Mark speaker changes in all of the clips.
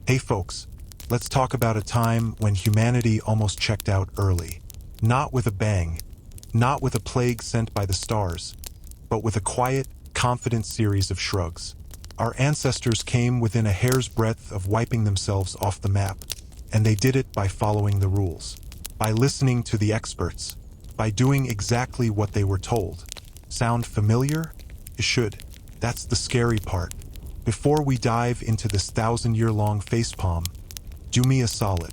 Speaker 1: Hey folks, let's talk about a time when humanity almost checked out early. Not with a bang, not with a plague sent by the stars, but with a quiet, confident series of shrugs. Our ancestors came within a hair's breadth of wiping themselves off the map, and they did it by following the rules, by listening to the experts, by doing exactly what they were told. Sound familiar? It should. That's the scary part. Before we dive into this 1,000-year-long facepalm, do me a solid.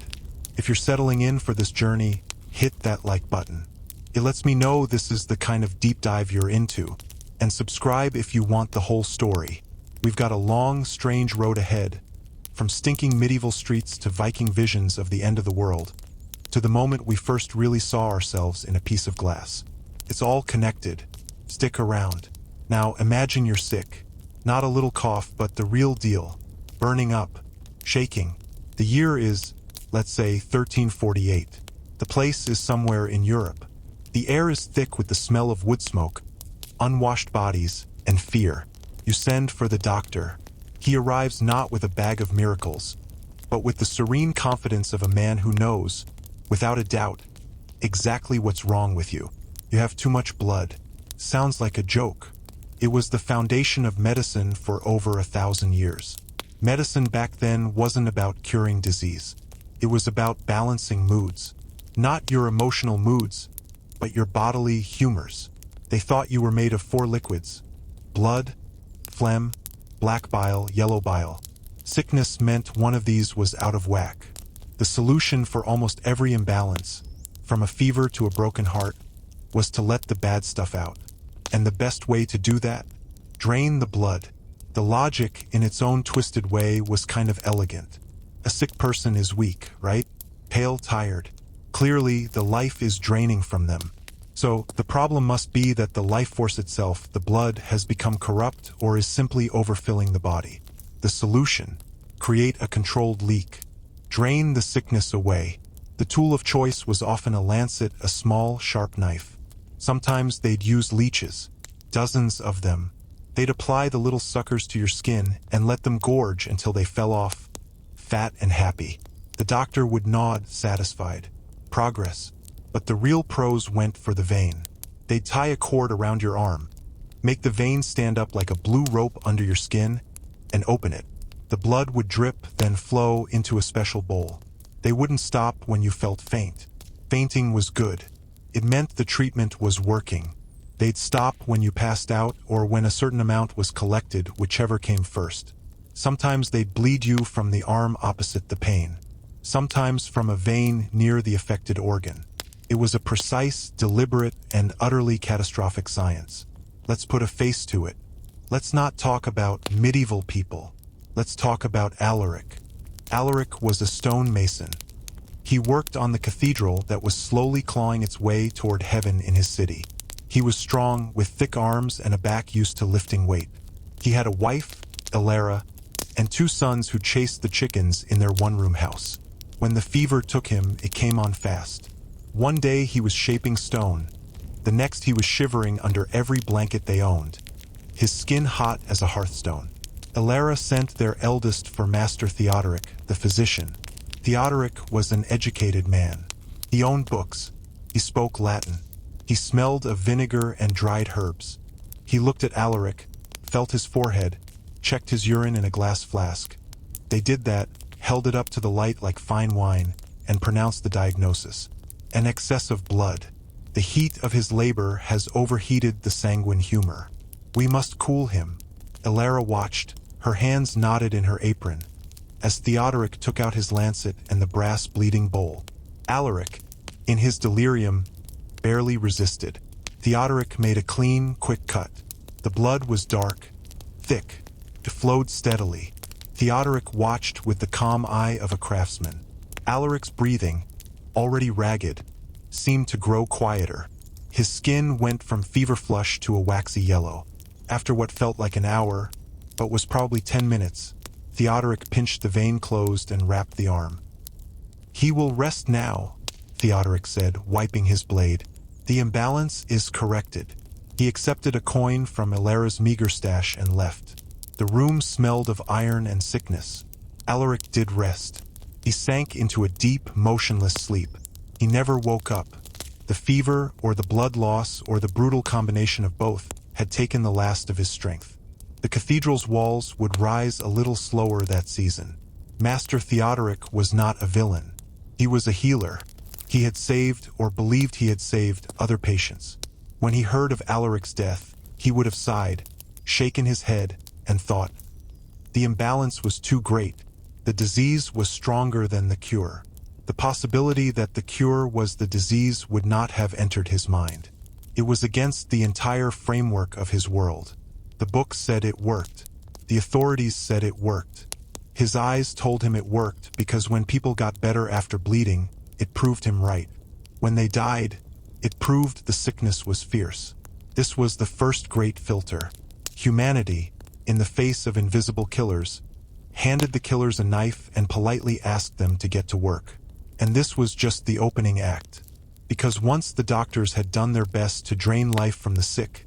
Speaker 1: If you're settling in for this journey, hit that like button. It lets me know this is the kind of deep dive you're into. And subscribe if you want the whole story. We've got a long, strange road ahead, from stinking medieval streets to Viking visions of the end of the world, to the moment we first really saw ourselves in a piece of glass. It's all connected. Stick around. Now imagine you're sick. Not a little cough, but the real deal. Burning up. Shaking. The year is, let's say, 1348. The place is somewhere in Europe. The air is thick with the smell of wood smoke, unwashed bodies, and fear. You send for the doctor. He arrives not with a bag of miracles, but with the serene confidence of a man who knows, without a doubt, exactly what's wrong with you. You have too much blood. Sounds like a joke. It was the foundation of medicine for over 1,000 years. Medicine back then wasn't about curing disease. It was about balancing moods. Not your emotional moods, but your bodily humors. They thought you were made of 4 liquids: blood, phlegm, black bile, yellow bile. Sickness meant one of these was out of whack. The solution for almost every imbalance, from a fever to a broken heart, was to let the bad stuff out. And the best way to do that? Drain the blood. The logic, in its own twisted way, was kind of elegant. A sick person is weak, right? Pale, tired. Clearly, the life is draining from them. So, the problem must be that the life force itself, the blood, has become corrupt or is simply overfilling the body. The solution: create a controlled leak. Drain the sickness away. The tool of choice was often a lancet, a small, sharp knife. Sometimes they'd use leeches. Dozens of them. They'd apply the little suckers to your skin and let them gorge until they fell off, fat and happy. The doctor would nod, satisfied. Progress. But the real pros went for the vein. They'd tie a cord around your arm, make the vein stand up like a blue rope under your skin, and open it. The blood would drip, then flow into a special bowl. They wouldn't stop when you felt faint. Fainting was good. It meant the treatment was working. They'd stop when you passed out or when a certain amount was collected, whichever came first. Sometimes they'd bleed you from the arm opposite the pain. Sometimes from a vein near the affected organ. It was a precise, deliberate, and utterly catastrophic science. Let's put a face to it. Let's not talk about medieval people. Let's talk about Alaric. Alaric was a stonemason. He worked on the cathedral that was slowly clawing its way toward heaven in his city. He was strong, with thick arms and a back used to lifting weight. He had a wife, Elara, and 2 sons who chased the chickens in their one-room house. When the fever took him, it came on fast. One day he was shaping stone. The next he was shivering under every blanket they owned, his skin hot as a hearthstone. Elara sent their eldest for Master Theodoric, the physician. Theodoric was an educated man. He owned books. He spoke Latin. He smelled of vinegar and dried herbs. He looked at Alaric, felt his forehead, checked his urine in a glass flask. They did that, held it up to the light like fine wine, and pronounced the diagnosis: an excess of blood. The heat of his labor has overheated the sanguine humor. We must cool him. Elara watched, her hands knotted in her apron, as Theodoric took out his lancet and the brass bleeding bowl. Alaric, in his delirium, barely resisted. Theodoric made a clean, quick cut. The blood was dark, thick. It flowed steadily. Theodoric watched with the calm eye of a craftsman. Alaric's breathing, already ragged, seemed to grow quieter. His skin went from fever flush to a waxy yellow. After what felt like an hour, but was probably 10 minutes, Theodoric pinched the vein closed and wrapped the arm. "He will rest now," Theodoric said, wiping his blade. "The imbalance is corrected." He accepted a coin from Elara's meager stash and left. The room smelled of iron and sickness. Alaric did rest. He sank into a deep, motionless sleep. He never woke up. The fever, or the blood loss, or the brutal combination of both, had taken the last of his strength. The cathedral's walls would rise a little slower that season. Master Theodoric was not a villain. He was a healer. He had saved, or believed he had saved, other patients. When he heard of Alaric's death, he would have sighed, shaken his head, and thought, the imbalance was too great. The disease was stronger than the cure. The possibility that the cure was the disease would not have entered his mind. It was against the entire framework of his world. The books said it worked. The authorities said it worked. His eyes told him it worked because when people got better after bleeding, it proved him right. When they died, it proved the sickness was fierce. This was the first great filter. Humanity, in the face of invisible killers, handed the killers a knife and politely asked them to get to work. And this was just the opening act. Because once the doctors had done their best to drain life from the sick,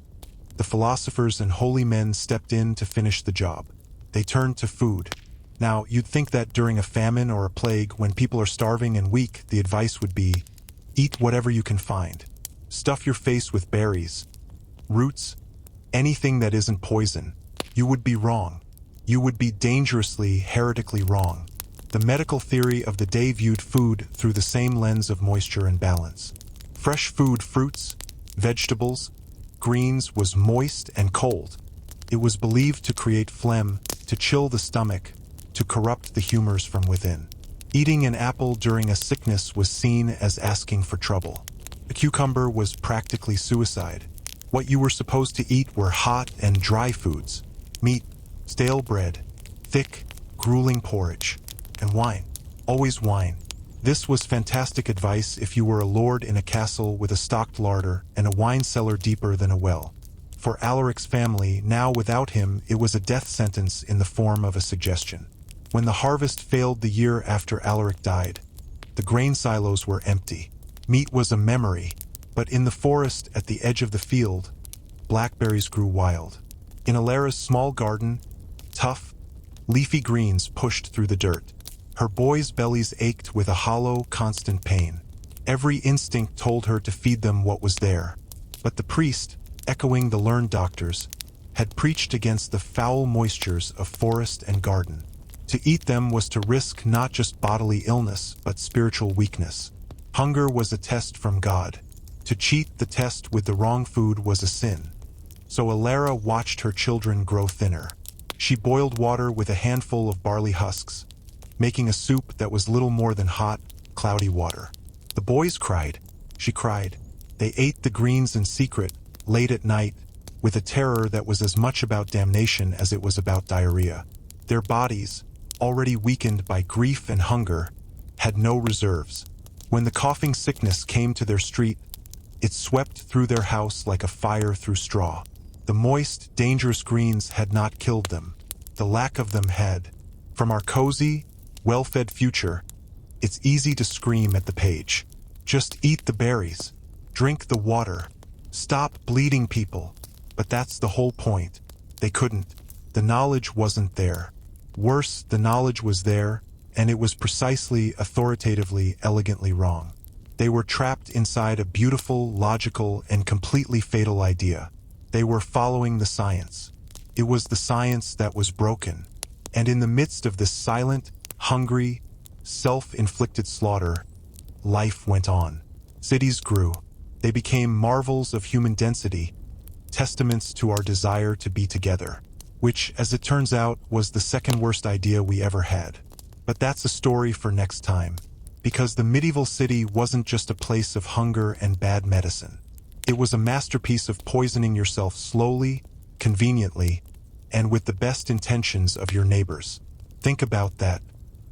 Speaker 1: the philosophers and holy men stepped in to finish the job. They turned to food. Now, you'd think that during a famine or a plague, when people are starving and weak, the advice would be, eat whatever you can find. Stuff your face with berries, roots, anything that isn't poison. You would be wrong. You would be dangerously, heretically wrong. The medical theory of the day viewed food through the same lens of moisture and balance. Fresh food, fruits, vegetables, greens, was moist and cold. It was believed to create phlegm, to chill the stomach, to corrupt the humors from within. Eating an apple during a sickness was seen as asking for trouble. A cucumber was practically suicide. What you were supposed to eat were hot and dry foods: meat, stale bread, thick, grueling porridge, and wine. Always wine. This was fantastic advice if you were a lord in a castle with a stocked larder and a wine cellar deeper than a well. For Alaric's family, now without him, it was a death sentence in the form of a suggestion. When the harvest failed the year after Alaric died, the grain silos were empty. Meat was a memory, but in the forest at the edge of the field, blackberries grew wild. In Alara's small garden, tough, leafy greens pushed through the dirt. Her boys' bellies ached with a hollow, constant pain. Every instinct told her to feed them what was there. But the priest, echoing the learned doctors, had preached against the foul moistures of forest and garden. To eat them was to risk not just bodily illness, but spiritual weakness. Hunger was a test from God. To cheat the test with the wrong food was a sin. So Alara watched her children grow thinner. She boiled water with a handful of barley husks, making a soup that was little more than hot, cloudy water. The boys cried. She cried. They ate the greens in secret, late at night, with a terror that was as much about damnation as it was about diarrhea. Their bodies, already weakened by grief and hunger, had no reserves. When the coughing sickness came to their street, it swept through their house like a fire through straw. The moist, dangerous greens had not killed them. The lack of them had. From our cozy, well-fed future, it's easy to scream at the page. Just eat the berries. Drink the water. Stop bleeding people. But that's the whole point. They couldn't. The knowledge wasn't there. Worse, the knowledge was there, and it was precisely, authoritatively, elegantly wrong. They were trapped inside a beautiful, logical, and completely fatal idea. They were following the science. It was the science that was broken. And in the midst of this silent, hungry, self-inflicted slaughter, life went on. Cities grew. They became marvels of human density, testaments to our desire to be together, which, as it turns out, was the second worst idea we ever had. But that's a story for next time, because the medieval city wasn't just a place of hunger and bad medicine. It was a masterpiece of poisoning yourself slowly, conveniently, and with the best intentions of your neighbors. Think about that.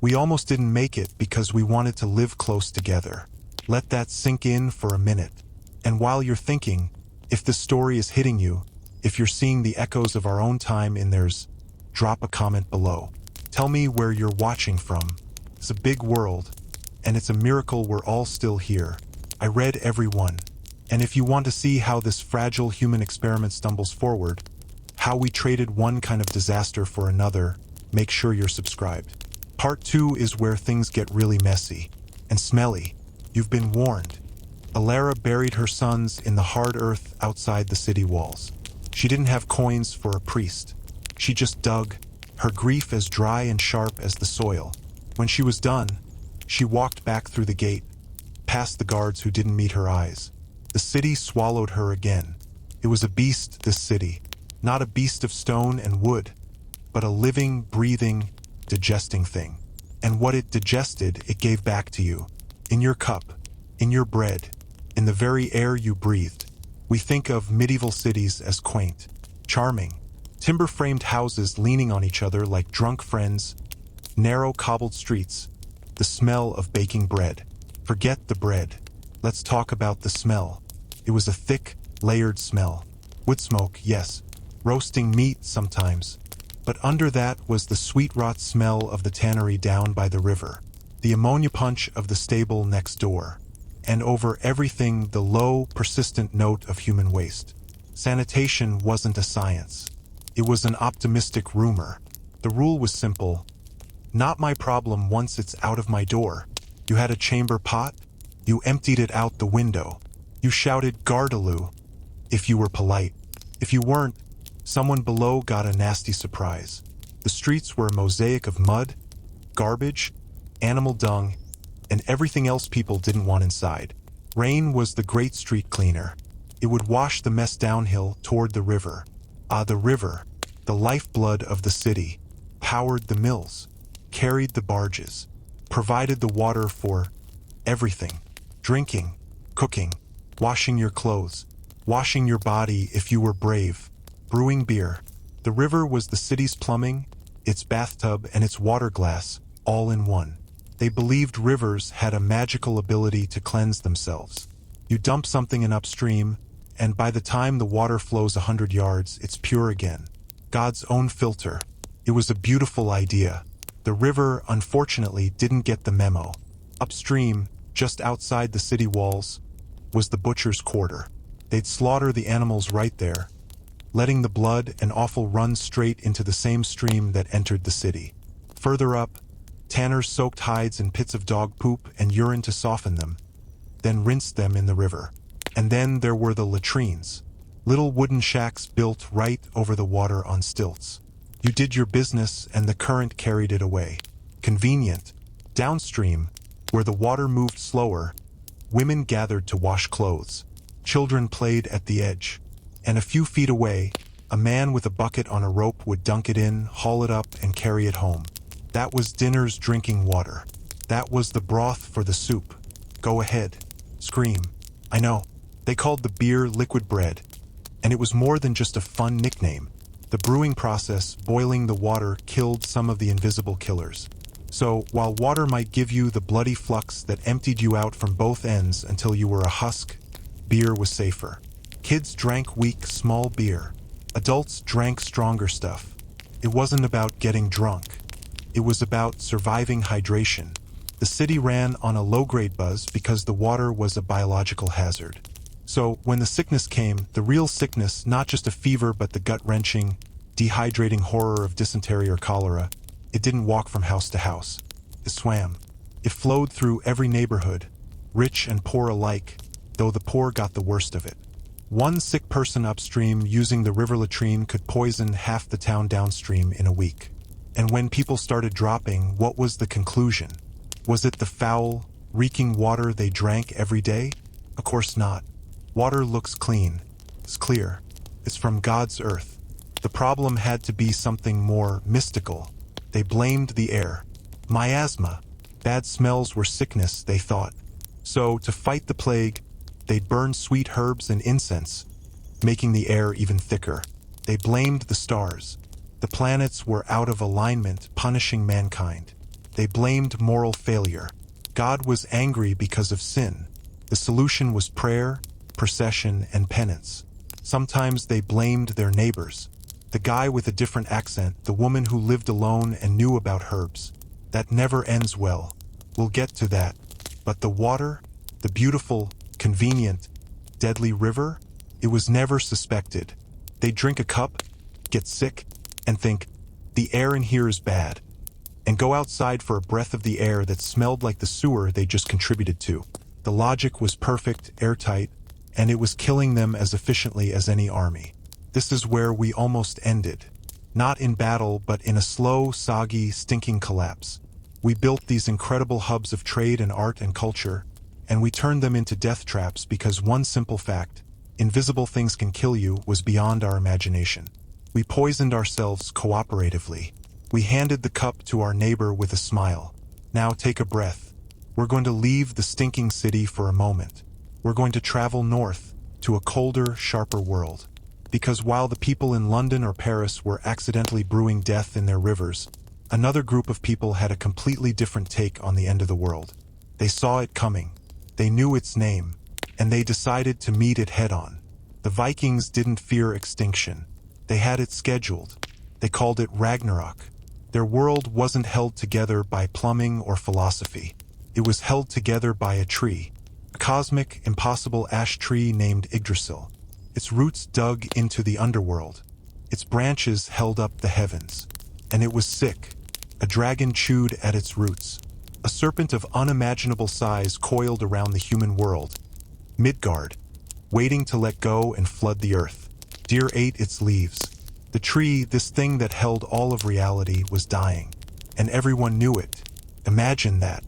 Speaker 1: We almost didn't make it because we wanted to live close together. Let that sink in for a minute. And while you're thinking, if this story is hitting you, if you're seeing the echoes of our own time in theirs, drop a comment below. Tell me where you're watching from. It's a big world, and it's a miracle we're all still here. I read every one. And if you want to see how this fragile human experiment stumbles forward, how we traded one kind of disaster for another, make sure you're subscribed. Part 2 is where things get really messy and smelly. You've been warned. Alara buried her sons in the hard earth outside the city walls. She didn't have coins for a priest. She just dug, her grief as dry and sharp as the soil. When she was done, she walked back through the gate, past the guards who didn't meet her eyes. The city swallowed her again. It was a beast, this city. Not a beast of stone and wood, but a living, breathing, digesting thing. And what it digested, it gave back to you. In your cup, in your bread, in the very air you breathed. We think of medieval cities as quaint, charming, timber-framed houses leaning on each other like drunk friends, narrow cobbled streets, the smell of baking bread. Forget the bread. Let's talk about the smell. It was a thick, layered smell. Wood smoke, yes. Roasting meat sometimes. But under that was the sweet rot smell of the tannery down by the river, the ammonia punch of the stable next door, and over everything the low, persistent note of human waste. Sanitation wasn't a science. It was an optimistic rumor. The rule was simple. Not my problem once it's out of my door. You had a chamber pot? You emptied it out the window. You shouted Gardaloo if you were polite. If you weren't, someone below got a nasty surprise. The streets were a mosaic of mud, garbage, animal dung, and everything else people didn't want inside. Rain was the great street cleaner. It would wash the mess downhill toward the river. The river, the lifeblood of the city, powered the mills, carried the barges, provided the water for everything. Drinking, cooking, washing your clothes, washing your body if you were brave, brewing beer. The river was the city's plumbing, its bathtub, and its water glass, all in one. They believed rivers had a magical ability to cleanse themselves. You dump something in upstream, and by the time the water flows 100 yards, it's pure again. God's own filter. It was a beautiful idea. The river, unfortunately, didn't get the memo. Upstream, just outside the city walls, was the butcher's quarter. They'd slaughter the animals right there, letting the blood and offal run straight into the same stream that entered the city. Further up, tanners soaked hides in pits of dog poop and urine to soften them, then rinsed them in the river. And then there were the latrines, little wooden shacks built right over the water on stilts. You did your business and the current carried it away. Convenient. Downstream, where the water moved slower, women gathered to wash clothes. Children played at the edge. And a few feet away, a man with a bucket on a rope would dunk it in, haul it up, and carry it home. That was dinner's drinking water. That was the broth for the soup. Go ahead. Scream. I know. They called the beer liquid bread. And it was more than just a fun nickname. The brewing process, boiling the water, killed some of the invisible killers. So, while water might give you the bloody flux that emptied you out from both ends until you were a husk, beer was safer. Kids drank weak, small beer. Adults drank stronger stuff. It wasn't about getting drunk. It was about surviving hydration. The city ran on a low-grade buzz because the water was a biological hazard. So, when the sickness came, the real sickness, not just a fever but the gut-wrenching, dehydrating horror of dysentery or cholera, it didn't walk from house to house. It swam. It flowed through every neighborhood, rich and poor alike, though the poor got the worst of it. One sick person upstream using the river latrine could poison half the town downstream in a week. And when people started dropping, what was the conclusion? Was it the foul, reeking water they drank every day? Of course not. Water looks clean. It's clear. It's from God's earth. The problem had to be something more mystical. They blamed the air. Miasma. Bad smells were sickness, they thought. So, to fight the plague, they'd burn sweet herbs and incense, making the air even thicker. They blamed the stars. The planets were out of alignment, punishing mankind. They blamed moral failure. God was angry because of sin. The solution was prayer, procession, and penance. Sometimes they blamed their neighbors. The guy with a different accent, the woman who lived alone and knew about herbs. That never ends well. We'll get to that. But the water, the beautiful, convenient, deadly river, it was never suspected. They'd drink a cup, get sick, and think, the air in here is bad. and go outside for a breath of the air that smelled like the sewer they just contributed to. The logic was perfect, airtight, and it was killing them as efficiently as any army. This is where we almost ended. Not in battle, but in a slow, soggy, stinking collapse. We built these incredible hubs of trade and art and culture, and we turned them into death traps because one simple fact, invisible things can kill you, was beyond our imagination. We poisoned ourselves cooperatively. We handed the cup to our neighbor with a smile. Now take a breath. We're going to leave the stinking city for a moment. We're going to travel north to a colder, sharper world. Because while the people in London or Paris were accidentally brewing death in their rivers, another group of people had a completely different take on the end of the world. They saw it coming. They knew its name, and they decided to meet it head-on. The Vikings didn't fear extinction. They had it scheduled. They called it Ragnarok. Their world wasn't held together by plumbing or philosophy. It was held together by a tree, a cosmic, impossible ash tree named Yggdrasil. Its roots dug into the underworld. Its branches held up the heavens. And it was sick. A dragon chewed at its roots. A serpent of unimaginable size coiled around the human world. Midgard, waiting to let go and flood the earth. Deer ate its leaves. The tree, this thing that held all of reality, was dying. And everyone knew it. Imagine that.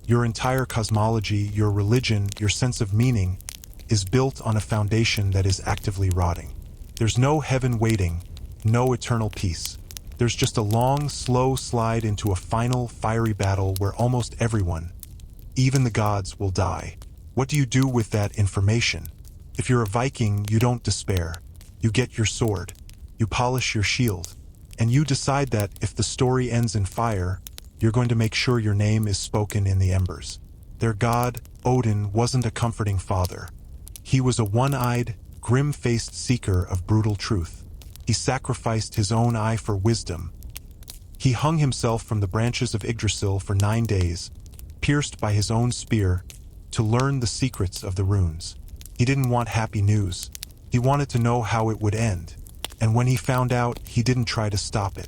Speaker 1: Your entire cosmology, your religion, your sense of meaning, is built on a foundation that is actively rotting. There's no heaven waiting, no eternal peace. There's just a long, slow slide into a final, fiery battle where almost everyone, even the gods, will die. What do you do with that information? If you're a Viking, you don't despair. You get your sword. You polish your shield. And you decide that if the story ends in fire, you're going to make sure your name is spoken in the embers. Their god, Odin, wasn't a comforting father. He was a one-eyed, grim-faced seeker of brutal truth. He sacrificed his own eye for wisdom. He hung himself from the branches of Yggdrasil for 9 days, pierced by his own spear, to learn the secrets of the runes. He didn't want happy news. He wanted to know how it would end. And when he found out, he didn't try to stop it.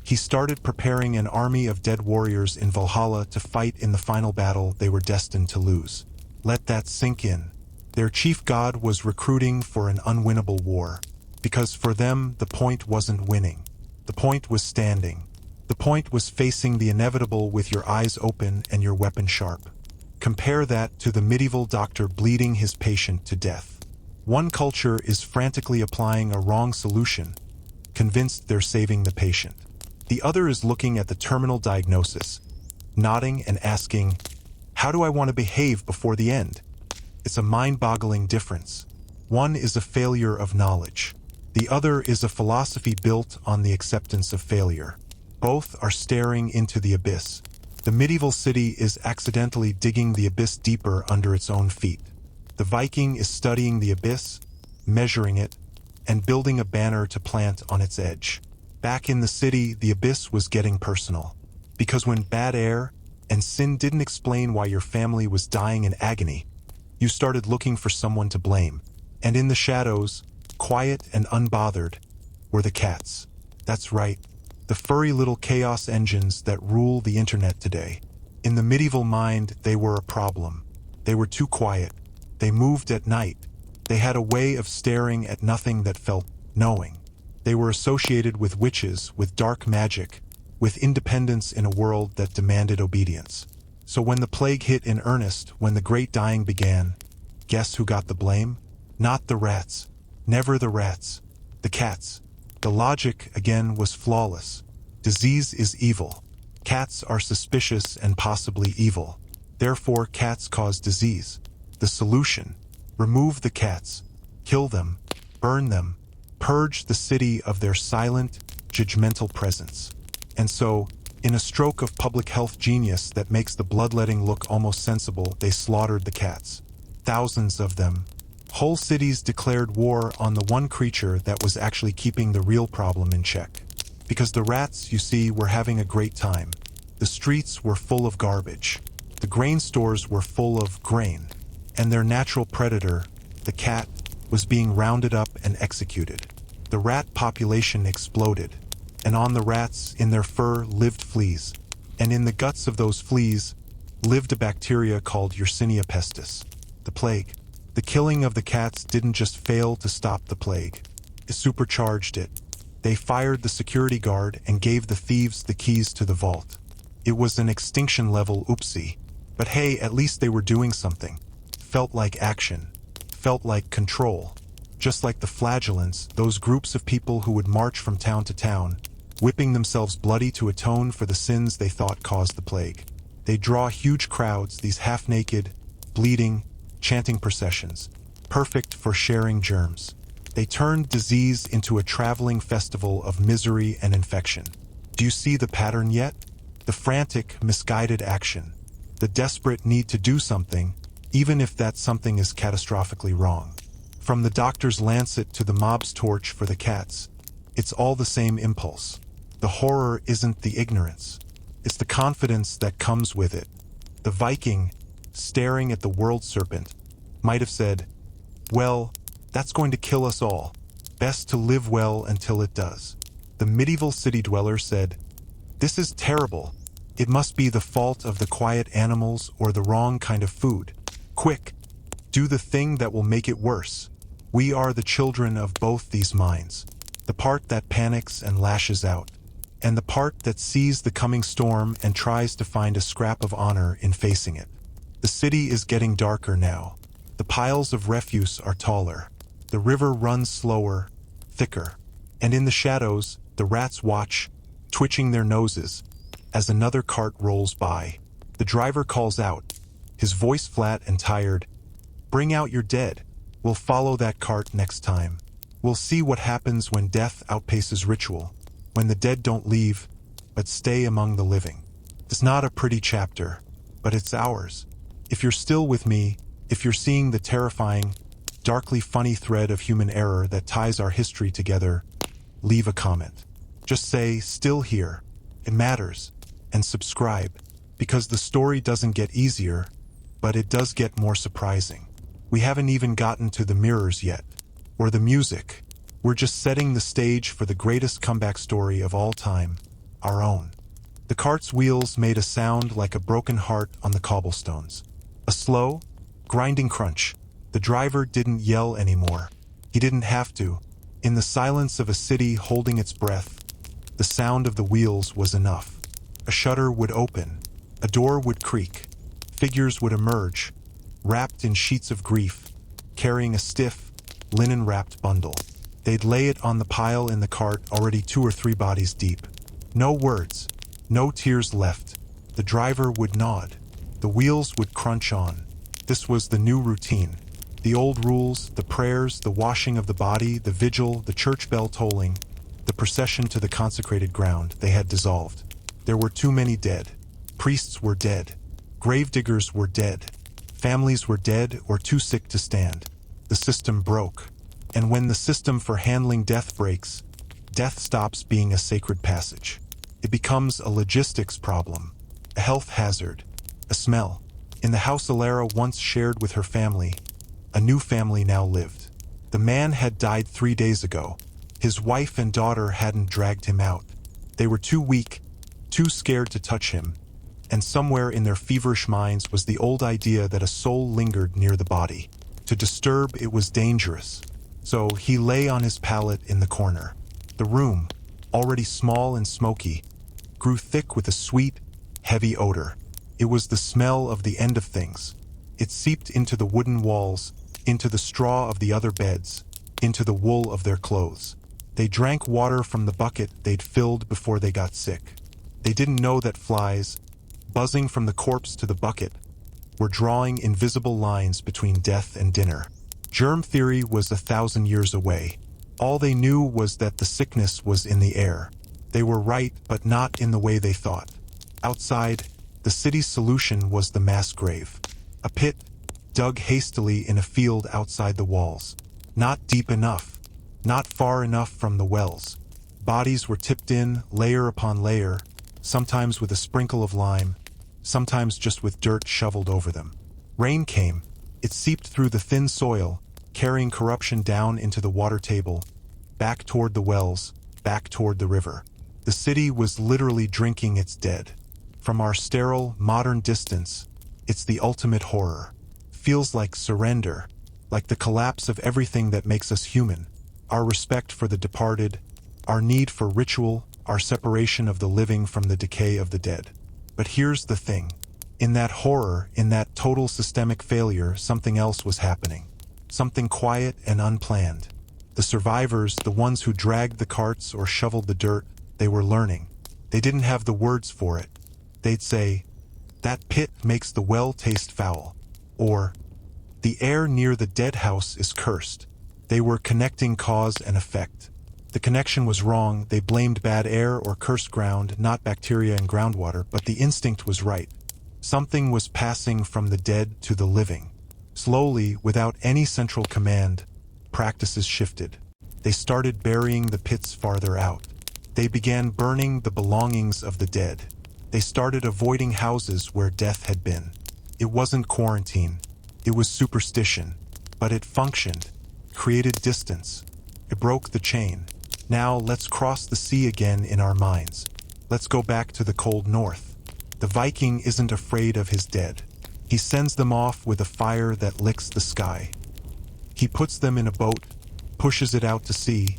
Speaker 1: He started preparing an army of dead warriors in Valhalla to fight in the final battle they were destined to lose. Let that sink in. Their chief god was recruiting for an unwinnable war, because for them the point wasn't winning. The point was standing. The point was facing the inevitable with your eyes open and your weapon sharp. Compare that to the medieval doctor bleeding his patient to death. One culture is frantically applying a wrong solution, convinced they're saving the patient. The other is looking at the terminal diagnosis, nodding and asking, "How do I want to behave before the end?" It's a mind-boggling difference. One is a failure of knowledge. The other is a philosophy built on the acceptance of failure. Both are staring into the abyss. The medieval city is accidentally digging the abyss deeper under its own feet. The Viking is studying the abyss, measuring it, and building a banner to plant on its edge. Back in the city, the abyss was getting personal. Because when bad air and sin didn't explain why your family was dying in agony, you started looking for someone to blame. And in the shadows, quiet and unbothered, were the cats. That's right, the furry little chaos engines that rule the internet today. In the medieval mind, they were a problem. They were too quiet. They moved at night. They had a way of staring at nothing that felt knowing. They were associated with witches, with dark magic, with independence in a world that demanded obedience. So when the plague hit in earnest, when the great dying began, guess who got the blame? Not the rats. Never the rats. The cats. The logic, again, was flawless. Disease is evil. Cats are suspicious and possibly evil. Therefore, cats cause disease. The solution: remove the cats. Kill them. Burn them. Purge the city of their silent, judgmental presence. And so, in a stroke of public health genius that makes the bloodletting look almost sensible, they slaughtered the cats. Thousands of them. Whole cities declared war on the one creature that was actually keeping the real problem in check. Because the rats, you see, were having a great time. The streets were full of garbage. The grain stores were full of grain. And their natural predator, the cat, was being rounded up and executed. The rat population exploded. And on the rats, in their fur, lived fleas. And in the guts of those fleas lived a bacteria called Yersinia pestis, the plague. The killing of the cats didn't just fail to stop the plague, it supercharged it. They fired the security guard and gave the thieves the keys to the vault. It was an extinction level oopsie. But hey, at least they were doing something. Felt like action. Felt like control. Just like the flagellants, those groups of people who would march from town to town, whipping themselves bloody to atone for the sins they thought caused the plague. They draw huge crowds, these half-naked, bleeding, chanting processions, perfect for sharing germs. They turned disease into a traveling festival of misery and infection. Do you see the pattern yet? The frantic, misguided action. The desperate need to do something, even if that something is catastrophically wrong. From the doctor's lancet to the mob's torch for the cats, it's all the same impulse. The horror isn't the ignorance. It's the confidence that comes with it. The Viking, staring at the world serpent, might have said, "Well, that's going to kill us all. Best to live well until it does." The medieval city dweller said, "This is terrible. It must be the fault of the quiet animals or the wrong kind of food. Quick, do the thing that will make it worse." We are the children of both these minds. The part that panics and lashes out, and the part that sees the coming storm and tries to find a scrap of honor in facing it. The city is getting darker now. The piles of refuse are taller. The river runs slower, thicker. And in the shadows, the rats watch, twitching their noses, as another cart rolls by. The driver calls out, his voice flat and tired, "Bring out your dead. We'll follow that cart next time. We'll see what happens when death outpaces ritual, when the dead don't leave, but stay among the living." It's not a pretty chapter, but it's ours. If you're still with me, if you're seeing the terrifying, darkly funny thread of human error that ties our history together, leave a comment. Just say, "Still here." It matters. And subscribe, because the story doesn't get easier, but it does get more surprising. We haven't even gotten to the mirrors yet, or the music. We're just setting the stage for the greatest comeback story of all time, our own. The cart's wheels made a sound like a broken heart on the cobblestones. A slow, grinding crunch. The driver didn't yell anymore. He didn't have to. In the silence of a city holding its breath, the sound of the wheels was enough. A shutter would open. A door would creak. Figures would emerge, wrapped in sheets of grief, carrying a stiff, linen-wrapped bundle. They'd lay it on the pile in the cart, already 2 or 3 bodies deep. No words, no tears left. The driver would nod. The wheels would crunch on. This was the new routine. The old rules, the prayers, the washing of the body, the vigil, the church bell tolling, the procession to the consecrated ground, they had dissolved. There were too many dead. Priests were dead. Gravediggers were dead. Families were dead or too sick to stand. The system broke. And when the system for handling death breaks, death stops being a sacred passage. It becomes a logistics problem, a health hazard, a smell. In the house Alara once shared with her family, a new family now lived. The man had died 3 days ago. His wife and daughter hadn't dragged him out. They were too weak, too scared to touch him. And somewhere in their feverish minds was the old idea that a soul lingered near the body. To disturb it was dangerous. So he lay on his pallet in the corner. The room, already small and smoky, grew thick with a sweet, heavy odor. It was the smell of the end of things. It seeped into the wooden walls, into the straw of the other beds, into the wool of their clothes. They drank water from the bucket they'd filled before they got sick. They didn't know that flies, buzzing from the corpse to the bucket, were drawing invisible lines between death and dinner. Germ theory was 1,000 years away. All they knew was that the sickness was in the air. They were right, but not in the way they thought. Outside, the city's solution was the mass grave. A pit, dug hastily in a field outside the walls. Not deep enough. Not far enough from the wells. Bodies were tipped in, layer upon layer, sometimes with a sprinkle of lime, sometimes just with dirt shoveled over them. Rain came. It seeped through the thin soil, carrying corruption down into the water table, back toward the wells, back toward the river. The city was literally drinking its dead. From our sterile, modern distance, it's the ultimate horror. Feels like surrender, like the collapse of everything that makes us human. Our respect for the departed, our need for ritual, our separation of the living from the decay of the dead. But here's the thing. In that horror, in that total systemic failure, something else was happening. Something quiet and unplanned. The survivors, the ones who dragged the carts or shoveled the dirt, they were learning. They didn't have the words for it. They'd say, "That pit makes the well taste foul," or "The air near the dead house is cursed." They were connecting cause and effect. The connection was wrong. They blamed bad air or cursed ground, not bacteria and groundwater, but the instinct was right. Something was passing from the dead to the living. Slowly, without any central command, practices shifted. They started burying the pits farther out. They began burning the belongings of the dead. They started avoiding houses where death had been. It wasn't quarantine. It was superstition. But it functioned, created distance. It broke the chain. Now let's cross the sea again in our minds. Let's go back to the cold north. The Viking isn't afraid of his dead. He sends them off with a fire that licks the sky. He puts them in a boat, pushes it out to sea,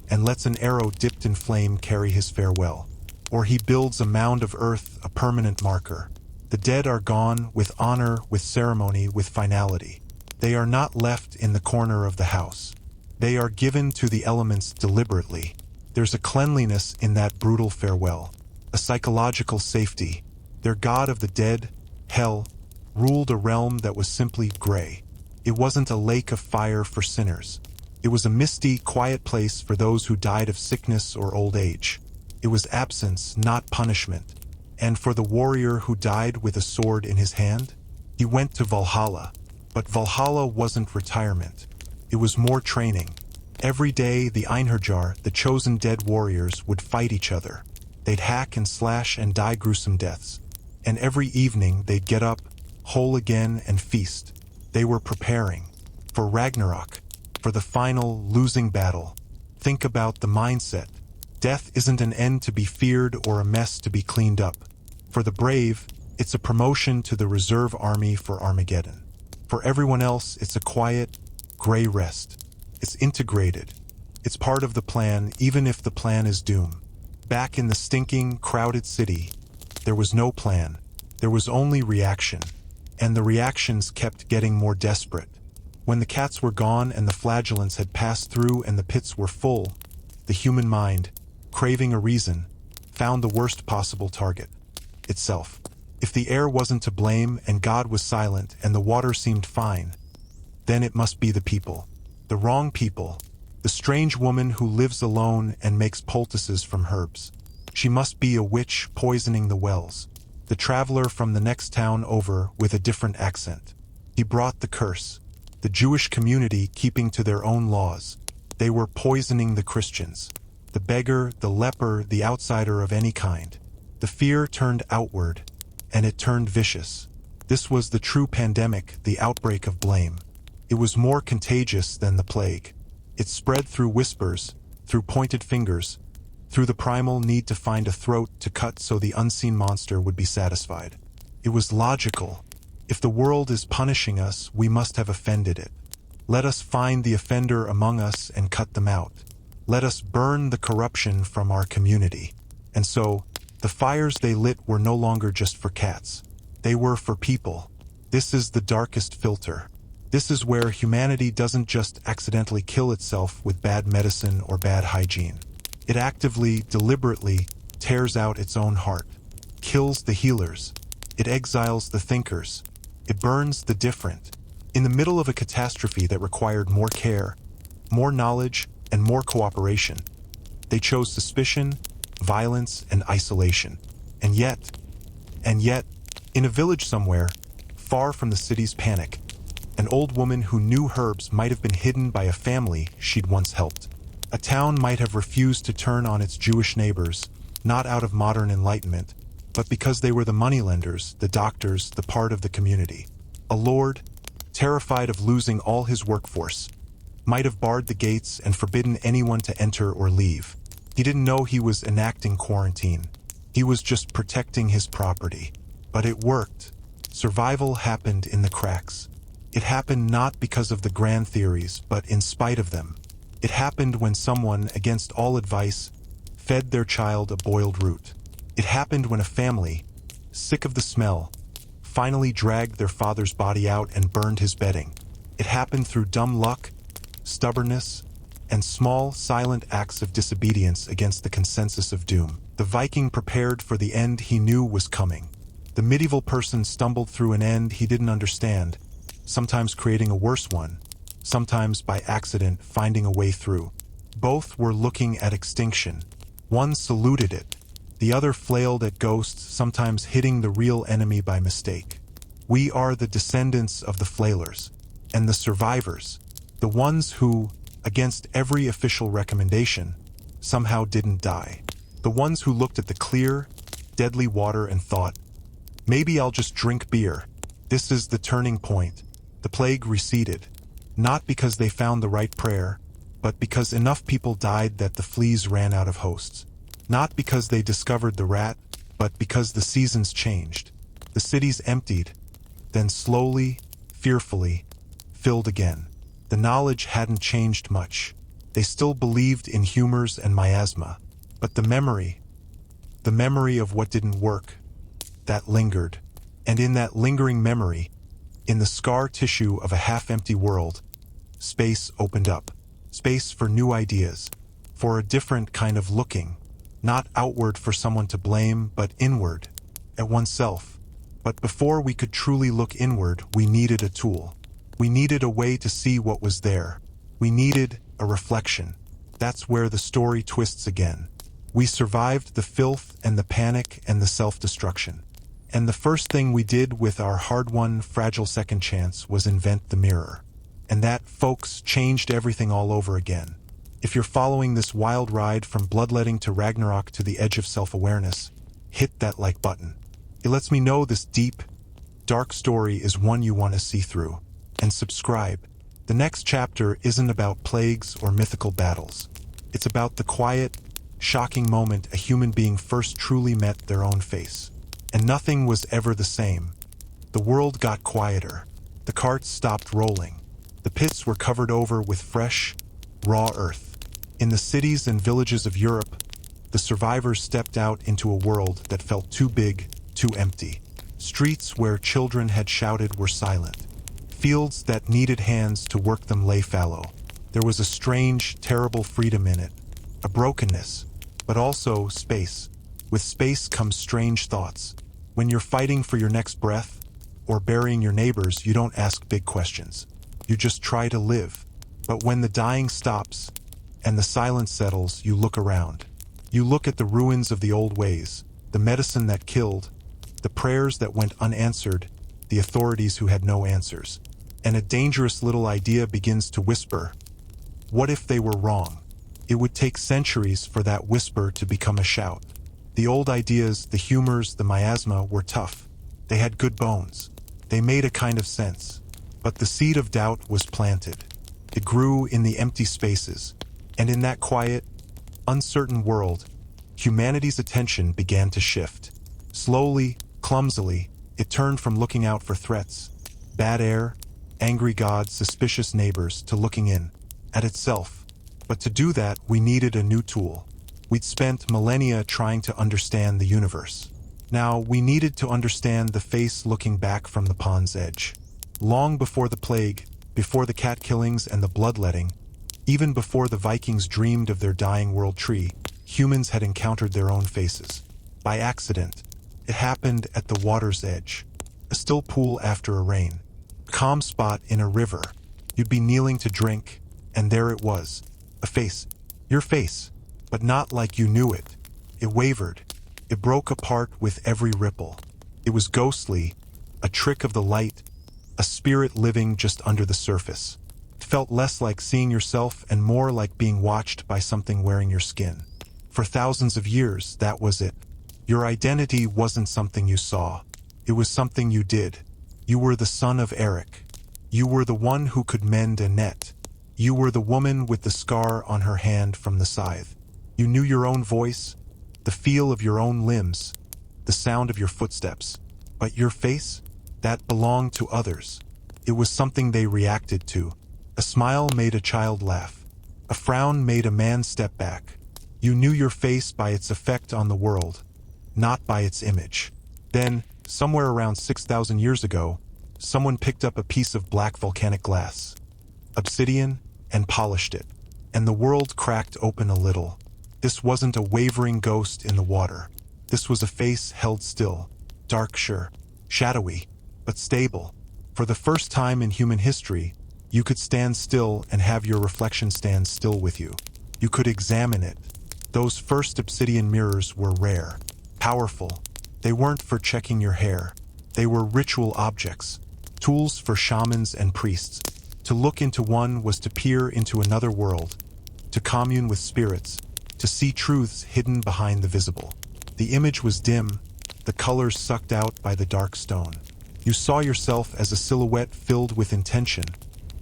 Speaker 1: and lets an arrow dipped in flame carry his farewell. Or he builds a mound of earth, a permanent marker. The dead are gone, with honor, with ceremony, with finality. They are not left in the corner of the house. They are given to the elements deliberately. There's a cleanliness in that brutal farewell, a psychological safety. Their god of the dead, hell, ruled a realm that was simply gray. It wasn't a lake of fire for sinners. It was a misty, quiet place for those who died of sickness or old age. It was absence, not punishment. And for the warrior who died with a sword in his hand, he went to Valhalla. But Valhalla wasn't retirement. It was more training. Every day, the Einherjar, the chosen dead warriors, would fight each other. They'd hack and slash and die gruesome deaths. And every evening, they'd get up, whole again, and feast. They were preparing for Ragnarok, for the final, losing battle. Think about the mindset. Death isn't an end to be feared or a mess to be cleaned up. For the brave, it's a promotion to the reserve army for Armageddon. For everyone else, it's a quiet, gray rest. It's integrated. It's part of the plan, even if the plan is doom. Back in the stinking, crowded city, there was no plan. There was only reaction. And the reactions kept getting more desperate. When the cats were gone and the flagellants had passed through and the pits were full, the human mind, craving a reason, found the worst possible target: itself. If the air wasn't to blame and God was silent and the water seemed fine, then it must be the people. The wrong people. The strange woman who lives alone and makes poultices from herbs. She must be a witch poisoning the wells. The traveler from the next town over with a different accent. He brought the curse. The Jewish community keeping to their own laws. They were poisoning the Christians. The beggar, the leper, the outsider of any kind. The fear turned outward, and it turned vicious. This was the true pandemic, the outbreak of blame. It was more contagious than the plague. It spread through whispers, through pointed fingers, through the primal need to find a throat to cut so the unseen monster would be satisfied. It was logical. If the world is punishing us, we must have offended it. Let us find the offender among us and cut them out. Let us burn the corruption from our community. And so, the fires they lit were no longer just for cats. They were for people. This is the darkest filter. This is where humanity doesn't just accidentally kill itself with bad medicine or bad hygiene. It actively, deliberately, tears out its own heart, kills the healers. It exiles the thinkers. It burns the different. In the middle of a catastrophe that required more care, more knowledge, and more cooperation, they chose suspicion, violence, and isolation. And yet, in a village somewhere, far from the city's panic, an old woman who knew herbs might have been hidden by a family she'd once helped. A town might have refused to turn on its Jewish neighbors, not out of modern enlightenment, but because they were the moneylenders, the doctors, the part of the community. A lord, terrified of losing all his workforce, might have barred the gates and forbidden anyone to enter or leave. He didn't know he was enacting quarantine. He was just protecting his property. But it worked. Survival happened in the cracks. It happened not because of the grand theories, but in spite of them. It happened when someone, against all advice, fed their child a boiled root. It happened when a family, sick of the smell, finally dragged their father's body out and burned his bedding. It happened through dumb luck, stubbornness, and small, silent acts of disobedience against the consensus of doom. The Viking prepared for the end he knew was coming. The medieval person stumbled through an end he didn't understand, sometimes creating a worse one, sometimes by accident finding a way through. Both were looking at extinction. One saluted it. The other flailed at ghosts, sometimes hitting the real enemy by mistake. We are the descendants of the flailers, and the survivors, the ones who, against every official recommendation, somehow didn't die. The ones who looked at the clear, deadly water and thought, maybe I'll just drink beer. This is the turning point. The plague receded, not because they found the right prayer, but because enough people died that the fleas ran out of hosts. Not because they discovered the rat, but because the seasons changed. The cities emptied, then slowly, fearfully, filled again. The knowledge hadn't changed much. They still believed in humors and miasma. But the memory of what didn't work, that lingered. And in that lingering memory, in the scar tissue of a half-empty world, space opened up. Space for new ideas, for a different kind of looking, not outward for someone to blame, but inward, at oneself. But before we could truly look inward, we needed a tool. We needed a way to see what was there. We needed a reflection. That's where the story twists again. We survived the filth and the panic and the self-destruction. And the first thing we did with our hard-won, fragile second chance was invent the mirror. And that, folks, changed everything all over again. If you're following this wild ride from bloodletting to Ragnarok to the edge of self-awareness, hit that like button. It lets me know this deep, dark story is one you want to see through. And subscribe. The next chapter isn't about plagues or mythical battles. It's about the quiet, shocking moment a human being first truly met their own face. And nothing was ever the same. The world got quieter. The carts stopped rolling. The pits were covered over with fresh, raw earth. In the cities and villages of Europe, the survivors stepped out into a world that felt too big, too empty. Streets where children had shouted were silent. Fields that needed hands to work them lay fallow. There was a strange, terrible freedom in it, a brokenness, but also space. With space comes strange thoughts. When you're fighting for your next breath, or burying your neighbors, you don't ask big questions. You just try to live. But when the dying stops, and the silence settles, you look around. You look at the ruins of the old ways, the medicine that killed, the prayers that went unanswered, the authorities who had no answers. And a dangerous little idea begins to whisper. What if they were wrong? It would take centuries for that whisper to become a shout. The old ideas, the humors, the miasma were tough. They had good bones. They made a kind of sense. But the seed of doubt was planted. It grew in the empty spaces. And in that quiet, uncertain world, humanity's attention began to shift. Slowly, clumsily, it turned from looking out for threats, bad air, angry gods, suspicious neighbors, to looking in, at itself. But to do that, we needed a new tool. We'd spent millennia trying to understand the universe. Now, we needed to understand the face looking back from the pond's edge. Long before the plague, before the cat killings and the bloodletting, even before the Vikings dreamed of their dying world tree, humans had encountered their own faces. By accident. It happened at the water's edge. A still pool after a rain. A calm spot in a river. You'd be kneeling to drink, and there it was. A face. Your face. But not like you knew it. It wavered. It broke apart with every ripple. It was ghostly, a trick of the light, a spirit living just under the surface. It felt less like seeing yourself and more like being watched by something wearing your skin. For thousands of years, that was it. Your identity wasn't something you saw. It was something you did. You were the son of Eric. You were the one who could mend a net. You were the woman with the scar on her hand from the scythe. You knew your own voice, the feel of your own limbs, the sound of your footsteps. But your face? That belonged to others. It was something they reacted to. A smile made a child laugh. A frown made a man step back. You knew your face by its effect on the world, not by its image. Then, somewhere around 6,000 years ago, someone picked up a piece of black volcanic glass, obsidian, and polished it. And the world cracked open a little. This wasn't a wavering ghost in the water. This was a face held still, dark, sure, shadowy, but stable. For the first time in human history, you could stand still and have your reflection stand still with you. You could examine it. Those first obsidian mirrors were rare, powerful. They weren't for checking your hair. They were ritual objects, tools for shamans and priests. To look into one was to peer into another world, to commune with spirits, to see truths hidden behind the visible. The image was dim, the colors sucked out by the dark stone. You saw yourself as a silhouette filled with intention,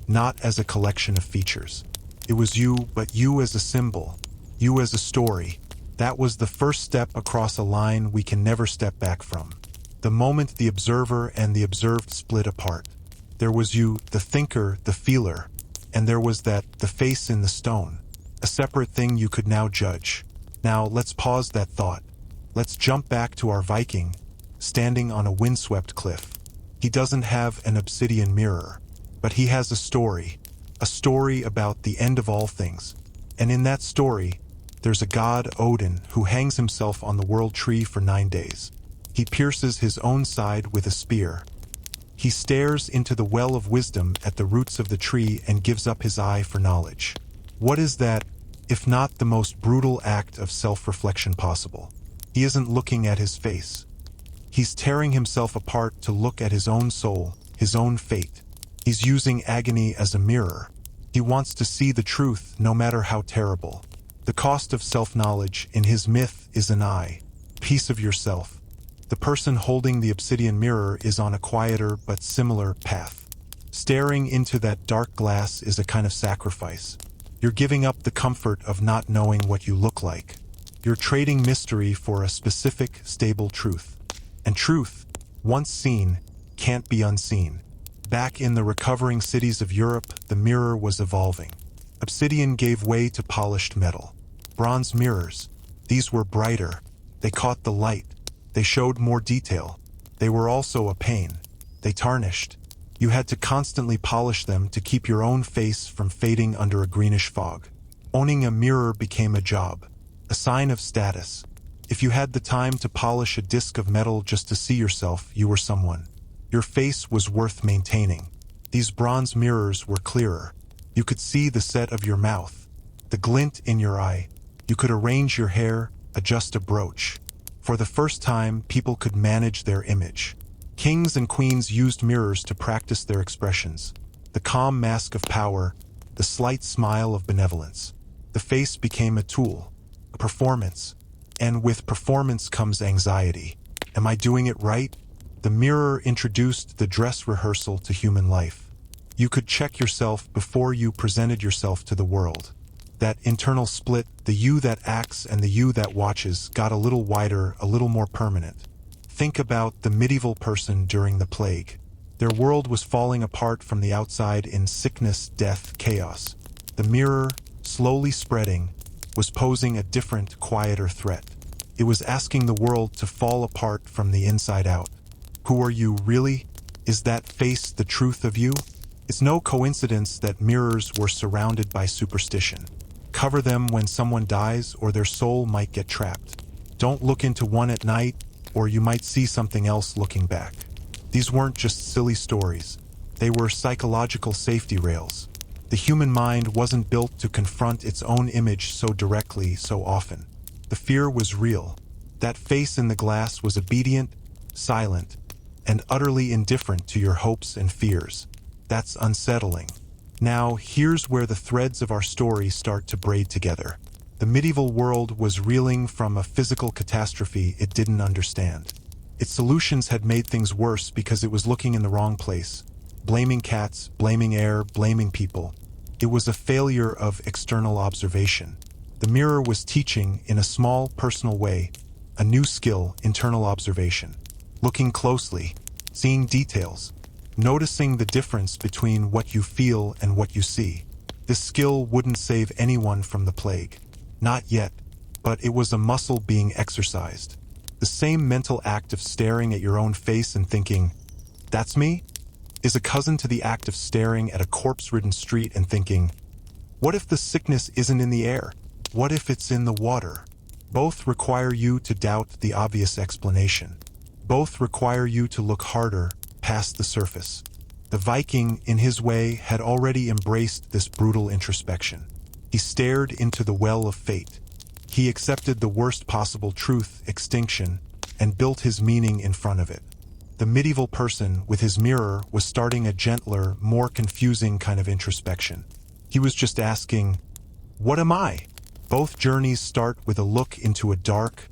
Speaker 1: not as a collection of features. It was you, but you as a symbol, you as a story. That was the first step across a line we can never step back from. The moment the observer and the observed split apart. There was you, the thinker, the feeler, and there was that, the face in the stone, a separate thing you could now judge. Now let's pause that thought. Let's jump back to our Viking, standing on a windswept cliff. He doesn't have an obsidian mirror, but he has a story about the end of all things. And in that story, there's a god, Odin, who hangs himself on the world tree for 9 days. He pierces his own side with a spear. He stares into the well of wisdom at the roots of the tree and gives up his eye for knowledge. What is that, if not the most brutal act of self-reflection possible? He isn't looking at his face. He's tearing himself apart to look at his own soul, his own fate. He's using agony as a mirror. He wants to see the truth, no matter how terrible. The cost of self-knowledge in his myth is an eye, piece of yourself. The person holding the obsidian mirror is on a quieter but similar path. Staring into that dark glass is a kind of sacrifice. You're giving up the comfort of not knowing what you look like. You're trading mystery for a specific, stable truth. And truth, once seen, can't be unseen. Back in the recovering cities of Europe, the mirror was evolving. Obsidian gave way to polished metal. Bronze mirrors. These were brighter. They caught the light. They showed more detail. They were also a pain. They tarnished. You had to constantly polish them to keep your own face from fading under a greenish fog. Owning a mirror became a job, a sign of status. If you had the time to polish a disc of metal just to see yourself, you were someone. Your face was worth maintaining. These bronze mirrors were clearer. You could see the set of your mouth, the glint in your eye. You could arrange your hair, adjust a brooch. For the first time, people could manage their image. Kings and queens used mirrors to practice their expressions. The calm mask of power, the slight smile of benevolence. The face became a tool, a performance. And with performance comes anxiety. Am I doing it right? The mirror introduced the dress rehearsal to human life. You could check yourself before you presented yourself to the world. That internal split, the you that acts and the you that watches, got a little wider, a little more permanent. Think about the medieval person during the plague. Their world was falling apart from the outside in sickness, death, chaos. The mirror, slowly spreading, was posing a different, quieter threat. It was asking the world to fall apart from the inside out. Who are you, really? Is that face the truth of you? It's no coincidence that mirrors were surrounded by superstition. Cover them when someone dies or their soul might get trapped. Don't look into one at night or you might see something else looking back. These weren't just silly stories. They were psychological safety rails. The human mind wasn't built to confront its own image so directly, so often. The fear was real. That face in the glass was obedient, silent, and utterly indifferent to your hopes and fears. That's unsettling. Now, here's where the threads of our story start to braid together. The medieval world was reeling from a physical catastrophe it didn't understand. Its solutions had made things worse because it was looking in the wrong place. Blaming cats, blaming air, blaming people. It was a failure of external observation. The mirror was teaching, in a small, personal way, a new skill: internal observation. Looking closely, seeing details, noticing the difference between what you feel and what you see. This skill wouldn't save anyone from the plague. Not yet, but it was a muscle being exercised. The same mental act of staring at your own face and thinking, "That's me?" is a cousin to the act of staring at a corpse-ridden street and thinking, "What if the sickness isn't in the air? What if it's in the water?" Both require you to doubt the obvious explanation. Both require you to look harder, past the surface. The Viking, in his way, had already embraced this brutal introspection. He stared into the well of fate. He accepted the worst possible truth, extinction, and built his meaning in front of it. The medieval person, with his mirror, was starting a gentler, more confusing kind of introspection. He was just asking, "What am I?" Both journeys start with a look into a dark,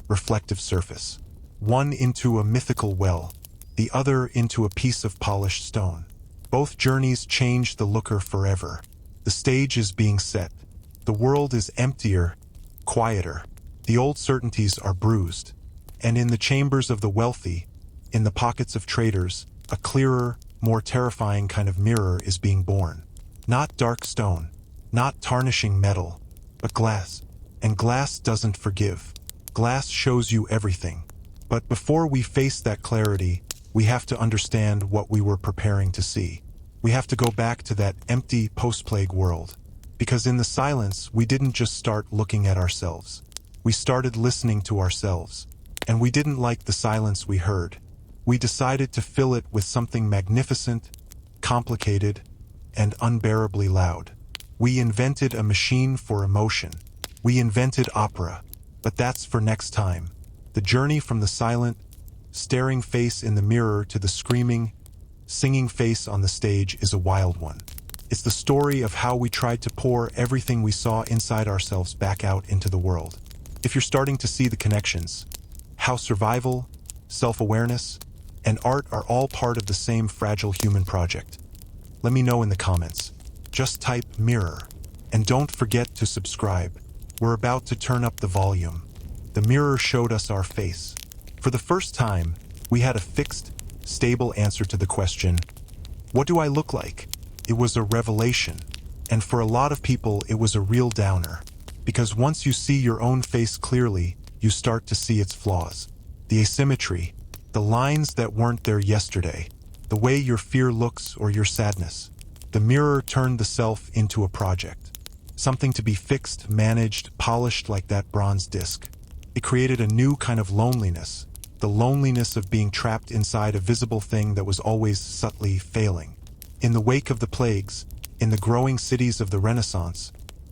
Speaker 1: reflective surface. One into a mythical well, the other into a piece of polished stone. Both journeys change the looker forever. The stage is being set. The world is emptier, quieter. The old certainties are bruised. And in the chambers of the wealthy, in the pockets of traders, a clearer, more terrifying kind of mirror is being born. Not dark stone, not tarnishing metal, but glass. And glass doesn't forgive. Glass shows you everything. But before we face that clarity, we have to understand what we were preparing to see. We have to go back to that empty post-plague world. Because in the silence, we didn't just start looking at ourselves. We started listening to ourselves. And we didn't like the silence we heard. We decided to fill it with something magnificent, complicated, and unbearably loud. We invented a machine for emotion. We invented opera. But that's for next time. The journey from the silent, staring face in the mirror to the screaming, singing face on the stage is a wild one. It's the story of how we tried to pour everything we saw inside ourselves back out into the world. If you're starting to see the connections, how survival, self-awareness, and art are all part of the same fragile human project, let me know in the comments. Just type mirror. And don't forget to subscribe. We're about to turn up the volume. The mirror showed us our face. For the first time, we had a fixed, stable answer to the question, "What do I look like?" It was a revelation. And for a lot of people, it was a real downer. Because once you see your own face clearly, you start to see its flaws. The asymmetry, the lines that weren't there yesterday, the way your fear looks or your sadness. The mirror turned the self into a project. Something to be fixed, managed, polished like that bronze disc. It created a new kind of loneliness, the loneliness of being trapped inside a visible thing that was always subtly failing. In the wake of the plagues, in the growing cities of the Renaissance,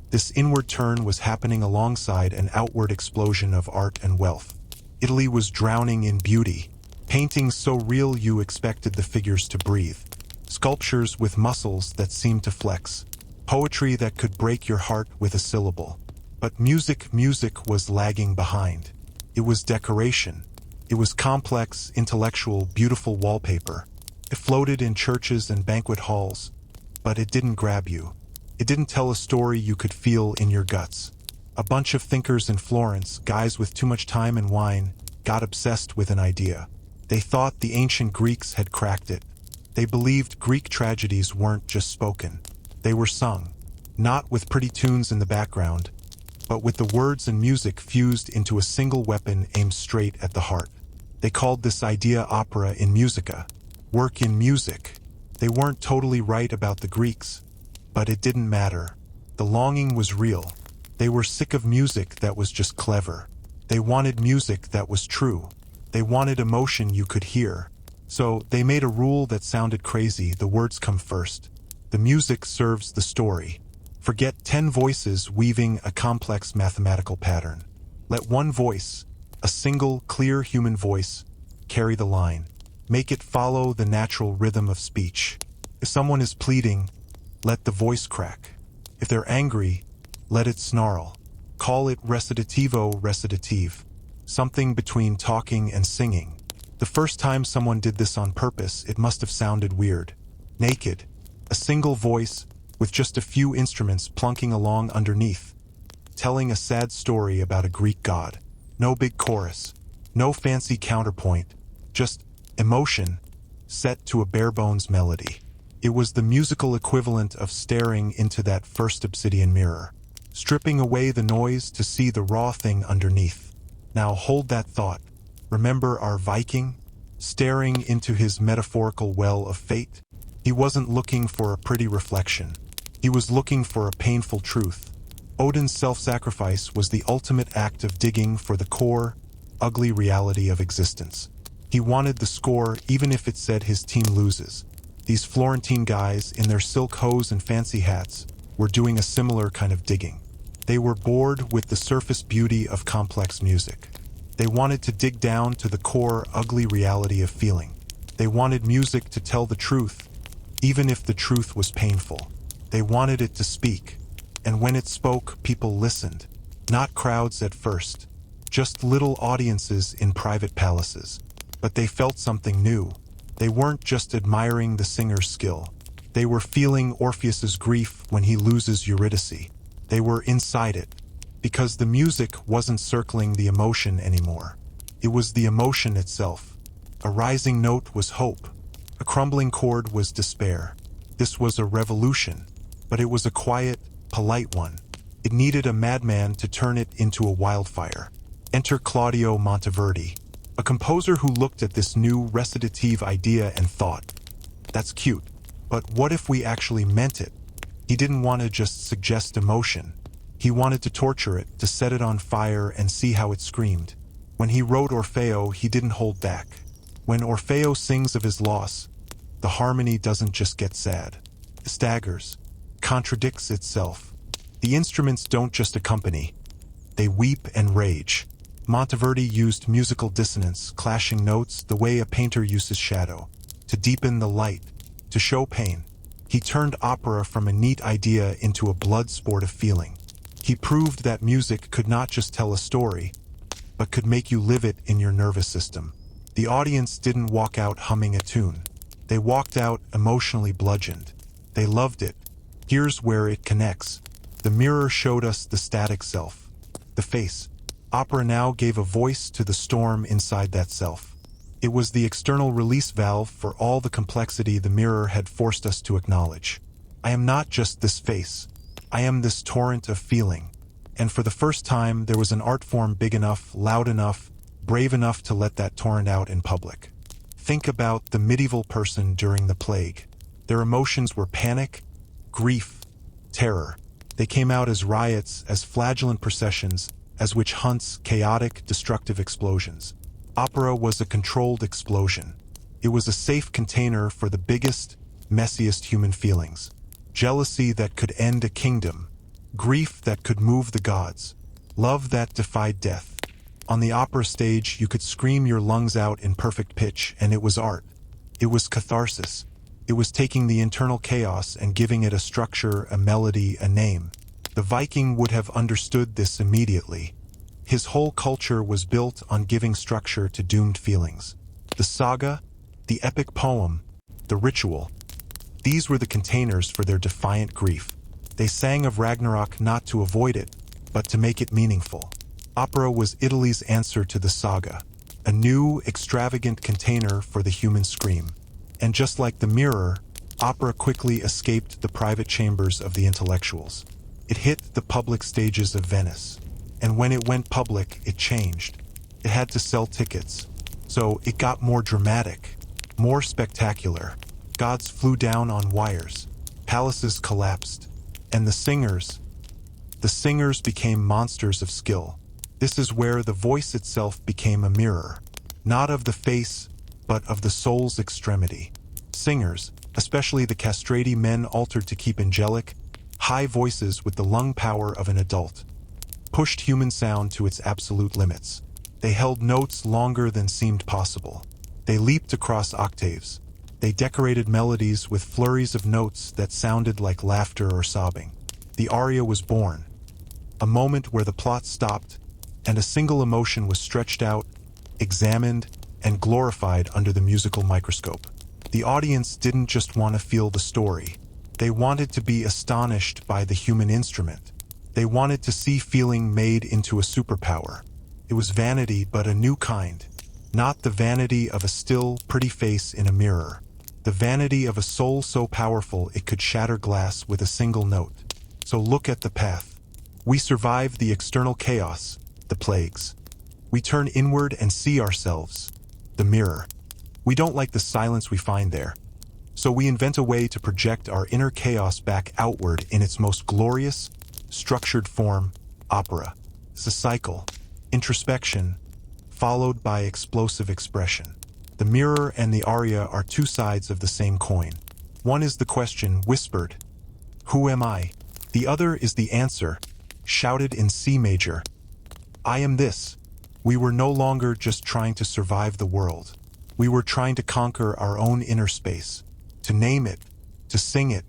Speaker 1: this inward turn was happening alongside an outward explosion of art and wealth. Italy was drowning in beauty, paintings so real you expected the figures to breathe, sculptures with muscles that seemed to flex, poetry that could break your heart with a syllable. But music was lagging behind. It was decoration. It was complex, intellectual, beautiful wallpaper. It floated in churches and banquet halls, but it didn't grab you. It didn't tell a story you could feel in your guts. A bunch of thinkers in Florence, guys with too much time and wine, got obsessed with an idea. They thought the ancient Greeks had cracked it. They believed Greek tragedies weren't just spoken. They were sung, not with pretty tunes in the background, but with the words and music fused into a single weapon aimed straight at the heart. They called this idea opera in musica, work in music. They weren't totally right about the Greeks, but it didn't matter. The longing was real. They were sick of music that was just clever. They wanted music that was true. They wanted emotion you could hear. So they made a rule that sounded crazy: the words come first. The music serves the story. Forget 10 voices weaving a complex mathematical pattern. Let one voice, a single, clear human voice, carry the line. Make it follow the natural rhythm of speech. If someone is pleading, let the voice crack. If they're angry, let it snarl. Call it recitativo recitative, something between talking and singing. The first time someone did this on purpose, it must have sounded weird. Naked, a single voice with just a few instruments plunking along underneath. telling a sad story about a Greek god. No big chorus, no fancy counterpoint, just emotion set to a bare-bones melody. It was the musical equivalent of staring into that first obsidian mirror, stripping away the noise to see the raw thing underneath. Now hold that thought. Remember our Viking? Staring into his metaphorical well of fate? He wasn't looking for a pretty reflection. He was looking for a painful truth. Odin's self-sacrifice was the ultimate act of digging for the core, ugly reality of existence. He wanted the score even if it said his team loses. These Florentine guys, in their silk hose and fancy hats, were doing a similar kind of digging. They were bored with the surface beauty of complex music. They wanted to dig down to the core, ugly reality of feeling. They wanted music to tell the truth, even if the truth was painful. They wanted it to speak. And when it spoke, people listened. Not crowds at first, just little audiences in private palaces. But they felt something new. They weren't just admiring the singer's skill. They were feeling Orpheus's grief when he loses Eurydice. They were inside it, because the music wasn't circling the emotion anymore. It was the emotion itself. A rising note was hope. A crumbling chord was despair. This was a revolution, but it was a quiet, polite one. It needed a madman to turn it into a wildfire. Enter Claudio Monteverdi, a composer who looked at this new recitative idea and thought, that's cute, but what if we actually meant it? He didn't want to just suggest emotion. He wanted to torture it, to set it on fire and see how it screamed. When he wrote Orfeo, he didn't hold back. When Orfeo sings of his loss, the harmony doesn't just get sad. It staggers, contradicts itself. The instruments don't just accompany, they weep and rage. Monteverdi used musical dissonance, clashing notes, the way a painter uses shadow, to deepen the light, to show pain. He turned opera from a neat idea into a blood sport of feeling. He proved that music could not just tell a story, but could make you live it in your nervous system. The audience didn't walk out humming a tune. They walked out emotionally bludgeoned. They loved it. Here's where it connects. The mirror showed us the static self, the face. Opera now gave a voice to the storm inside that self. It was the external release valve for all the complexity the mirror had forced us to acknowledge. I am not just this face. I am this torrent of feeling. And for the first time, there was an art form big enough, loud enough, brave enough to let that torrent out in public. Think about the medieval person during the plague. Their emotions were panic, grief, terror. They came out as riots, as flagellant processions, as witch hunts, chaotic, destructive explosions. Opera was a controlled explosion. It was a safe container for the biggest, messiest human feelings. Jealousy that could end a kingdom. Grief that could move the gods. Love that defied death. On the opera stage, you could scream your lungs out in perfect pitch, and it was art. It was catharsis. It was taking the internal chaos and giving it a structure, a melody, a name. The Viking would have understood this immediately. His whole culture was built on giving structure to doomed feelings. The saga, the epic poem, the ritual. These were the containers for their defiant grief. They sang of Ragnarok not to avoid it, but to make it meaningful. Opera was Italy's answer to the saga, a new, extravagant container for the human scream. And just like the mirror, opera quickly escaped the private chambers of the intellectuals. It hit the public stages of Venice. And when it went public, it changed. It had to sell tickets. So it got more dramatic, more spectacular. Gods flew down on wires. Palaces collapsed. And the singers became monsters of skill. This is where the voice itself became a mirror, not of the face, but of the soul's extremity. Singers, especially the castrati men altered to keep angelic, high voices with the lung power of an adult, pushed human sound to its absolute limits. They held notes longer than seemed possible. They leaped across octaves. They decorated melodies with flurries of notes that sounded like laughter or sobbing. The aria was born, a moment where the plot stopped, and a single emotion was stretched out, examined, and glorified under the musical microscope. The audience didn't just want to feel the story. They wanted to be astonished by the human instrument. They wanted to see feeling made into a superpower. It was vanity, but a new kind. Not the vanity of a still, pretty face in a mirror. The vanity of a soul so powerful it could shatter glass with a single note. So look at the path. We survive the external chaos, the plagues. We turn inward and see ourselves, the mirror. We don't like the silence we find there. So we invent a way to project our inner chaos back outward in its most glorious, structured form, opera. It's a cycle, introspection, followed by explosive expression. The mirror and the aria are two sides of the same coin. One is the question whispered, "Who am I?" The other is the answer, shouted in C major, "I am this." We were no longer just trying to survive the world. We were trying to conquer our own inner space, to name it, to sing it,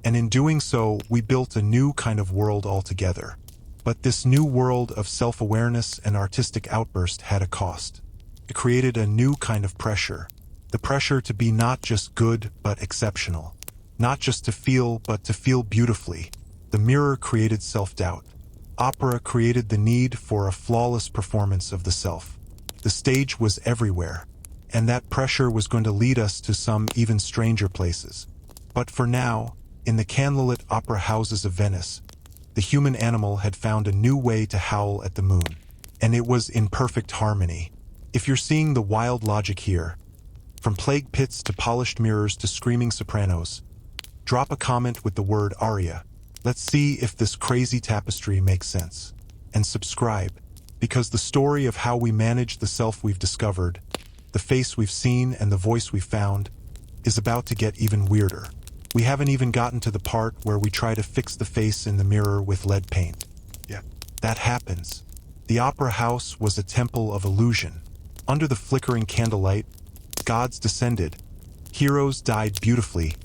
Speaker 1: and in doing so, we built a new kind of world altogether. But this new world of self-awareness and artistic outburst had a cost. It created a new kind of pressure. The pressure to be not just good, but exceptional. Not just to feel, but to feel beautifully. The mirror created self-doubt. Opera created the need for a flawless performance of the self. The stage was everywhere, and that pressure was going to lead us to some even stranger places. But for now, in the candlelit opera houses of Venice, the human animal had found a new way to howl at the moon, and it was in perfect harmony. If you're seeing the wild logic here, from plague pits to polished mirrors to screaming sopranos, drop a comment with the word aria. Let's see if this crazy tapestry makes sense. And subscribe, because the story of how we manage the self we've discovered, the face we've seen and the voice we've found, is about to get even weirder. We haven't even gotten to the part where we try to fix the face in the mirror with lead paint. Yeah, that happens. The opera house was a temple of illusion. Under the flickering candlelight, gods descended, heroes died beautifully,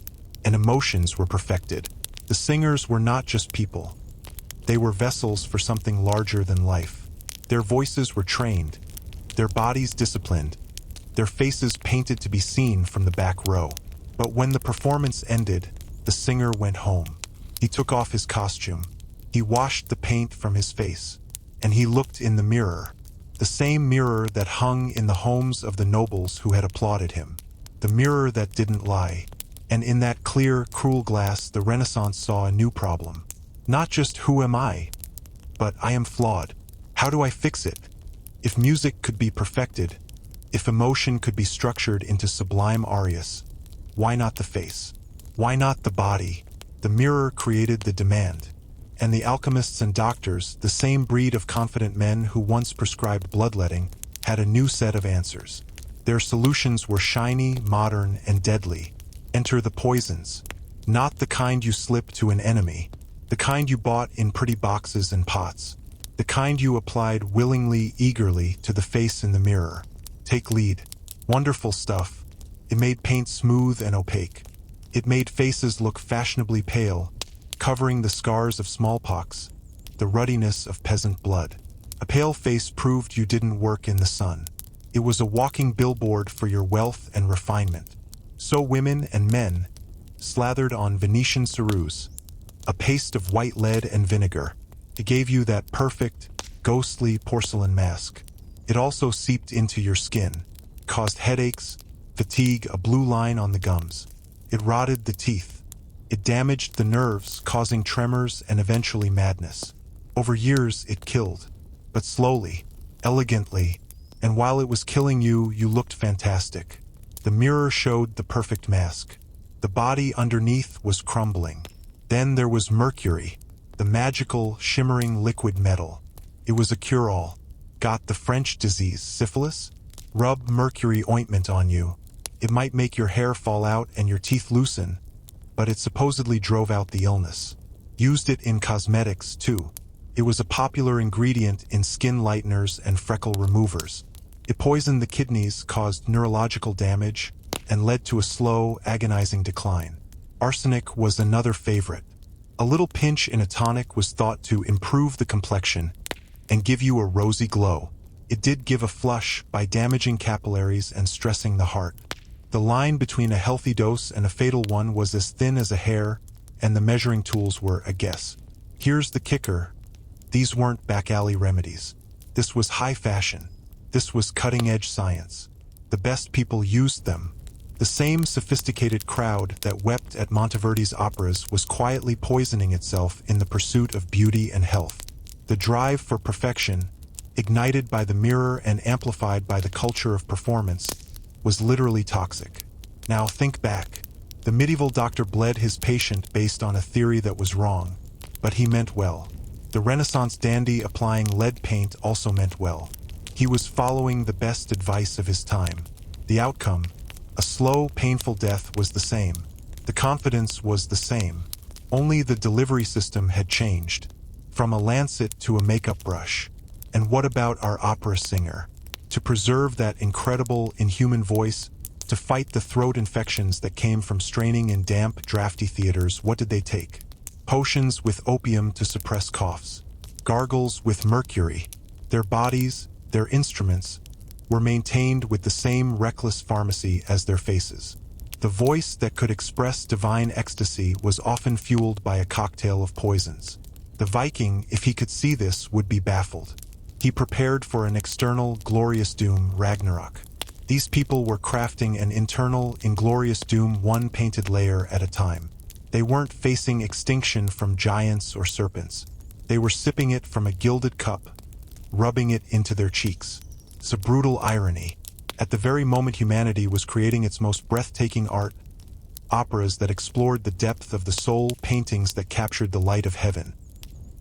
Speaker 1: and emotions were perfected. The singers were not just people. They were vessels for something larger than life. Their voices were trained, their bodies disciplined, their faces painted to be seen from the back row. But when the performance ended, the singer went home. He took off his costume. He washed the paint from his face, and he looked in the mirror. The same mirror that hung in the homes of the nobles who had applauded him. The mirror that didn't lie. And in that clear, cruel glass, the Renaissance saw a new problem. Not just who am I, but I am flawed. How do I fix it? If music could be perfected, if emotion could be structured into sublime arias, why not the face? Why not the body? The mirror created the demand. And the alchemists and doctors, the same breed of confident men who once prescribed bloodletting, had a new set of answers. Their solutions were shiny, modern, and deadly. Enter the poisons. Not the kind you slip to an enemy. The kind you bought in pretty boxes and pots. The kind you applied willingly, eagerly to the face in the mirror. Take lead. Wonderful stuff. It made paint smooth and opaque. It made faces look fashionably pale, covering the scars of smallpox, the ruddiness of peasant blood. A pale face proved you didn't work in the sun. It was a walking billboard for your wealth and refinement. So women and men, slathered on Venetian ceruse, a paste of white lead and vinegar. It gave you that perfect, ghostly porcelain mask. It also seeped into your skin, caused headaches, fatigue, a blue line on the gums. It rotted the teeth. It damaged the nerves, causing tremors and eventually madness. Over years, it killed, but slowly, elegantly, and while it was killing you, you looked fantastic. The mirror showed the perfect mask. The body underneath was crumbling. Then there was mercury, the magical, shimmering liquid metal. It was a cure-all. Got the French disease, syphilis? Rub mercury ointment on you. It might make your hair fall out and your teeth loosen, but it supposedly drove out the illness. Used it in cosmetics, too. It was a popular ingredient in skin lighteners and freckle removers. It poisoned the kidneys, caused neurological damage, and led to a slow, agonizing decline. Arsenic was another favorite. A little pinch in a tonic was thought to improve the complexion and give you a rosy glow. It did give a flush by damaging capillaries and stressing the heart. The line between a healthy dose and a fatal one was as thin as a hair, and the measuring tools were a guess. Here's the kicker. These weren't back-alley remedies. This was high fashion. This was cutting-edge science. The best people used them. The same sophisticated crowd that wept at Monteverdi's operas was quietly poisoning itself in the pursuit of beauty and health. The drive for perfection, ignited by the mirror and amplified by the culture of performance, was literally toxic. Now think back. The medieval doctor bled his patient based on a theory that was wrong, but he meant well. The Renaissance dandy applying lead paint also meant well. He was following the best advice of his time. The outcome, a slow, painful death, was the same. The confidence was the same. Only the delivery system had changed. From a lancet to a makeup brush. And what about our opera singer? To preserve that incredible, inhuman voice, to fight the throat infections that came from straining in damp, drafty theaters, what did they take? Potions with opium to suppress coughs. Gargles with mercury. Their bodies, their instruments, were maintained with the same reckless pharmacy as their faces. The voice that could express divine ecstasy was often fueled by a cocktail of poisons. The Viking, if he could see this, would be baffled. He prepared for an external, glorious doom, Ragnarok. These people were crafting an internal, inglorious doom, one painted layer at a time. They weren't facing extinction from giants or serpents. They were sipping it from a gilded cup, rubbing it into their cheeks. It's a brutal irony. At the very moment humanity was creating its most breathtaking art, operas that explored the depth of the soul, paintings that captured the light of heaven,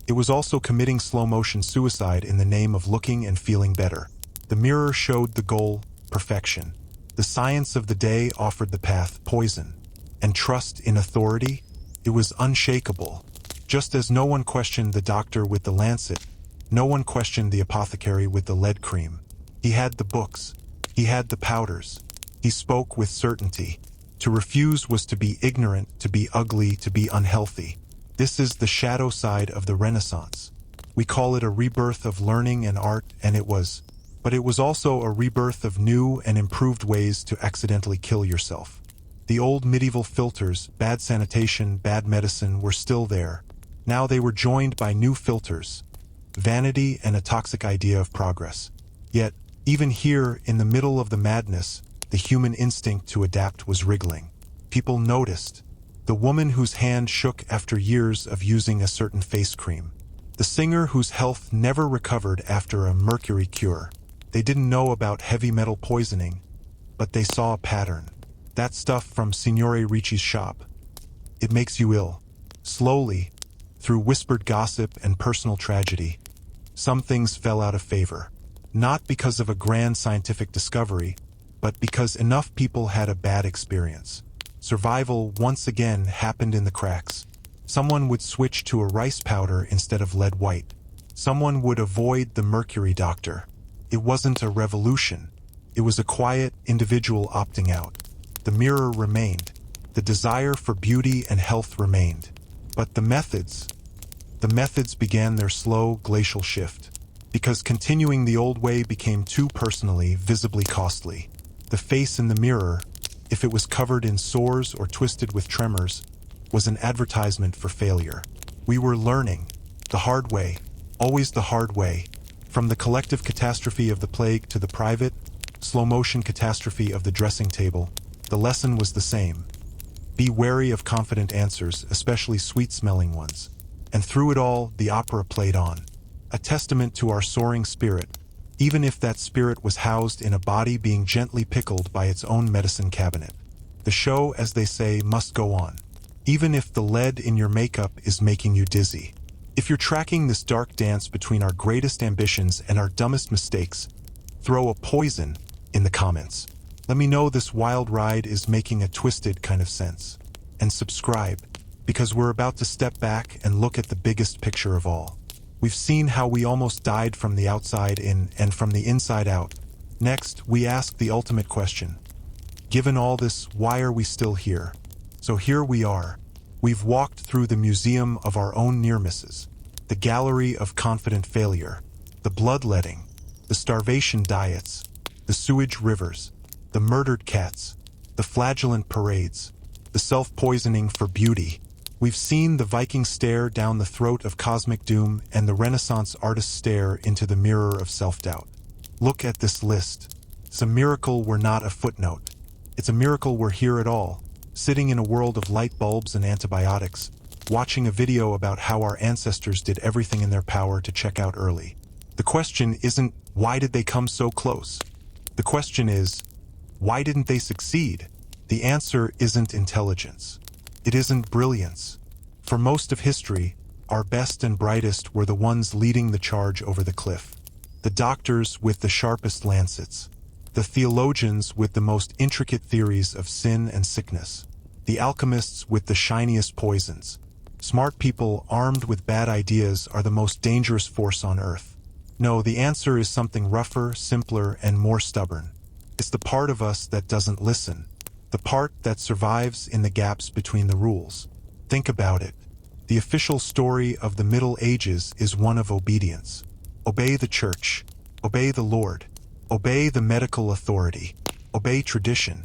Speaker 1: it was also committing slow-motion suicide in the name of looking and feeling better. The mirror showed the goal, perfection. The science of the day offered the path, poison. And trust in authority? It was unshakable. Just as no one questioned the doctor with the lancet, no one questioned the apothecary with the lead cream. He had the books. He had the powders. He spoke with certainty. To refuse was to be ignorant, to be ugly, to be unhealthy. This is the shadow side of the Renaissance. We call it a rebirth of learning and art, and it was. But it was also a rebirth of new and improved ways to accidentally kill yourself. The old medieval filters, bad sanitation, bad medicine, were still there. Now they were joined by new filters, vanity and a toxic idea of progress. Yet, even here, in the middle of the madness, the human instinct to adapt was wriggling. People noticed. The woman whose hand shook after years of using a certain face cream. The singer whose health never recovered after a mercury cure. They didn't know about heavy metal poisoning, but they saw a pattern. That stuff from Signore Ricci's shop. It makes you ill. Slowly, through whispered gossip and personal tragedy, some things fell out of favor. Not because of a grand scientific discovery, but because enough people had a bad experience. Survival once again happened in the cracks. Someone would switch to a rice powder instead of lead white. Someone would avoid the mercury doctor. It wasn't a revolution. It was a quiet individual opting out. The mirror remained. The desire for beauty and health remained. But the methods began their slow glacial shift. Because continuing the old way became too personally, visibly costly. The face in the mirror, if it was covered in sores or twisted with tremors, was an advertisement for failure. We were learning, the hard way, always the hard way, from the collective catastrophe of the plague to the private, slow-motion catastrophe of the dressing table. The lesson was the same. Be wary of confident answers, especially sweet-smelling ones. And through it all, the opera played on. A testament to our soaring spirit, even if that spirit was housed in a body being gently pickled by its own medicine cabinet. The show, as they say, must go on. Even if the lead in your makeup is making you dizzy. If you're tracking this dark dance between our greatest ambitions and our dumbest mistakes, throw a poison in the comments. Let me know this wild ride is making a twisted kind of sense. And subscribe, because we're about to step back and look at the biggest picture of all. We've seen how we almost died from the outside in and from the inside out. Next, we ask the ultimate question. Given all this, why are we still here? So here we are. We've walked through the museum of our own near misses, the gallery of confident failure, the bloodletting, the starvation diets, the sewage rivers, the murdered cats, the flagellant parades, the self-poisoning for beauty. We've seen the Viking stare down the throat of cosmic doom and the Renaissance artist stare into the mirror of self-doubt. Look at this list. It's a miracle we're not a footnote. It's a miracle we're here at all, sitting in a world of light bulbs and antibiotics, watching a video about how our ancestors did everything in their power to check out early. The question isn't, why did they come so close? The question is, why didn't they succeed? The answer isn't intelligence. It isn't brilliance. For most of history, our best and brightest were the ones leading the charge over the cliff. The doctors with the sharpest lancets. The theologians with the most intricate theories of sin and sickness. The alchemists with the shiniest poisons. Smart people armed with bad ideas are the most dangerous force on earth. No, the answer is something rougher, simpler, and more stubborn. It's the part of us that doesn't listen. The part that survives in the gaps between the rules. Think about it. The official story of the Middle Ages is one of obedience. Obey the church. Obey the Lord. Obey the medical authority. Obey tradition.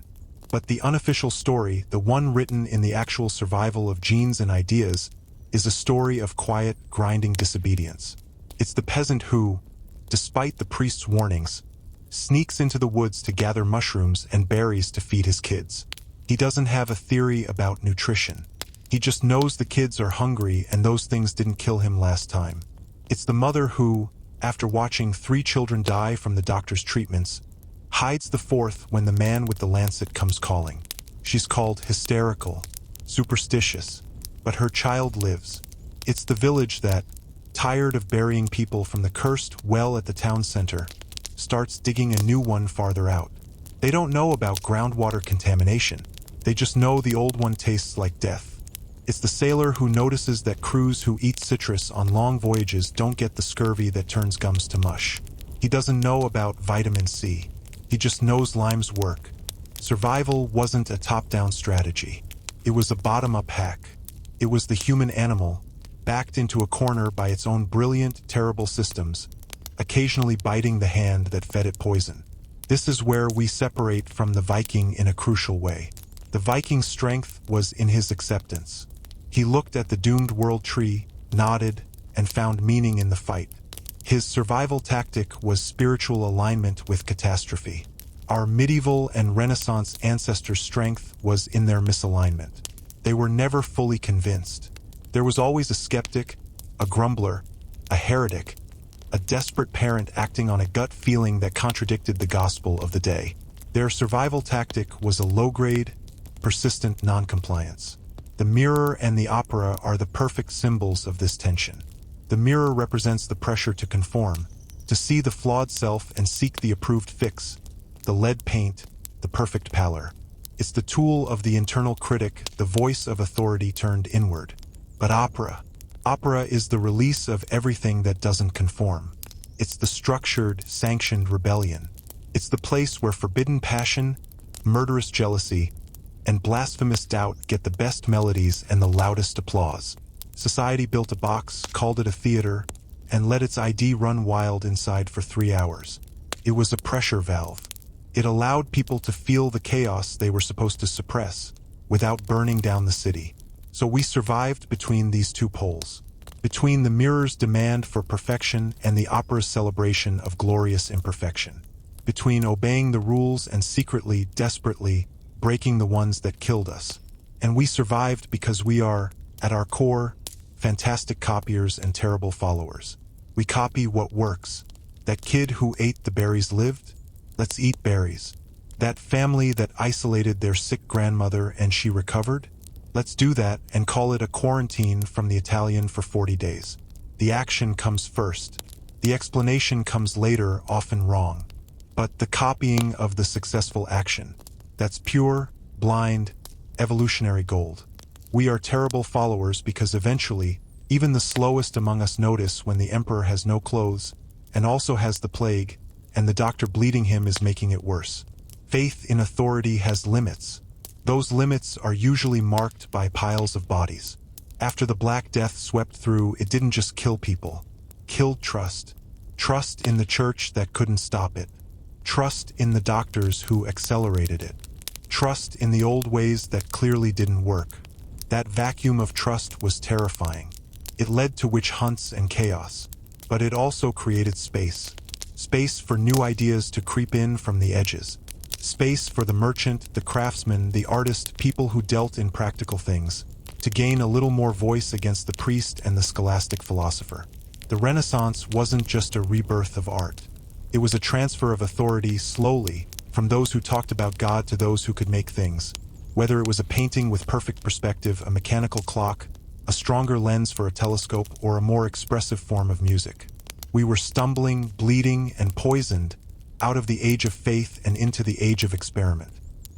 Speaker 1: But the unofficial story, the one written in the actual survival of genes and ideas, is a story of quiet, grinding disobedience. It's the peasant who, despite the priest's warnings, sneaks into the woods to gather mushrooms and berries to feed his kids. He doesn't have a theory about nutrition. He just knows the kids are hungry and those things didn't kill him last time. It's the mother who, after watching 3 children die from the doctor's treatments, hides the 4th when the man with the lancet comes calling. She's called hysterical, superstitious, but her child lives. It's the village that, tired of burying people from the cursed well at the town center, starts digging a new one farther out. They don't know about groundwater contamination. They just know the old one tastes like death. It's the sailor who notices that crews who eat citrus on long voyages don't get the scurvy that turns gums to mush. He doesn't know about vitamin C. He just knows limes work. Survival wasn't a top-down strategy. It was a bottom-up hack. It was the human animal, backed into a corner by its own brilliant, terrible systems, occasionally biting the hand that fed it poison. This is where we separate from the Viking in a crucial way. The Viking's strength was in his acceptance. He looked at the doomed world tree, nodded, and found meaning in the fight. His survival tactic was spiritual alignment with catastrophe. Our medieval and Renaissance ancestors' strength was in their misalignment. They were never fully convinced. There was always a skeptic, a grumbler, a heretic, a desperate parent acting on a gut feeling that contradicted the gospel of the day. Their survival tactic was a low-grade, persistent non-compliance. The mirror and the opera are the perfect symbols of this tension. The mirror represents the pressure to conform, to see the flawed self and seek the approved fix, the lead paint, the perfect pallor. It's the tool of the internal critic, the voice of authority turned inward. But opera is the release of everything that doesn't conform. It's the structured, sanctioned rebellion. It's the place where forbidden passion, murderous jealousy, and blasphemous doubt get the best melodies and the loudest applause. Society built a box, called it a theater, and let its ID run wild inside for 3 hours. It was a pressure valve. It allowed people to feel the chaos they were supposed to suppress, without burning down the city. So we survived between these 2 poles, between the mirror's demand for perfection and the opera's celebration of glorious imperfection, between obeying the rules and secretly, desperately, breaking the ones that killed us. And we survived because we are, at our core, fantastic copiers and terrible followers. We copy what works. That kid who ate the berries lived? Let's eat berries. That family that isolated their sick grandmother and she recovered? Let's do that and call it a quarantine from the Italian for 40 days. The action comes first. The explanation comes later, often wrong. But the copying of the successful action, that's pure, blind, evolutionary gold. We are terrible followers because eventually, even the slowest among us notice when the emperor has no clothes, and also has the plague, and the doctor bleeding him is making it worse. Faith in authority has limits. Those limits are usually marked by piles of bodies. After the Black Death swept through, it didn't just kill people. Killed trust. Trust in the church that couldn't stop it. Trust in the doctors who accelerated it. Trust in the old ways that clearly didn't work. That vacuum of trust was terrifying. It led to witch hunts and chaos. But it also created space. Space for new ideas to creep in from the edges. Space for the merchant, the craftsman, the artist, people who dealt in practical things, to gain a little more voice against the priest and the scholastic philosopher. The Renaissance wasn't just a rebirth of art. It was a transfer of authority slowly, from those who talked about God to those who could make things. Whether it was a painting with perfect perspective, a mechanical clock, a stronger lens for a telescope, or a more expressive form of music. We were stumbling, bleeding, and poisoned out of the age of faith and into the age of experiment.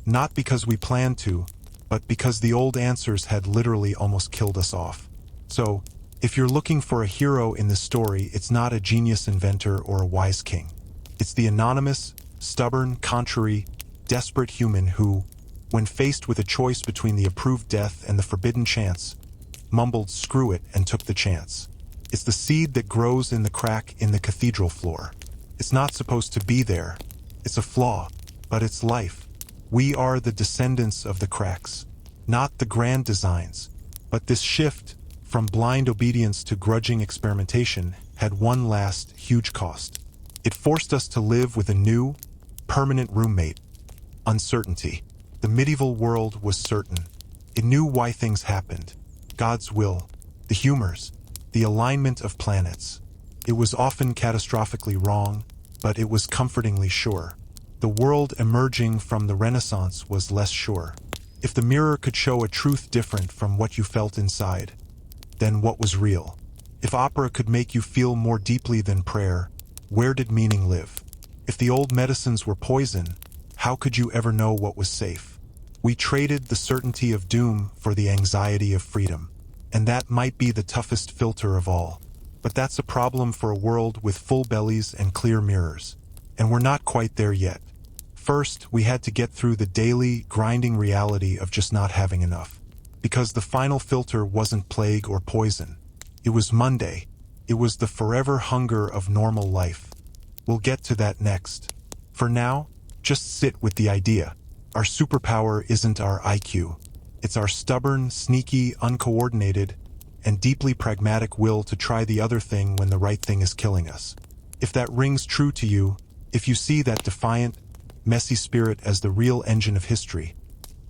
Speaker 1: Not because we planned to, but because the old answers had literally almost killed us off. So, if you're looking for a hero in this story, it's not a genius inventor or a wise king. It's the anonymous, stubborn, contrary, desperate human who, when faced with a choice between the approved death and the forbidden chance, mumbled "screw it" and took the chance. It's the seed that grows in the crack in the cathedral floor. It's not supposed to be there. It's a flaw, but it's life. We are the descendants of the cracks, not the grand designs. But this shift from blind obedience to grudging experimentation had one last huge cost. It forced us to live with a new, permanent roommate: uncertainty. The medieval world was certain. It knew why things happened. God's will, the humors, the alignment of planets. It was often catastrophically wrong, but it was comfortingly sure. The world emerging from the Renaissance was less sure. If the mirror could show a truth different from what you felt inside, then what was real? If opera could make you feel more deeply than prayer, where did meaning live? If the old medicines were poison, how could you ever know what was safe? We traded the certainty of doom for the anxiety of freedom. And that might be the toughest filter of all. But that's a problem for a world with full bellies and clear mirrors. And we're not quite there yet. First, we had to get through the daily, grinding reality of just not having enough. Because the final filter wasn't plague or poison. It was Monday. It was the forever hunger of normal life. We'll get to that next. For now, just sit with the idea. Our superpower isn't our IQ. It's our stubborn, sneaky, uncoordinated, and deeply pragmatic will to try the other thing when the right thing is killing us. If that rings true to you, if you see that defiant, messy spirit as the real engine of history,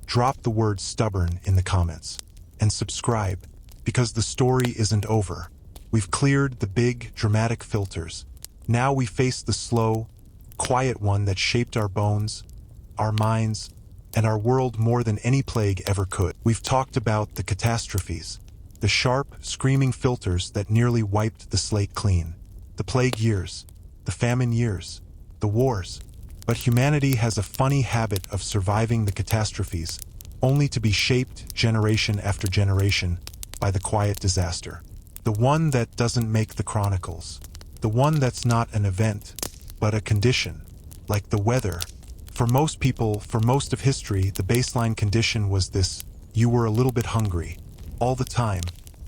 Speaker 1: drop the word stubborn in the comments. And subscribe, because the story isn't over. We've cleared the big, dramatic filters. Now we face the slow, quiet one that shaped our bones, our minds, and our world more than any plague ever could. We've talked about the catastrophes, the sharp, screaming filters that nearly wiped the slate clean, the plague years, the famine years, the wars. But humanity has a funny habit of surviving the catastrophes, only to be shaped generation after generation by the quiet disaster. The one that doesn't make the chronicles. The one that's not an event, but a condition, like the weather. For most people, for most of history, the baseline condition was this: you were a little bit hungry, all the time,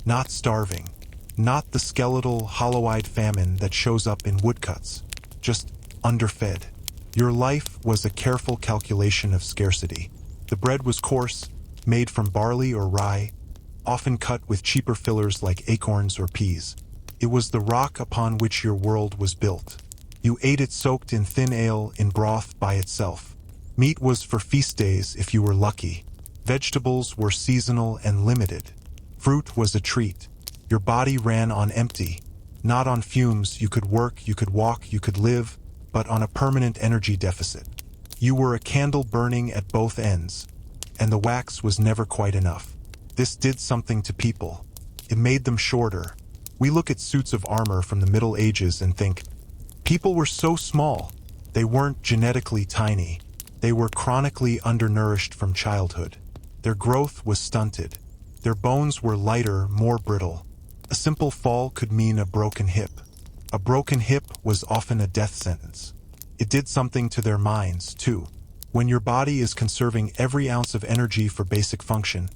Speaker 1: not starving, not the skeletal, hollow-eyed famine that shows up in woodcuts, just underfed. Your life was a careful calculation of scarcity. The bread was coarse, made from barley or rye, often cut with cheaper fillers like acorns or peas. It was the rock upon which your world was built. You ate it soaked in thin ale, in broth by itself. Meat was for feast days if you were lucky. Vegetables were seasonal and limited. Fruit was a treat. Your body ran on empty, not on fumes. You could work, you could walk, you could live, but on a permanent energy deficit. You were a candle burning at both ends, and the wax was never quite enough. This did something to people. It made them shorter. We look at suits of armor from the Middle Ages and think, people were so small. They weren't genetically tiny. They were chronically undernourished from childhood. Their growth was stunted. Their bones were lighter, more brittle. A simple fall could mean a broken hip. A broken hip was often a death sentence. It did something to their minds, too. When your body is conserving every ounce of energy for basic function,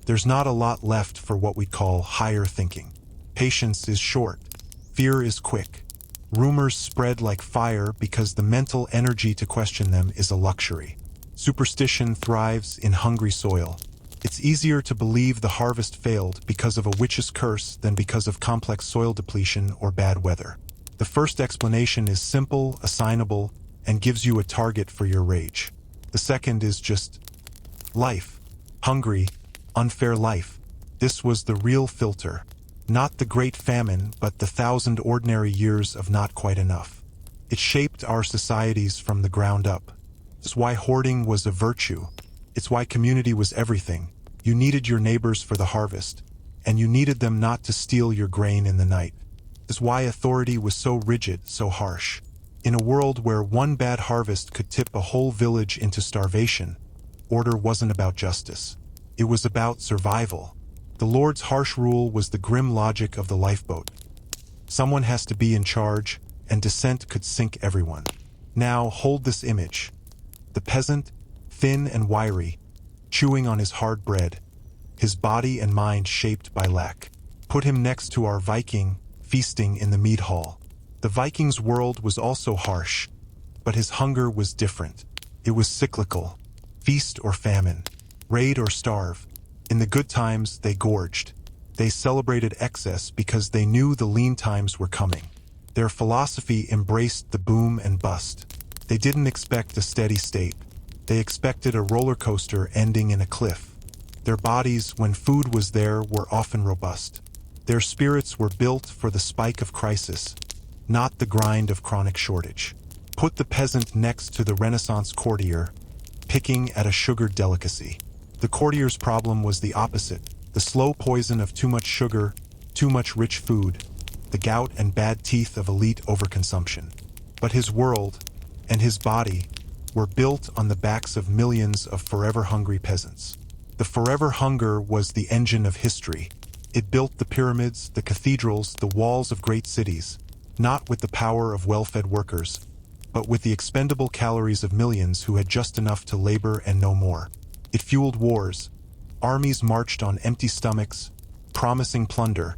Speaker 1: there's not a lot left for what we call higher thinking. Patience is short. Fear is quick. Rumors spread like fire because the mental energy to question them is a luxury. Superstition thrives in hungry soil. It's easier to believe the harvest failed because of a witch's curse than because of complex soil depletion or bad weather. The first explanation is simple, assignable, and gives you a target for your rage. The second is just life. Hungry, unfair life. This was the real filter. Not the Great Famine, but the 1,000 ordinary years of not quite enough. It shaped our societies from the ground up. It's why hoarding was a virtue. It's why community was everything. You needed your neighbors for the harvest, and you needed them not to steal your grain in the night. It's why authority was so rigid, so harsh. In a world where one bad harvest could tip a whole village into starvation, order wasn't about justice. It was about survival. The Lord's harsh rule was the grim logic of the lifeboat. Someone has to be in charge, and dissent could sink everyone. Now hold this image. The peasant, thin and wiry, chewing on his hard bread, his body and mind shaped by lack. Put him next to our Viking, feasting in the mead hall. The Viking's world was also harsh, but his hunger was different. It was cyclical. Feast or famine, raid or starve. In the good times, they gorged. They celebrated excess because they knew the lean times were coming. Their philosophy embraced the boom and bust. They didn't expect a steady state. They expected a roller coaster ending in a cliff. Their bodies, when food was there, were often robust. Their spirits were built for the spike of crisis, not the grind of chronic shortage. Put the peasant next to the Renaissance courtier, picking at a sugared delicacy. The courtier's problem was the opposite, the slow poison of too much sugar, too much rich food, the gout and bad teeth of elite overconsumption. But his world, and his body, were built on the backs of millions of forever hungry peasants. The forever hunger was the engine of history. It built the pyramids, the cathedrals, the walls of great cities, not with the power of well-fed workers, but with the expendable calories of millions who had just enough to labor and no more. It fueled wars. Armies marched on empty stomachs, promising plunder,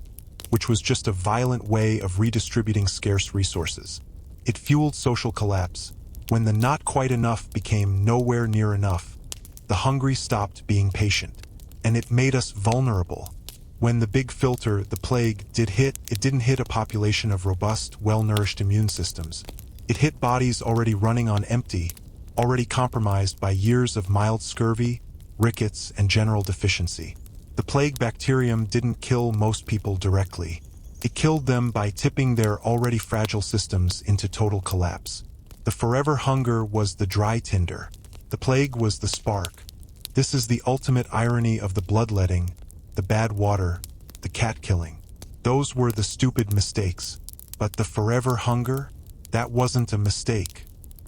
Speaker 1: which was just a violent way of redistributing scarce resources. It fueled social collapse. When the not quite enough became nowhere near enough, the hungry stopped being patient, and it made us vulnerable. When the big filter, the plague, did hit, it didn't hit a population of robust, well-nourished immune systems. It hit bodies already running on empty, already compromised by years of mild scurvy, rickets, and general deficiency. The plague bacterium didn't kill most people directly. It killed them by tipping their already fragile systems into total collapse. The forever hunger was the dry tinder. The plague was the spark. This is the ultimate irony of the bloodletting, the bad water, the cat killing. Those were the stupid mistakes. But the forever hunger? That wasn't a mistake.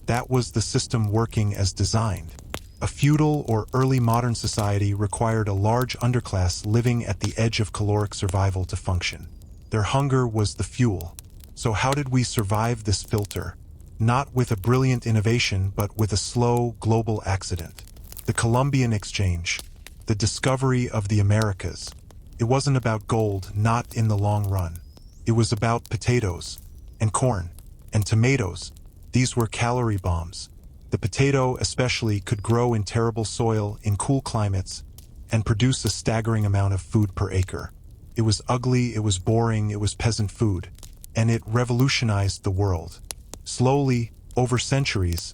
Speaker 1: That was the system working as designed. A feudal or early modern society required a large underclass living at the edge of caloric survival to function. Their hunger was the fuel. So how did we survive this filter? Not with a brilliant innovation, but with a slow, global accident. The Columbian Exchange. The discovery of the Americas. It wasn't about gold, not in the long run. It was about potatoes, and corn, and tomatoes. These were calorie bombs. The potato, especially, could grow in terrible soil in cool climates and produce a staggering amount of food per acre. It was ugly, it was boring, it was peasant food, and it revolutionized the world. Slowly, over centuries,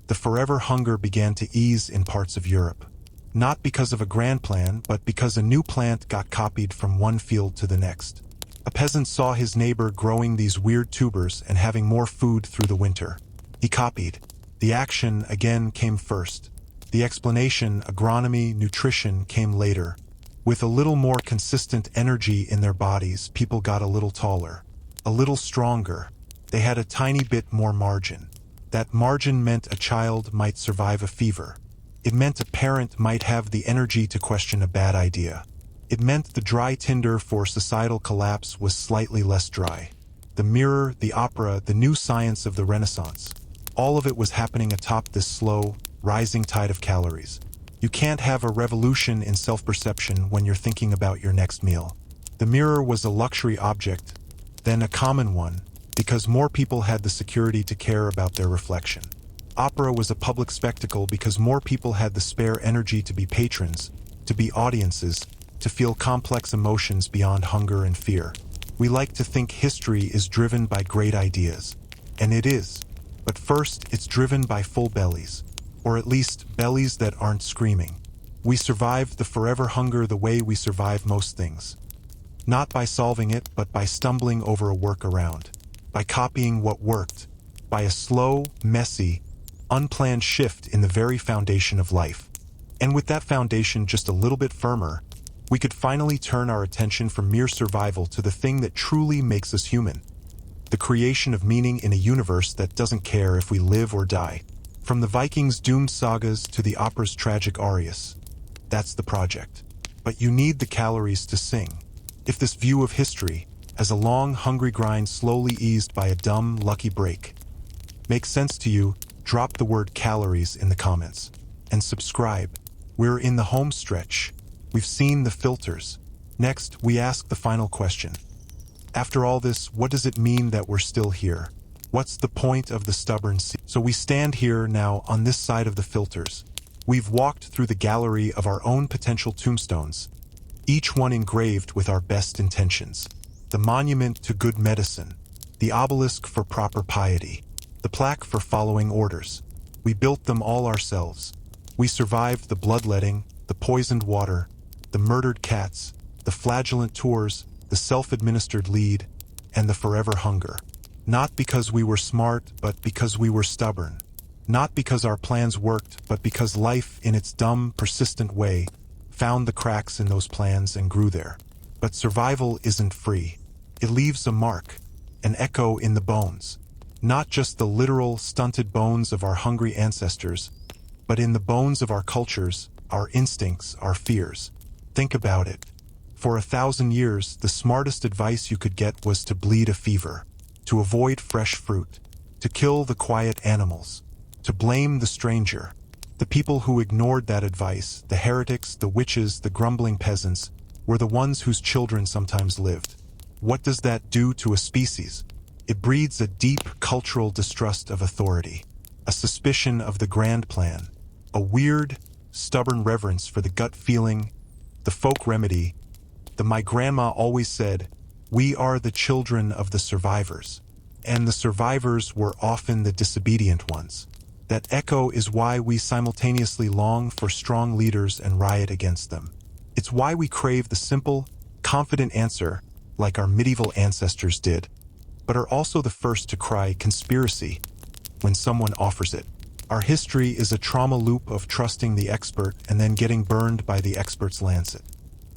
Speaker 1: the forever hunger began to ease in parts of Europe. Not because of a grand plan, but because a new plant got copied from one field to the next. A peasant saw his neighbor growing these weird tubers and having more food through the winter. He copied. The action, again, came first. The explanation, agronomy, nutrition, came later. With a little more consistent energy in their bodies, people got a little taller, a little stronger. They had a tiny bit more margin. That margin meant a child might survive a fever. It meant a parent might have the energy to question a bad idea. It meant the dry tinder for societal collapse was slightly less dry. The mirror, the opera, the new science of the Renaissance. All of it was happening atop this slow, rising tide of calories. You can't have a revolution in self-perception when you're thinking about your next meal. The mirror was a luxury object, then a common one, because more people had the security to care about their reflection. Opera was a public spectacle because more people had the spare energy to be patrons, to be audiences, to feel complex emotions beyond hunger and fear. We like to think history is driven by great ideas. And it is. But first, it's driven by full bellies. Or at least, bellies that aren't screaming. We survived the forever hunger the way we survive most things. Not by solving it, but by stumbling over a workaround. By copying what worked. By a slow, messy, unplanned shift in the very foundation of life. And with that foundation just a little bit firmer, we could finally turn our attention from mere survival to the thing that truly makes us human. The creation of meaning in a universe that doesn't care if we live or die. From the Vikings' doomed sagas to the opera's tragic arias. That's the project. But you need the calories to sing. If this view of history, as a long, hungry grind slowly eased by a dumb, lucky break, makes sense to you, drop the word calories in the comments. And subscribe. We're in the home stretch. We've seen the filters. Next, we ask the final question. After all this, what does it mean that we're still here? What's the point of the stubborn sea? So we stand here now on this side of the filters. We've walked through the gallery of our own potential tombstones, each one engraved with our best intentions. The monument to good medicine, the obelisk for proper piety, the plaque for following orders. We built them all ourselves. We survived the bloodletting, the poisoned water, the murdered cats, the flagellant tours, the self-administered lead, and the forever hunger. Not because we were smart, but because we were stubborn. Not because our plans worked, but because life, in its dumb, persistent way, found the cracks in those plans and grew there. But survival isn't free. It leaves a mark, an echo in the bones. Not just the literal, stunted bones of our hungry ancestors, but in the bones of our cultures, our instincts, our fears. Think about it. For 1,000 years, the smartest advice you could get was to bleed a fever, to avoid fresh fruit, to kill the quiet animals, to blame the stranger. The people who ignored that advice, the heretics, the witches, the grumbling peasants, were the ones whose children sometimes lived. What does that do to a species? It breeds a deep cultural distrust of authority, a suspicion of the grand plan, a weird, stubborn reverence for the gut feeling, the folk remedy. My grandma always said, "We are the children of the survivors." And the survivors were often the disobedient ones. That echo is why we simultaneously long for strong leaders and riot against them. It's why we crave the simple, confident answer, like our medieval ancestors did, but are also the first to cry conspiracy when someone offers it. Our history is a trauma loop of trusting the expert and then getting burned by the expert's lancet.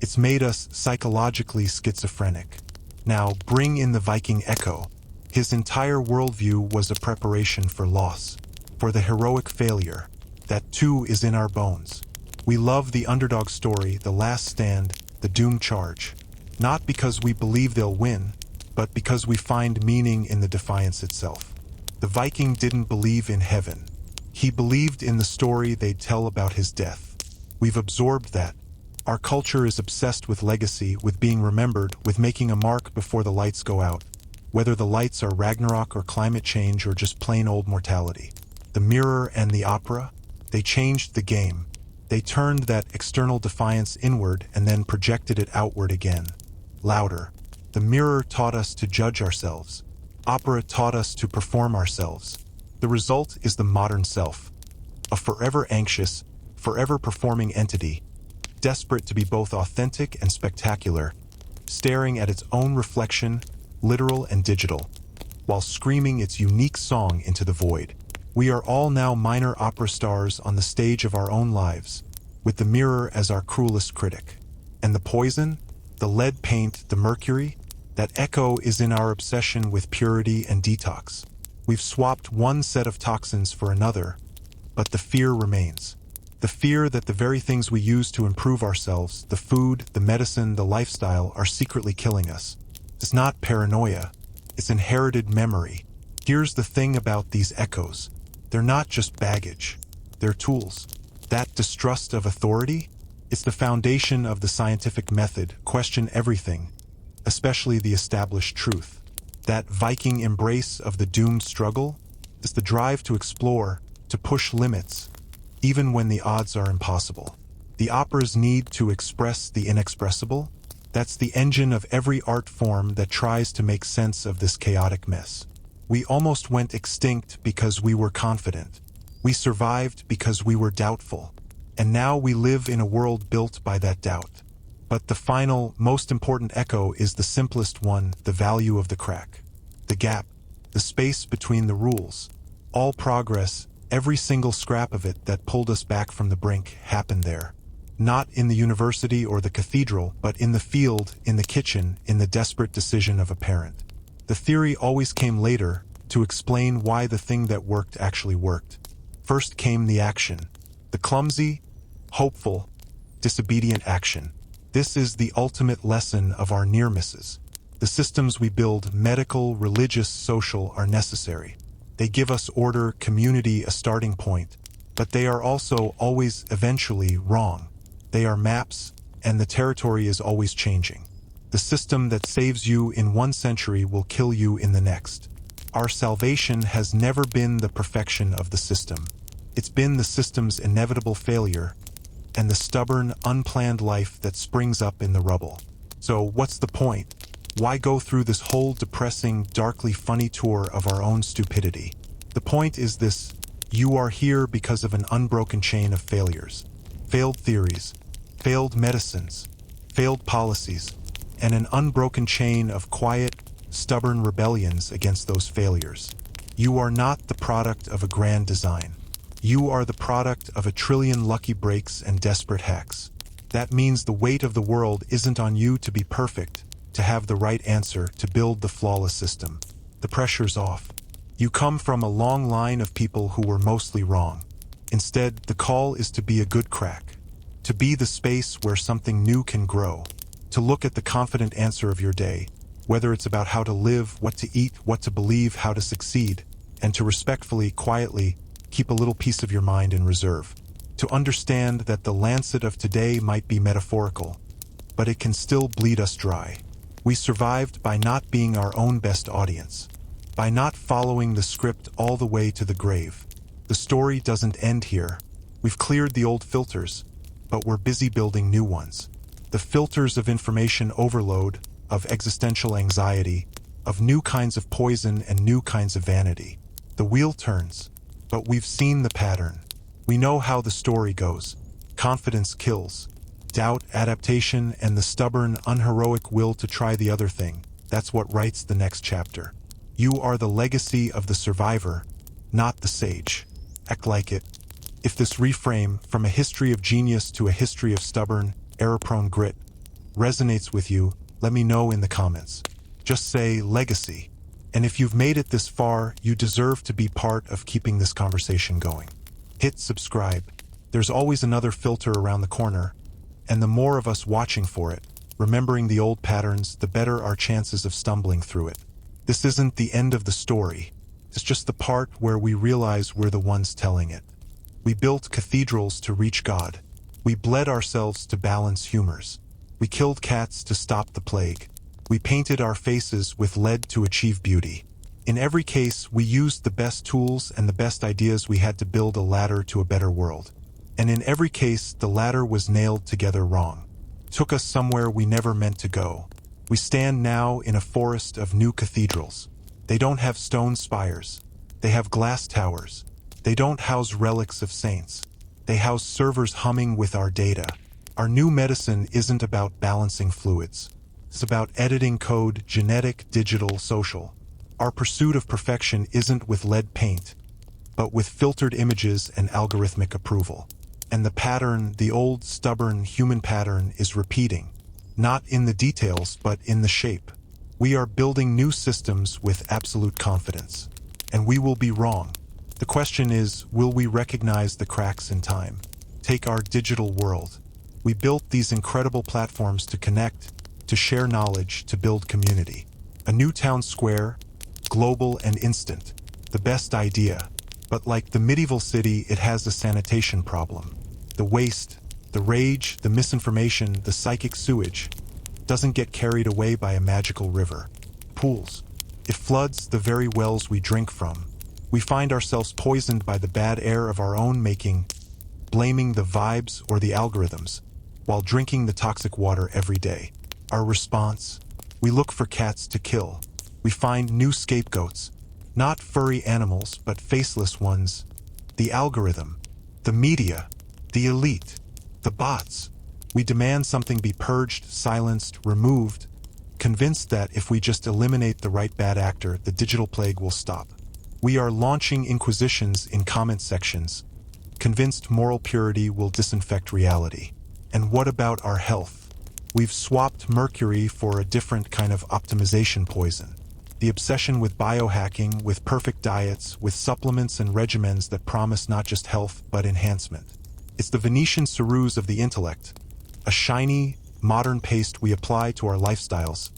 Speaker 1: It's made us psychologically schizophrenic. Now, bring in the Viking echo. His entire worldview was a preparation for loss, for the heroic failure. That too is in our bones. We love the underdog story, the last stand, the doomed charge. Not because we believe they'll win, but because we find meaning in the defiance itself. The Viking didn't believe in heaven. He believed in the story they'd tell about his death. We've absorbed that. Our culture is obsessed with legacy, with being remembered, with making a mark before the lights go out. Whether the lights are Ragnarok or climate change or just plain old mortality. The mirror and the opera, they changed the game. They turned that external defiance inward and then projected it outward again. Louder. The mirror taught us to judge ourselves. Opera taught us to perform ourselves. The result is the modern self. A forever anxious, forever performing entity, desperate to be both authentic and spectacular, staring at its own reflection, literal and digital, while screaming its unique song into the void. We are all now minor opera stars on the stage of our own lives, with the mirror as our cruelest critic. And the poison, the lead paint, the mercury, that echo is in our obsession with purity and detox. We've swapped one set of toxins for another, but the fear remains. The fear that the very things we use to improve ourselves, the food, the medicine, the lifestyle, are secretly killing us. It's not paranoia, it's inherited memory. Here's the thing about these echoes. They're not just baggage, they're tools. That distrust of authority? It's the foundation of the scientific method. Question everything, especially the established truth. That Viking embrace of the doomed struggle is the drive to explore, to push limits, even when the odds are impossible. The opera's need to express the inexpressible? That's the engine of every art form that tries to make sense of this chaotic mess. We almost went extinct because we were confident. We survived because we were doubtful. And now we live in a world built by that doubt. But the final, most important echo is the simplest one, the value of the crack. The gap, the space between the rules. All progress, every single scrap of it that pulled us back from the brink, happened there. Not in the university or the cathedral, but in the field, in the kitchen, in the desperate decision of a parent. The theory always came later, to explain why the thing that worked actually worked. First came the action. The clumsy, hopeful, disobedient action. This is the ultimate lesson of our near misses. The systems we build, medical, religious, social, are necessary. They give us order, community, a starting point, but they are also always eventually wrong. They are maps, and the territory is always changing. The system that saves you in one century will kill you in the next. Our salvation has never been the perfection of the system. It's been the system's inevitable failure, and the stubborn, unplanned life that springs up in the rubble. So what's the point? Why go through this whole depressing, darkly funny tour of our own stupidity? The point is this: you are here because of an unbroken chain of failures. Failed theories, failed medicines, failed policies, and an unbroken chain of quiet, stubborn rebellions against those failures. You are not the product of a grand design. You are the product of 1 trillion lucky breaks and desperate hacks. That means the weight of the world isn't on you to be perfect, to have the right answer, to build the flawless system. The pressure's off. You come from a long line of people who were mostly wrong. Instead, the call is to be a good crack. To be the space where something new can grow. To look at the confident answer of your day, whether it's about how to live, what to eat, what to believe, how to succeed, and to respectfully, quietly, keep a little piece of your mind in reserve. To understand that the lancet of today might be metaphorical, but it can still bleed us dry. We survived by not being our own best audience, by not following the script all the way to the grave. The story doesn't end here. We've cleared the old filters, but we're busy building new ones. The filters of information overload, of existential anxiety, of new kinds of poison and new kinds of vanity. The wheel turns, but we've seen the pattern. We know how the story goes. Confidence kills. Doubt, adaptation, and the stubborn, unheroic will to try the other thing. That's what writes the next chapter. You are the legacy of the survivor, not the sage. Act like it. If this reframe, from a history of genius to a history of stubborn, error-prone grit, resonates with you, let me know in the comments. Just say legacy. And if you've made it this far, you deserve to be part of keeping this conversation going. Hit subscribe. There's always another filter around the corner, and the more of us watching for it, remembering the old patterns, the better our chances of stumbling through it. This isn't the end of the story. It's just the part where we realize we're the ones telling it. We built cathedrals to reach God. We bled ourselves to balance humors. We killed cats to stop the plague. We painted our faces with lead to achieve beauty. In every case, we used the best tools and the best ideas we had to build a ladder to a better world. And in every case, the ladder was nailed together wrong. Took us somewhere we never meant to go. We stand now in a forest of new cathedrals. They don't have stone spires. They have glass towers. They don't house relics of saints. They house servers humming with our data. Our new medicine isn't about balancing fluids. It's about editing code, genetic, digital, social. Our pursuit of perfection isn't with lead paint, but with filtered images and algorithmic approval. And the pattern, the old, stubborn human pattern, is repeating. Not in the details, but in the shape. We are building new systems with absolute confidence. And we will be wrong. The question is, will we recognize the cracks in time? Take our digital world. We built these incredible platforms to connect, to share knowledge, to build community. A new town square, global and instant. The best idea. But like the medieval city, it has a sanitation problem. The waste, the rage, the misinformation, the psychic sewage doesn't get carried away by a magical river. Pools. It floods the very wells we drink from. We find ourselves poisoned by the bad air of our own making, blaming the vibes or the algorithms, while drinking the toxic water every day. Our response? We look for cats to kill. We find new scapegoats, not furry animals, but faceless ones. The algorithm, the media, the elite, the bots. We demand something be purged, silenced, removed, convinced that if we just eliminate the right bad actor, the digital plague will stop. We are launching inquisitions in comment sections, convinced moral purity will disinfect reality. And what about our health? We've swapped mercury for a different kind of optimization poison. The obsession with biohacking, with perfect diets, with supplements and regimens that promise not just health, but enhancement. It's the Venetian ceruse of the intellect, a shiny, modern paste we apply to our lifestyles,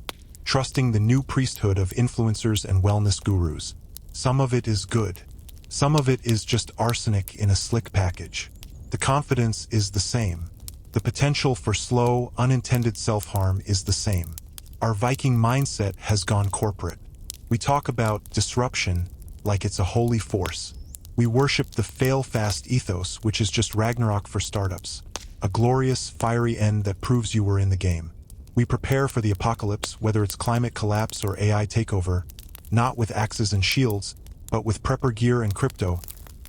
Speaker 1: trusting the new priesthood of influencers and wellness gurus. Some of it is good. Some of it is just arsenic in a slick package. The confidence is the same. The potential for slow, unintended self-harm is the same. Our Viking mindset has gone corporate. We talk about disruption like it's a holy force. We worship the fail-fast ethos, which is just Ragnarok for startups. A glorious, fiery end that proves you were in the game. We prepare for the apocalypse, whether it's climate collapse or AI takeover, not with axes and shields, but with prepper gear and crypto,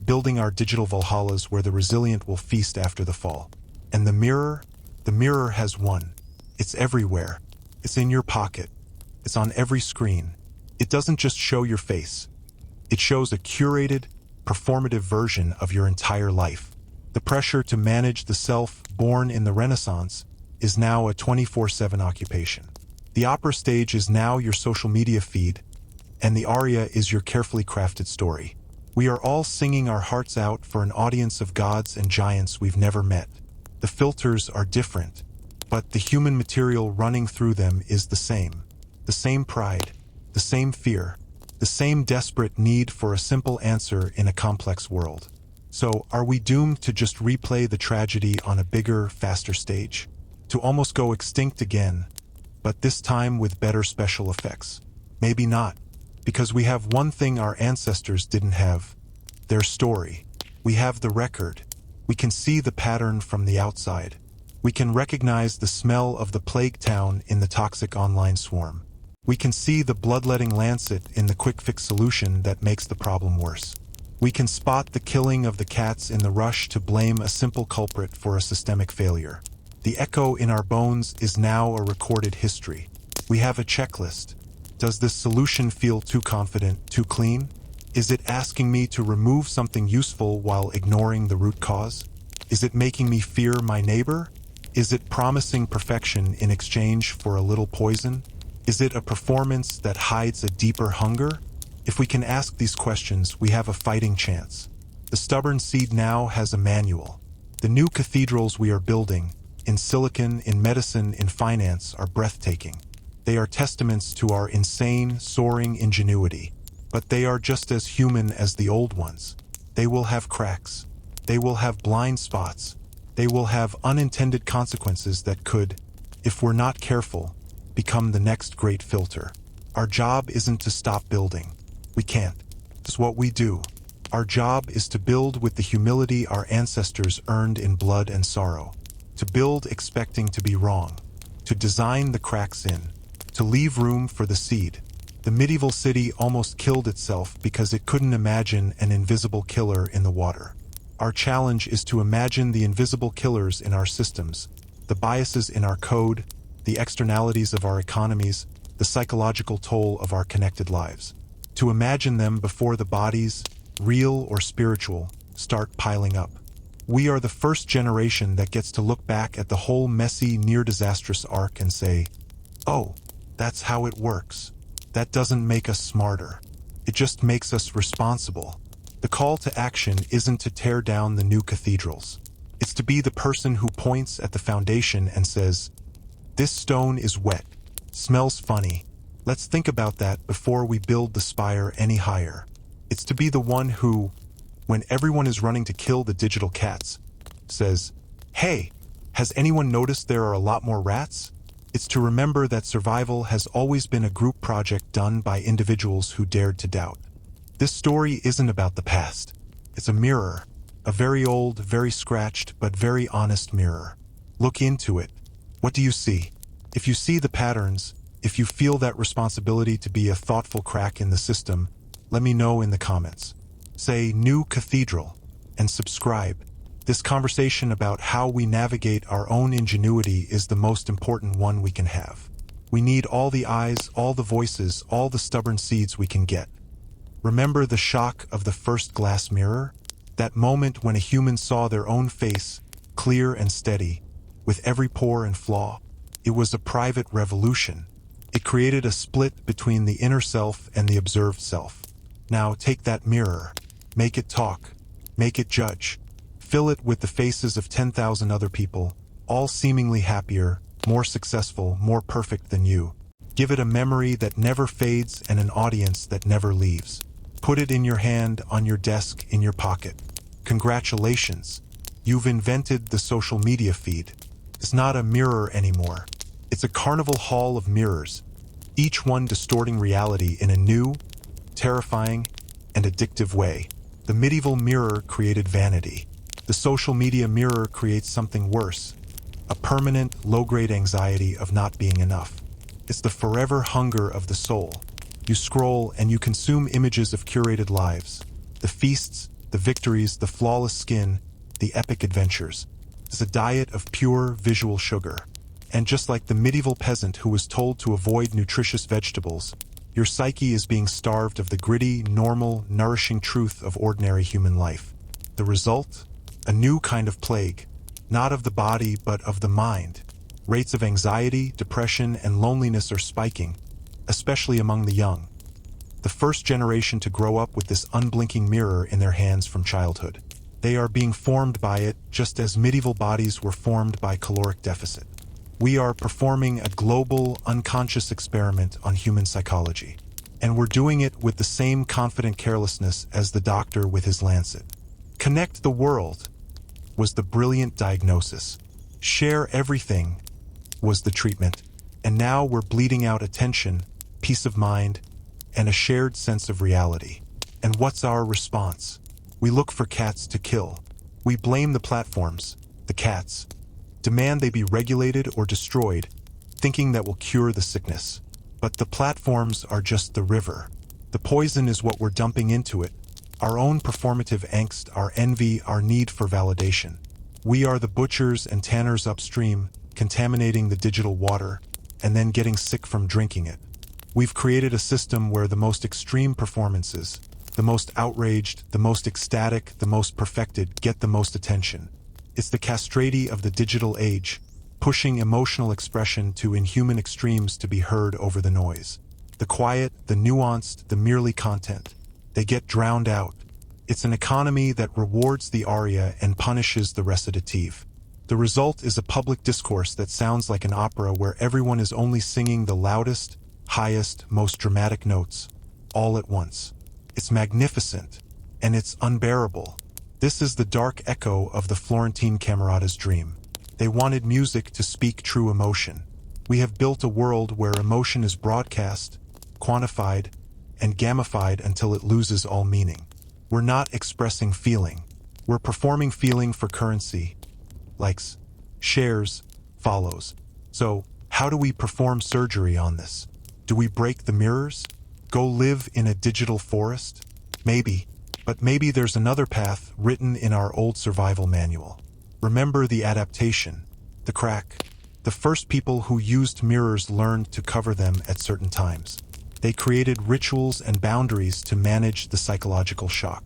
Speaker 1: building our digital Valhallas where the resilient will feast after the fall. And the mirror has won. It's everywhere. It's in your pocket. It's on every screen. It doesn't just show your face. It shows a curated, performative version of your entire life. The pressure to manage the self, born in the Renaissance, is now a 24/7 occupation. The opera stage is now your social media feed, and the aria is your carefully crafted story. We are all singing our hearts out for an audience of gods and giants we've never met. The filters are different, but the human material running through them is the same. The same pride, the same fear, the same desperate need for a simple answer in a complex world. So, are we doomed to just replay the tragedy on a bigger, faster stage? To almost go extinct again, but this time with better special effects? Maybe not, because we have one thing our ancestors didn't have: their story. We have the record. We can see the pattern from the outside. We can recognize the smell of the plague town in the toxic online swarm. We can see the bloodletting lancet in the quick-fix solution that makes the problem worse. We can spot the killing of the cats in the rush to blame a simple culprit for a systemic failure. The echo in our bones is now a recorded history. We have a checklist. Does this solution feel too confident, too clean? Is it asking me to remove something useful while ignoring the root cause? Is it making me fear my neighbor? Is it promising perfection in exchange for a little poison? Is it a performance that hides a deeper hunger? If we can ask these questions, we have a fighting chance. The stubborn seed now has a manual. The new cathedrals we are building, in silicon, in medicine, in finance, are breathtaking. They are testaments to our insane, soaring ingenuity. But they are just as human as the old ones. They will have cracks. They will have blind spots. They will have unintended consequences that could, if we're not careful, become the next great filter. Our job isn't to stop building. We can't. It's what we do. Our job is to build with the humility our ancestors earned in blood and sorrow. To build expecting to be wrong. To design the cracks in. To leave room for the seed. The medieval city almost killed itself because it couldn't imagine an invisible killer in the water. Our challenge is to imagine the invisible killers in our systems, the biases in our code, the externalities of our economies, the psychological toll of our connected lives. To imagine them before the bodies, real or spiritual, start piling up. We are the first generation that gets to look back at the whole messy, near-disastrous arc and say, "Oh, that's how it works." That doesn't make us smarter. It just makes us responsible. The call to action isn't to tear down the new cathedrals. It's to be the person who points at the foundation and says, "This stone is wet, smells funny. Let's think about that before we build the spire any higher." It's to be the one who, when everyone is running to kill the digital cats, says, "Hey, has anyone noticed there are a lot more rats?" It's to remember that survival has always been a group project done by individuals who dared to doubt. This story isn't about the past. It's a A very old, very scratched, but very honest mirror. Look into it. What do you see? If you see the patterns, if you feel that responsibility to be a thoughtful crack in the system, let me know in the comments. Say New Cathedral and subscribe. This conversation about how we navigate our own ingenuity is the most important one we can have. We need all the eyes, all the voices, all the stubborn seeds we can get. Remember the shock of the first glass mirror? That moment when a human saw their own face, clear and steady, with every pore and flaw. It was a private revolution. It created a split between the inner self and the observed self. Now take that mirror, make it talk, make it judge. Fill it with the faces of 10,000 other people, all seemingly happier, more successful, more perfect than you. Give it a memory that never fades and an audience that never leaves. Put it in your hand, on your desk, in your pocket. Congratulations. You've invented the social media feed. It's not a mirror anymore. It's a carnival hall of mirrors, each one distorting reality in a new, terrifying, and addictive way. The medieval mirror created vanity. The social media mirror creates something worse, a permanent, low-grade anxiety of not being enough. It's the forever hunger of the soul. You scroll and you consume images of curated lives, the feasts, the victories, the flawless skin, the epic adventures. It's a diet of pure visual sugar. And just like the medieval peasant who was told to avoid nutritious vegetables, your psyche is being starved of the gritty, normal, nourishing truth of ordinary human life. The result? A new kind of plague, not of the body but of the mind. Rates of anxiety, depression, and loneliness are spiking, especially among the young. The first generation to grow up with this unblinking mirror in their hands from childhood. They are being formed by it just as medieval bodies were formed by caloric deficit. We are performing a global, unconscious experiment on human psychology. And we're doing it with the same confident carelessness as the doctor with his lancet. Connect the world was the brilliant diagnosis. Share everything was the treatment. And now we're bleeding out attention, peace of mind, and a shared sense of reality. And what's our response? We look for cats to kill. We blame the platforms, the cats, demand they be regulated or destroyed, thinking that will cure the sickness. But the platforms are just the river. The poison is what we're dumping into it. Our own performative angst, our envy, our need for validation. We are the butchers and tanners upstream, contaminating the digital water, and then getting sick from drinking it. We've created a system where the most extreme performances, the most outraged, the most ecstatic, the most perfected, get the most attention. It's the castrati of the digital age, pushing emotional expression to inhuman extremes to be heard over the noise. The quiet, the nuanced, the merely content. They get drowned out. It's an economy that rewards the aria and punishes the recitative. The result is a public discourse that sounds like an opera where everyone is only singing the loudest, highest, most dramatic notes, all at once. It's magnificent, and it's unbearable. This is the dark echo of the Florentine Camerata's dream. They wanted music to speak true emotion. We have built a world where emotion is broadcast, quantified, and gamified until it loses all meaning. We're not expressing feeling. We're performing feeling for currency. Likes, shares, follows. So, how do we perform surgery on this? Do we break the mirrors? Go live in a digital forest? Maybe. But maybe there's another path written in our old survival manual. Remember the adaptation, the crack. The first people who used mirrors learned to cover them at certain times. They created rituals and boundaries to manage the psychological shock.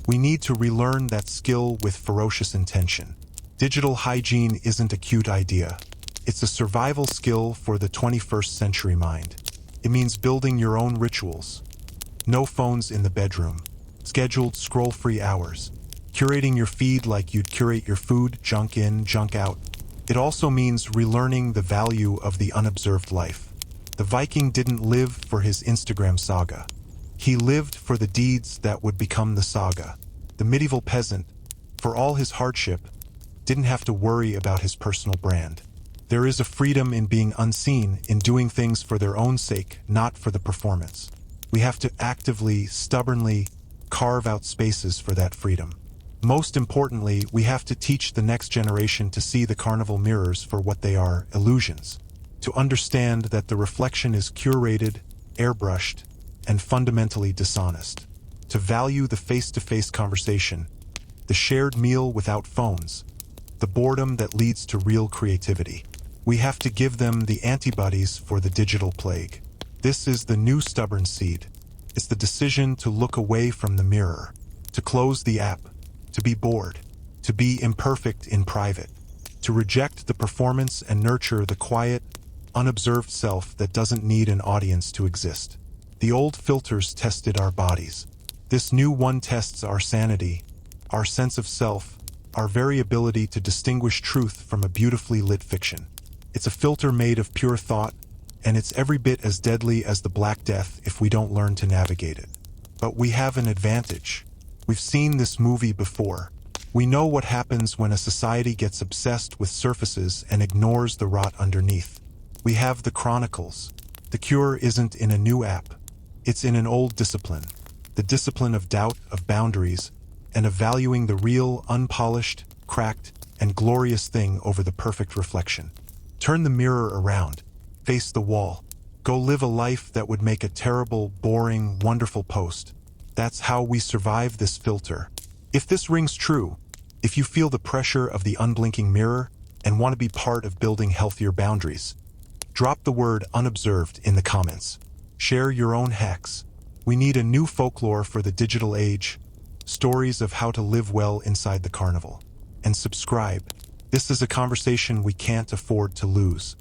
Speaker 1: We need to relearn that skill with ferocious intention. Digital hygiene isn't a cute idea. It's a survival skill for the 21st century mind. It means building your own rituals. No phones in the bedroom. Scheduled scroll-free hours. Curating your feed like you'd curate your food, junk in, junk out. It also means relearning the value of the unobserved life. The Viking didn't live for his Instagram saga. He lived for the deeds that would become the saga. The medieval peasant, for all his hardship, didn't have to worry about his personal brand. There is a freedom in being unseen, in doing things for their own sake, not for the performance. We have to actively, stubbornly carve out spaces for that freedom. Most importantly, we have to teach the next generation to see the carnival mirrors for what they are, illusions. To understand that the reflection is curated, airbrushed, and fundamentally dishonest. To value the face-to-face conversation, the shared meal without phones, the boredom that leads to real creativity. We have to give them the antibodies for the digital plague. This is the new stubborn seed. It's the decision to look away from the mirror, to close the app, to be bored, to be imperfect in private, to reject the performance and nurture the quiet, unobserved self that doesn't need an audience to exist. The old filters tested our bodies. This new one tests our sanity, our sense of self, our very ability to distinguish truth from a beautifully lit fiction. It's a filter made of pure thought, and it's every bit as deadly as the Black Death if we don't learn to navigate it. But we have an advantage. We've seen this movie before. We know what happens when a society gets obsessed with surfaces and ignores the rot underneath. We have the chronicles. The cure isn't in a new app. It's in an old discipline. The discipline of doubt, of boundaries, and of valuing the real, unpolished, cracked, and glorious thing over the perfect reflection. Turn the mirror around. Face the wall. Go live a life that would make a terrible, boring, wonderful post. That's how we survive this filter. If this rings true, if you feel the pressure of the unblinking mirror and want to be part of building healthier boundaries, drop the word unobserved in the comments. Share your own hacks. We need a new folklore for the digital age, stories of how to live well inside the carnival. And subscribe. This is a conversation we can't afford to lose.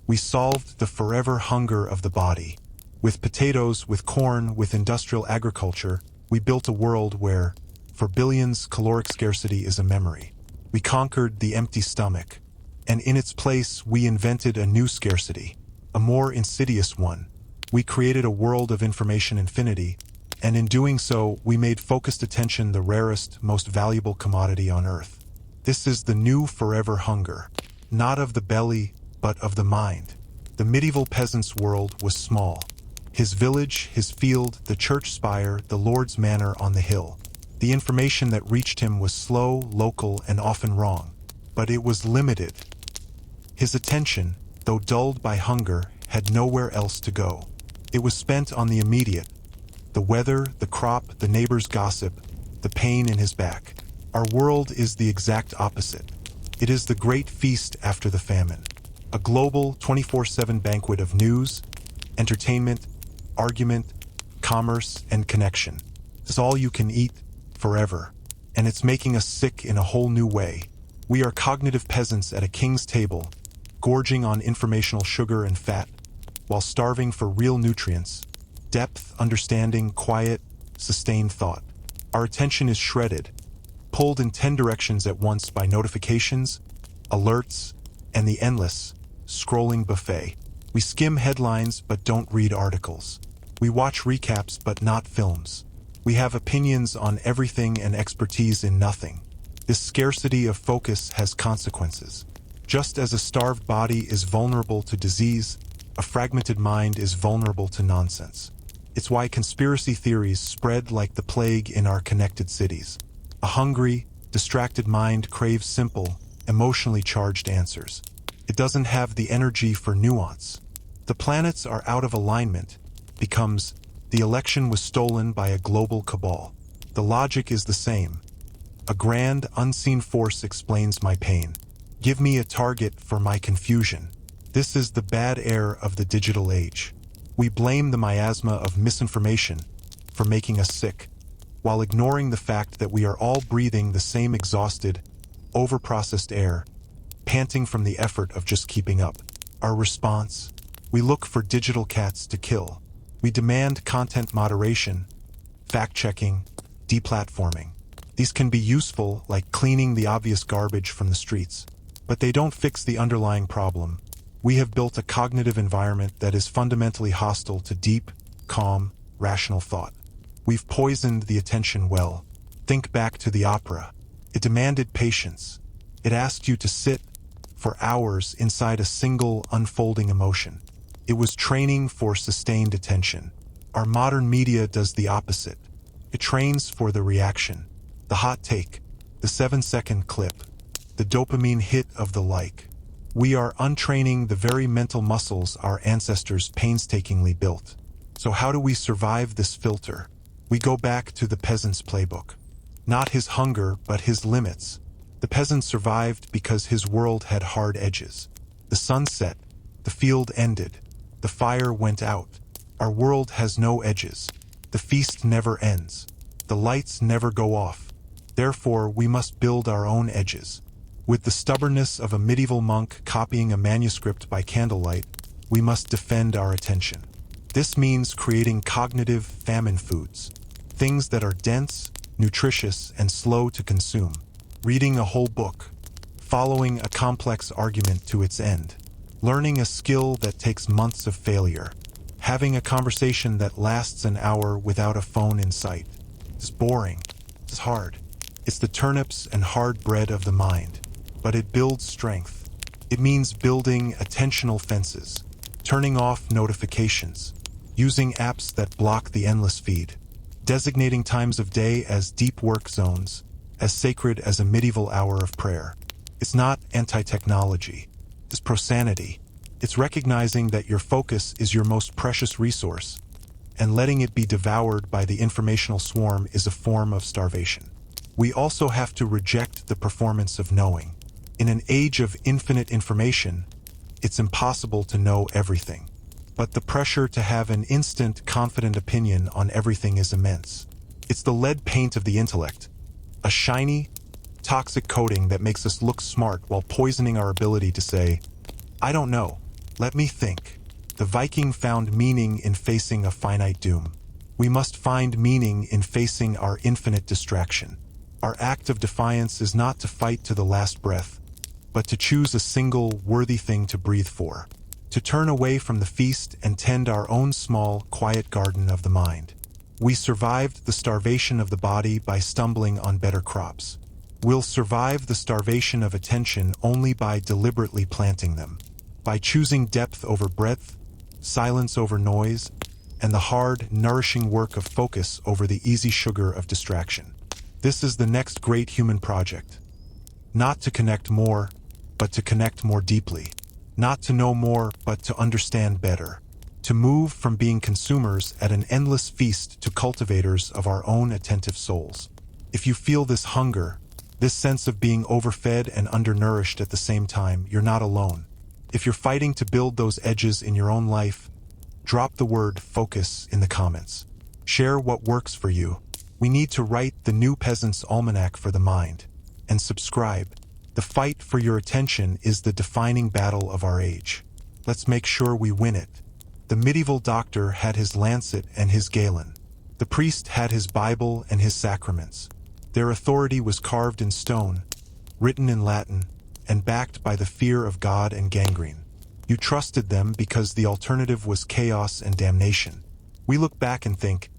Speaker 1: We solved the forever hunger of the body. With potatoes, with corn, with industrial agriculture, we built a world where, for billions, caloric scarcity is a memory. We conquered the empty stomach, and in its place we invented a new scarcity, a more insidious one. We created a world of information infinity, and in doing so, we made focused attention the rarest, most valuable commodity on Earth. This is the new forever hunger, not of the belly, but of the mind. The medieval peasant's world was small. His village, his field, the church spire, the Lord's manor on the hill. The information that reached him was slow, local, and often wrong, but it was limited. His attention, though dulled by hunger, had nowhere else to go. It was spent on the immediate, the weather, the crop, the neighbor's gossip, the pain in his back. Our world is the exact opposite. It is the great feast after the famine. A global 24/7 banquet of news, entertainment, argument, commerce, and connection. It's all you can eat, forever. And it's making us sick in a whole new way. We are cognitive peasants at a king's table, gorging on informational sugar and fat, while starving for real nutrients, depth, understanding, quiet, sustained thought. Our attention is shredded, pulled in 10 directions at once by notifications, alerts, and the endless, scrolling buffet. We skim headlines but don't read articles. We watch recaps but not films. We have opinions on everything and expertise in nothing. This scarcity of focus has consequences. Just as a starved body is vulnerable to disease, a fragmented mind is vulnerable to nonsense. It's why conspiracy theories spread like the plague in our connected cities. A hungry, distracted mind craves simple, emotionally charged answers. It doesn't have the energy for nuance. The planets are out of alignment becomes the election was stolen by a global cabal. The logic is the same. A grand, unseen force explains my pain. Give me a target for my confusion. This is the bad air of the digital age. We blame the miasma of misinformation for making us sick, while ignoring the fact that we are all breathing the same exhausted, overprocessed air, panting from the effort of just keeping up. Our response? We look for digital cats to kill. We demand content moderation, fact-checking, deplatforming. These can be useful, like cleaning the obvious garbage from the streets, but they don't fix the underlying problem. We have built a cognitive environment that is fundamentally hostile to deep, calm, rational thought. We've poisoned the attention well. Think back to the opera. It demanded patience. It asked you to sit for hours inside a single, unfolding emotion. It was training for sustained attention. Our modern media does the opposite. It trains for the reaction, the hot take, the 7-second clip, the dopamine hit of the like. We are untraining the very mental muscles our ancestors painstakingly built. So how do we survive this filter? We go back to the peasant's playbook. Not his hunger, but his limits. The peasant survived because his world had hard edges. The sun set, the field ended, the fire went out. Our world has no edges. The feast never ends. The lights never go off. Therefore, we must build our own edges. With the stubbornness of a medieval monk copying a manuscript by candlelight, we must defend our attention. This means creating cognitive famine foods, things that are dense, nutritious, and slow to consume. Reading a whole book, following a complex argument to its end, learning a skill that takes months of failure, having a conversation that lasts an hour without a phone in sight. It's boring. It's hard. It's the turnips and hard bread of the mind. But it builds strength. It means building attentional fences, turning off notifications, using apps that block the endless feed, designating times of day as deep work zones, as sacred as a medieval hour of prayer. It's not anti-technology. It's prosanity. It's recognizing that your focus is your most precious resource, and letting it be devoured by the informational swarm is a form of starvation. We also have to reject the performance of knowing. In an age of infinite information, it's impossible to know everything. But the pressure to have an instant, confident opinion on everything is immense. It's the lead paint of the intellect, a shiny, toxic coating that makes us look smart while poisoning our ability to say, I don't know, let me think. The Viking found meaning in facing a finite doom. We must find meaning in facing our infinite distraction. Our act of defiance is not to fight to the last breath, but to choose a single, worthy thing to breathe for, to turn away from the feast and tend our own small, quiet garden of the mind. We survived the starvation of the body by stumbling on better crops. We'll survive the starvation of attention only by deliberately planting them, by choosing depth over breadth, silence over noise, and the hard, nourishing work of focus over the easy sugar of distraction. This is the next great human project. Not to connect more, but to connect more deeply. Not to know more, but to understand better. To move from being consumers at an endless feast to cultivators of our own attentive souls. If you feel this hunger, this sense of being overfed and undernourished at the same time, you're not alone. If you're fighting to build those edges in your own life, drop the word focus in the comments. Share what works for you. We need to write the new Peasant's Almanac for the mind. And subscribe. The fight for your attention is the defining battle of our age. Let's make sure we win it. The medieval doctor had his lancet and his galen. The priest had his Bible and his sacraments. Their authority was carved in stone, written in Latin, and backed by the fear of God and gangrene. You trusted them because the alternative was chaos and damnation. We look back and think,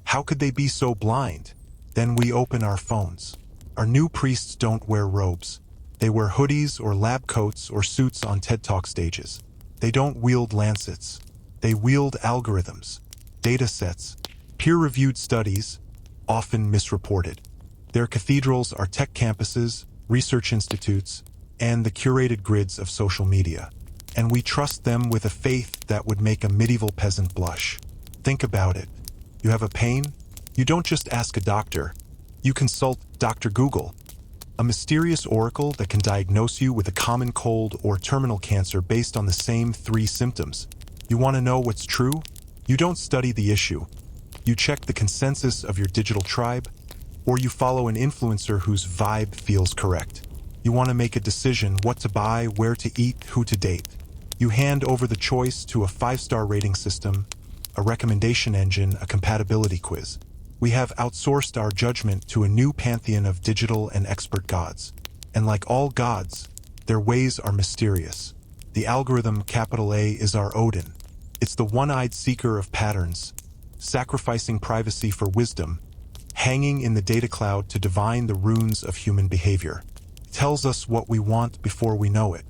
Speaker 1: how could they be so blind? Then we open our phones. Our new priests don't wear robes. They wear hoodies or lab coats or suits on TED Talk stages. They don't wield lancets. They wield algorithms, data sets, peer-reviewed studies, often misreported. Their cathedrals are tech campuses, research institutes, and the curated grids of social media. And we trust them with a faith that would make a medieval peasant blush. Think about it. You have a pain? You don't just ask a doctor. You consult Dr. Google, a mysterious oracle that can diagnose you with a common cold or terminal cancer based on the same 3 symptoms. You want to know what's true? You don't study the issue. You check the consensus of your digital tribe, or you follow an influencer whose vibe feels correct. You want to make a decision what to buy, where to eat, who to date. You hand over the choice to a 5-star rating system, a recommendation engine, a compatibility quiz. We have outsourced our judgment to a new pantheon of digital and expert gods. And like all gods, their ways are mysterious. The algorithm, capital A, is our Odin. It's the one-eyed seeker of patterns, sacrificing privacy for wisdom, hanging in the data cloud to divine the runes of human behavior. It tells us what we want before we know it.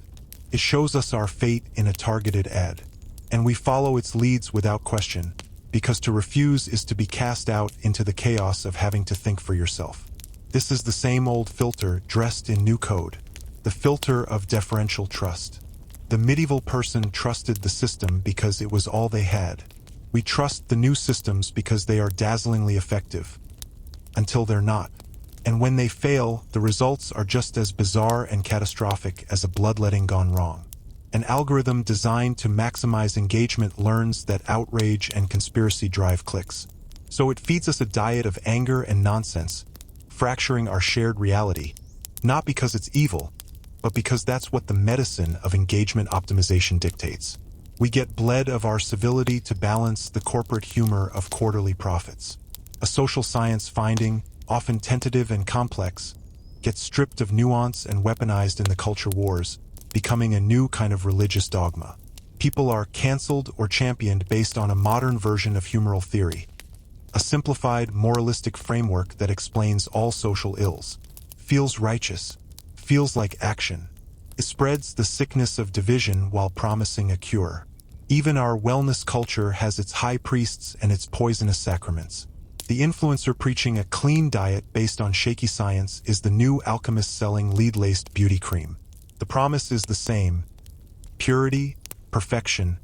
Speaker 1: It shows us our fate in a targeted ad. And we follow its leads without question, because to refuse is to be cast out into the chaos of having to think for yourself. This is the same old filter dressed in new code. The filter of deferential trust. The medieval person trusted the system because it was all they had. We trust the new systems because they are dazzlingly effective. Until they're not. And when they fail, the results are just as bizarre and catastrophic as a bloodletting gone wrong. An algorithm designed to maximize engagement learns that outrage and conspiracy drive clicks. So it feeds us a diet of anger and nonsense, fracturing our shared reality, not because it's evil, but because that's what the medicine of engagement optimization dictates. We get bled of our civility to balance the corporate humor of quarterly profits. A social science finding, often tentative and complex, gets stripped of nuance and weaponized in the culture wars, becoming a new kind of religious dogma. People are canceled or championed based on a modern version of humoral theory, a simplified, moralistic framework that explains all social ills. Feels righteous. Feels like action. It spreads the sickness of division while promising a cure. Even our wellness culture has its high priests and its poisonous sacraments. The influencer preaching a clean diet based on shaky science is the new alchemist selling lead-laced beauty cream. The promise is the same: purity, perfection,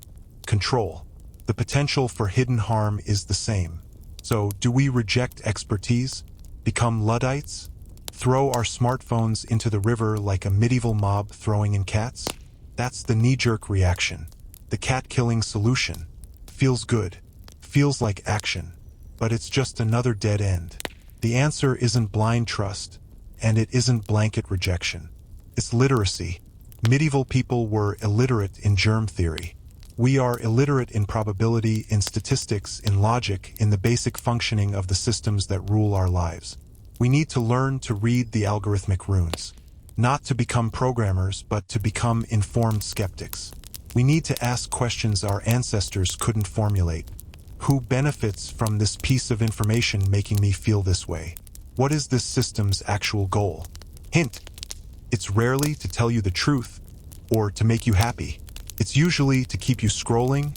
Speaker 1: control. The potential for hidden harm is the same. So, do we reject expertise? Become Luddites? Throw our smartphones into the river like a medieval mob throwing in cats? That's the knee-jerk reaction. The cat-killing solution. Feels good. Feels like action. But it's just another dead end. The answer isn't blind trust, and it isn't blanket rejection. It's literacy. Medieval people were illiterate in germ theory. We are illiterate in probability, in statistics, in logic, in the basic functioning of the systems that rule our lives. We need to learn to read the algorithmic runes. Not to become programmers, but to become informed skeptics. We need to ask questions our ancestors couldn't formulate. Who benefits from this piece of information making me feel this way? What is this system's actual goal? Hint: it's rarely to tell you the truth or to make you happy. It's usually to keep you scrolling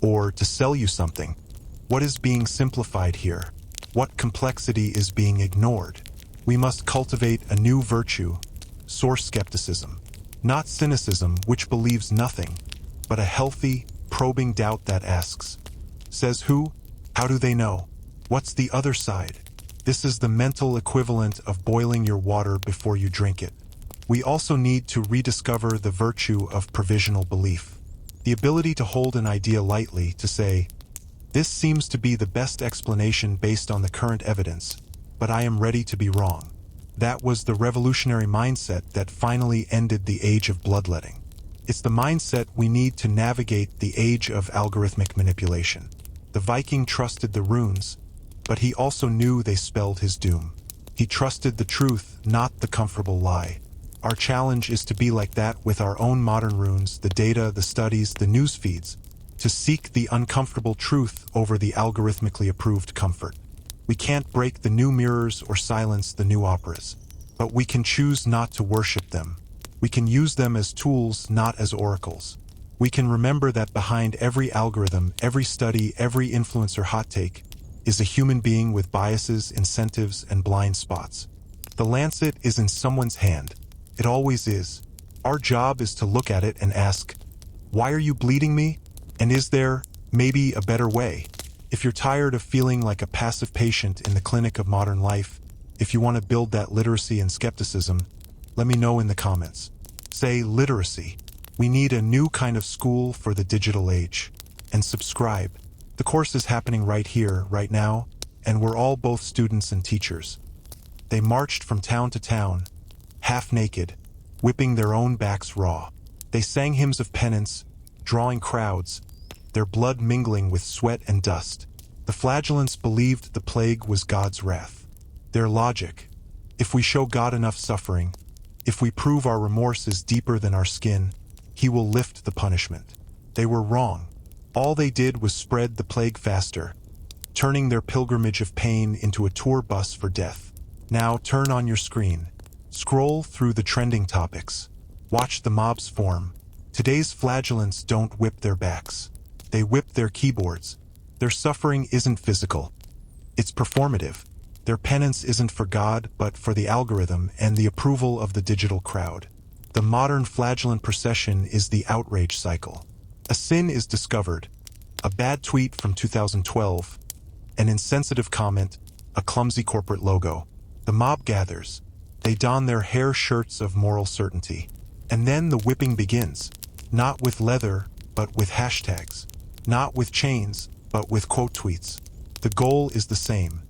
Speaker 1: or to sell you something. What is being simplified here? What complexity is being ignored? We must cultivate a new virtue, source skepticism. Not cynicism, which believes nothing, but a healthy, probing doubt that asks, says who? How do they know? What's the other side? This is the mental equivalent of boiling your water before you drink it. We also need to rediscover the virtue of provisional belief. The ability to hold an idea lightly, to say, this seems to be the best explanation based on the current evidence, but I am ready to be wrong. That was the revolutionary mindset that finally ended the age of bloodletting. It's the mindset we need to navigate the age of algorithmic manipulation. The Viking trusted the runes, but he also knew they spelled his doom. He trusted the truth, not the comfortable lie. Our challenge is to be like that with our own modern runes, the data, the studies, the news feeds, to seek the uncomfortable truth over the algorithmically approved comfort. We can't break the new mirrors or silence the new operas, but we can choose not to worship them. We can use them as tools, not as oracles. We can remember that behind every algorithm, every study, every influencer hot take is a human being with biases, incentives, and blind spots. The lancet is in someone's hand. It always is. Our job is to look at it and ask, why are you bleeding me? And is there, maybe, a better way? If you're tired of feeling like a passive patient in the clinic of modern life, if you want to build that literacy and skepticism, let me know in the comments. Say literacy. We need a new kind of school for the digital age. And subscribe. The course is happening right here, right now, and we're all both students and teachers. They marched from town to town, half naked, whipping their own backs raw. They sang hymns of penance, drawing crowds, their blood mingling with sweat and dust. The flagellants believed the plague was God's wrath. Their logic: if we show God enough suffering, if we prove our remorse is deeper than our skin, he will lift the punishment. They were wrong. All they did was spread the plague faster, turning their pilgrimage of pain into a tour bus for death. Now turn on your screen. Scroll through the trending topics. Watch the mobs form. Today's flagellants don't whip their backs. They whip their keyboards. Their suffering isn't physical. It's performative. Their penance isn't for God, but for the algorithm and the approval of the digital crowd. The modern flagellant procession is the outrage cycle. A sin is discovered, a bad tweet from 2012, an insensitive comment, a clumsy corporate logo. The mob gathers. They don their hair shirts of moral certainty. And then the whipping begins. Not with leather, but with hashtags. Not with chains, but with quote tweets. The goal is the same: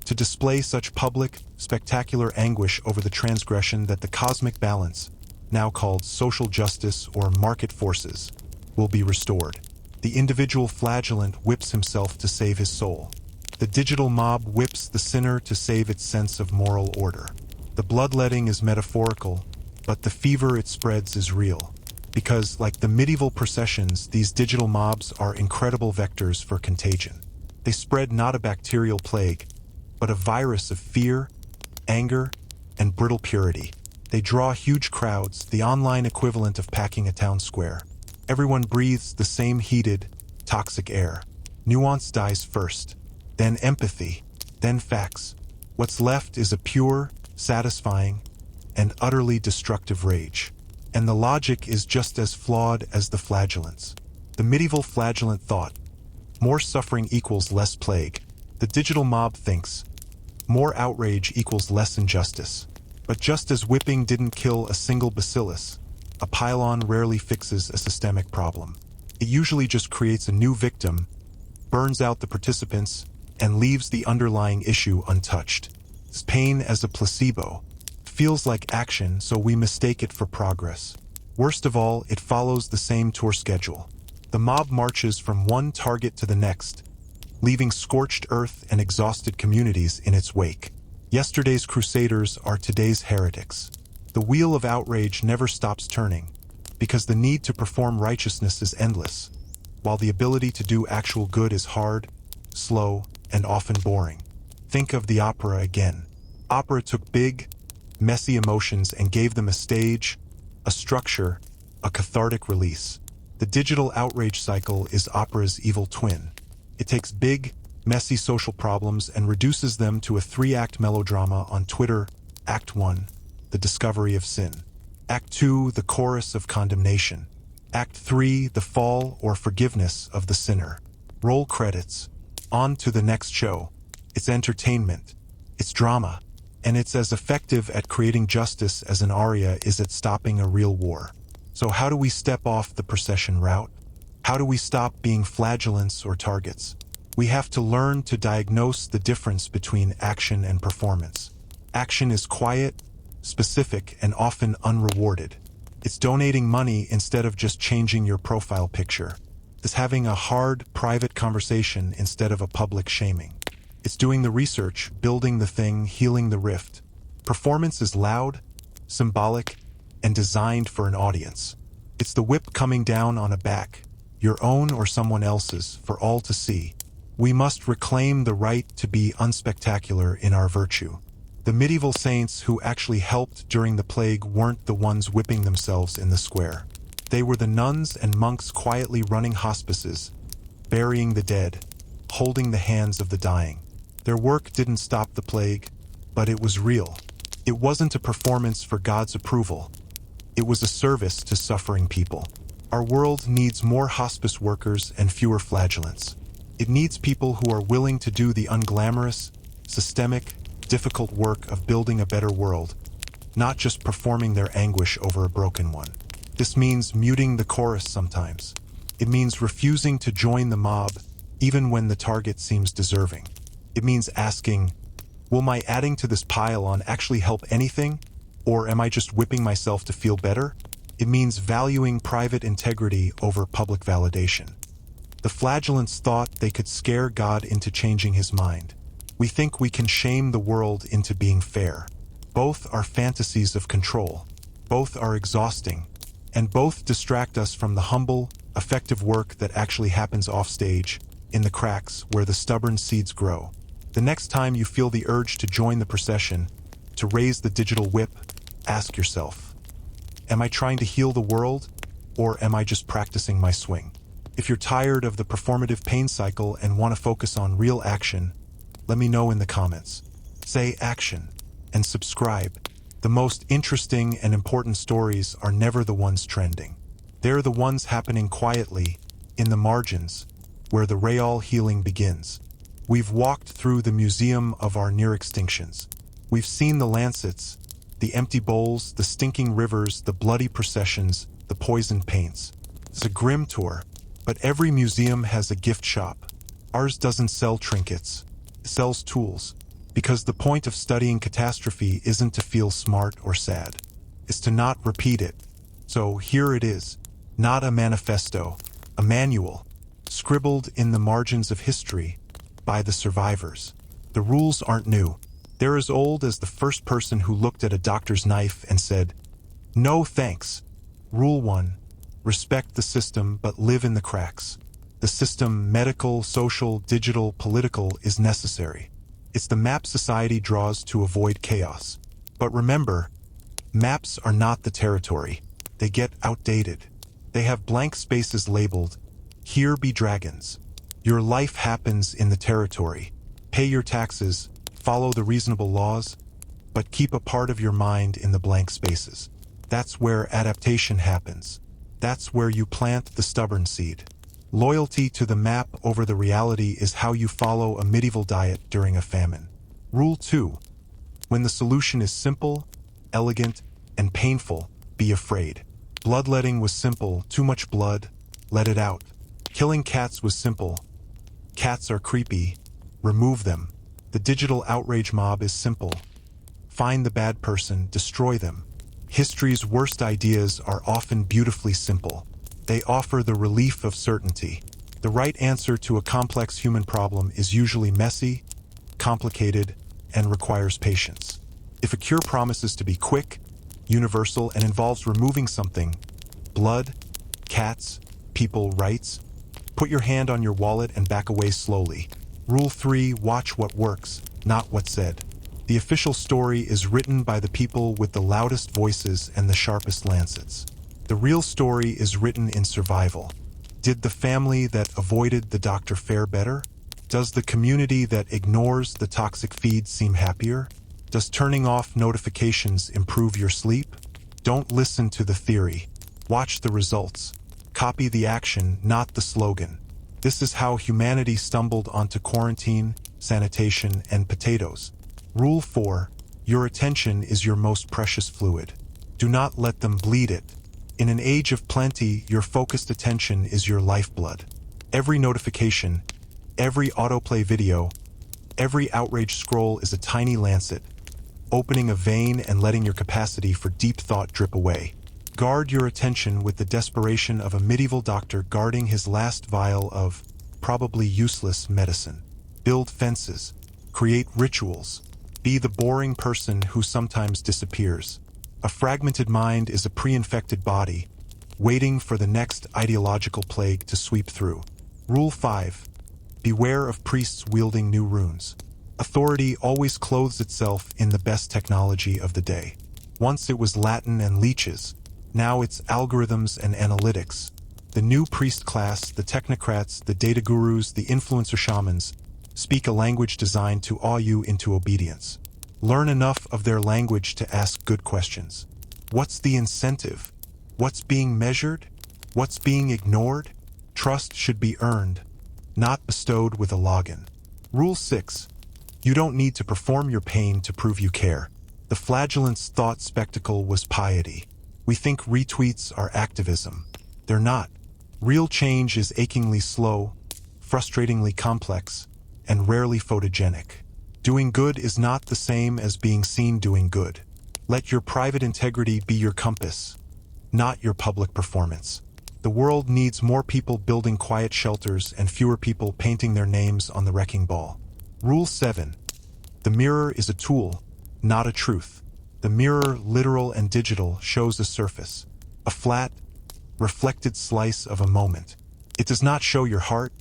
Speaker 1: to display such public, spectacular anguish over the transgression that the cosmic balance, now called social justice or market forces, will be restored. The individual flagellant whips himself to save his soul. The digital mob whips the sinner to save its sense of moral order. The bloodletting is metaphorical, but the fever it spreads is real. Because, like the medieval processions, these digital mobs are incredible vectors for contagion. They spread not a bacterial plague, but a virus of fear, anger, and brittle purity. They draw huge crowds, the online equivalent of packing a town square. Everyone breathes the same heated, toxic air. Nuance dies first, then empathy, then facts. What's left is a pure, satisfying, and utterly destructive rage. And the logic is just as flawed as the flagellants. The medieval flagellant thought, more suffering equals less plague. The digital mob thinks, more outrage equals less injustice. But just as whipping didn't kill a single bacillus, a pylon rarely fixes a systemic problem. It usually just creates a new victim, burns out the participants, and leaves the underlying issue untouched. It's pain as a placebo. Feels like action, so we mistake it for progress. Worst of all, it follows the same tour schedule. The mob marches from one target to the next, leaving scorched earth and exhausted communities in its wake. Yesterday's crusaders are today's heretics. The wheel of outrage never stops turning, because the need to perform righteousness is endless, while the ability to do actual good is hard, slow, and often boring. Think of the opera again. Opera took big, messy emotions and gave them a stage, a structure, a cathartic release. The digital outrage cycle is opera's evil twin. It takes big, messy social problems and reduces them to a 3-act melodrama on Twitter. Act 1, the discovery of sin. Act 2, the chorus of condemnation. Act 3, the fall or forgiveness of the sinner. Roll credits. On to the next show. It's entertainment. It's drama. And it's as effective at creating justice as an aria is at stopping a real war. So how do we step off the procession route? How do we stop being flagellants or targets? We have to learn to diagnose the difference between action and performance. Action is quiet, specific, and often unrewarded. It's donating money instead of just changing your profile picture. It's having a hard, private conversation instead of a public shaming. It's doing the research, building the thing, healing the rift. Performance is loud, symbolic, and designed for an audience. It's the whip coming down on a back, your own or someone else's, for all to see. We must reclaim the right to be unspectacular in our virtue. The medieval saints who actually helped during the plague weren't the ones whipping themselves in the square. They were the nuns and monks quietly running hospices, burying the dead, holding the hands of the dying. Their work didn't stop the plague, but it was real. It wasn't a performance for God's approval. It was a service to suffering people. Our world needs more hospice workers and fewer flagellants. It needs people who are willing to do the unglamorous, systemic, difficult work of building a better world, not just performing their anguish over a broken one. This means muting the chorus sometimes. It means refusing to join the mob, even when the target seems deserving. It means asking, will my adding to this pile-on actually help anything? Or am I just whipping myself to feel better? It means valuing private integrity over public validation. The flagellants thought they could scare God into changing his mind. We think we can shame the world into being fair. Both are fantasies of control. Both are exhausting. And both distract us from the humble, effective work that actually happens offstage, in the cracks where the stubborn seeds grow. The next time you feel the urge to join the procession, to raise the digital whip, ask yourself, am I trying to heal the world, or am I just practicing my swing? If you're tired of the performative pain cycle and want to focus on real action, let me know in the comments. say action, and subscribe. The most interesting and important stories are never the ones trending. They're the ones happening quietly, in the margins, where the real healing begins. We've walked through the museum of our near extinctions. We've seen the lancets, the empty bowls, the stinking rivers, the bloody processions, the poisoned paints. It's a grim tour, but every museum has a gift shop. Ours doesn't sell trinkets, it sells tools. Because the point of studying catastrophe isn't to feel smart or sad. It's to not repeat it. So here it is, not a manifesto, a manual, scribbled in the margins of history by the survivors. The rules aren't new. They're as old as the first person who looked at a doctor's knife and said, "No thanks." Rule 1. Respect the system but live in the cracks. The system, medical, social, digital, political, is necessary. It's the map society draws to avoid chaos. But remember, maps are not the territory. They get outdated. They have blank spaces labeled, "Here be dragons." Your life happens in the territory. Pay your taxes, follow the reasonable laws, but keep a part of your mind in the blank spaces. That's where adaptation happens. That's where you plant the stubborn seed. Loyalty to the map over the reality is how you follow a medieval diet during a famine. Rule 2. When the solution is simple, elegant, and painful, be afraid. Bloodletting was simple, too much blood, let it out. Killing cats was simple. Cats are creepy, remove them. The digital outrage mob is simple. Find the bad person, destroy them. History's worst ideas are often beautifully simple. They offer the relief of certainty. The right answer to a complex human problem is usually messy, complicated, and requires patience. If a cure promises to be quick, universal, and involves removing something, blood, cats, people, rights, put your hand on your wallet and back away slowly. Rule 3. Watch what works, not what's said. The official story is written by the people with the loudest voices and the sharpest lancets. The real story is written in survival. Did the family that avoided the doctor fare better? Does the community that ignores the toxic feed seem happier? Does turning off notifications improve your sleep? Don't listen to the theory. Watch the results. Copy the action, not the slogan. This is how humanity stumbled onto quarantine, sanitation, and potatoes. Rule 4. Your attention is your most precious fluid. Do not let them bleed it. In an age of plenty, your focused attention is your lifeblood. Every notification, every autoplay video, every outrage scroll is a tiny lancet, opening a vein and letting your capacity for deep thought drip away. Guard your attention with the desperation of a medieval doctor guarding his last vial of probably useless medicine. Build fences, create rituals, be the boring person who sometimes disappears. A fragmented mind is a pre-infected body, waiting for the next ideological plague to sweep through. Rule 5. Beware of priests wielding new runes. Authority always clothes itself in the best technology of the day. Once it was Latin and leeches, now it's algorithms and analytics. The new priest class, the technocrats, the data gurus, the influencer shamans, speak a language designed to awe you into obedience. Learn enough of their language to ask good questions. What's the incentive? What's being measured? What's being ignored? Trust should be earned, not bestowed with a login. Rule 6. You don't need to perform your pain to prove you care. The flagellant's thought spectacle was piety. We think retweets are activism. They're not. Real change is achingly slow, frustratingly complex, and rarely photogenic. Doing good is not the same as being seen doing good. Let your private integrity be your compass, not your public performance. The world needs more people building quiet shelters and fewer people painting their names on the wrecking ball. Rule 7. The mirror is a tool, not a truth. The mirror, literal and digital, shows a surface, a flat, reflected slice of a moment. It does not show your heart,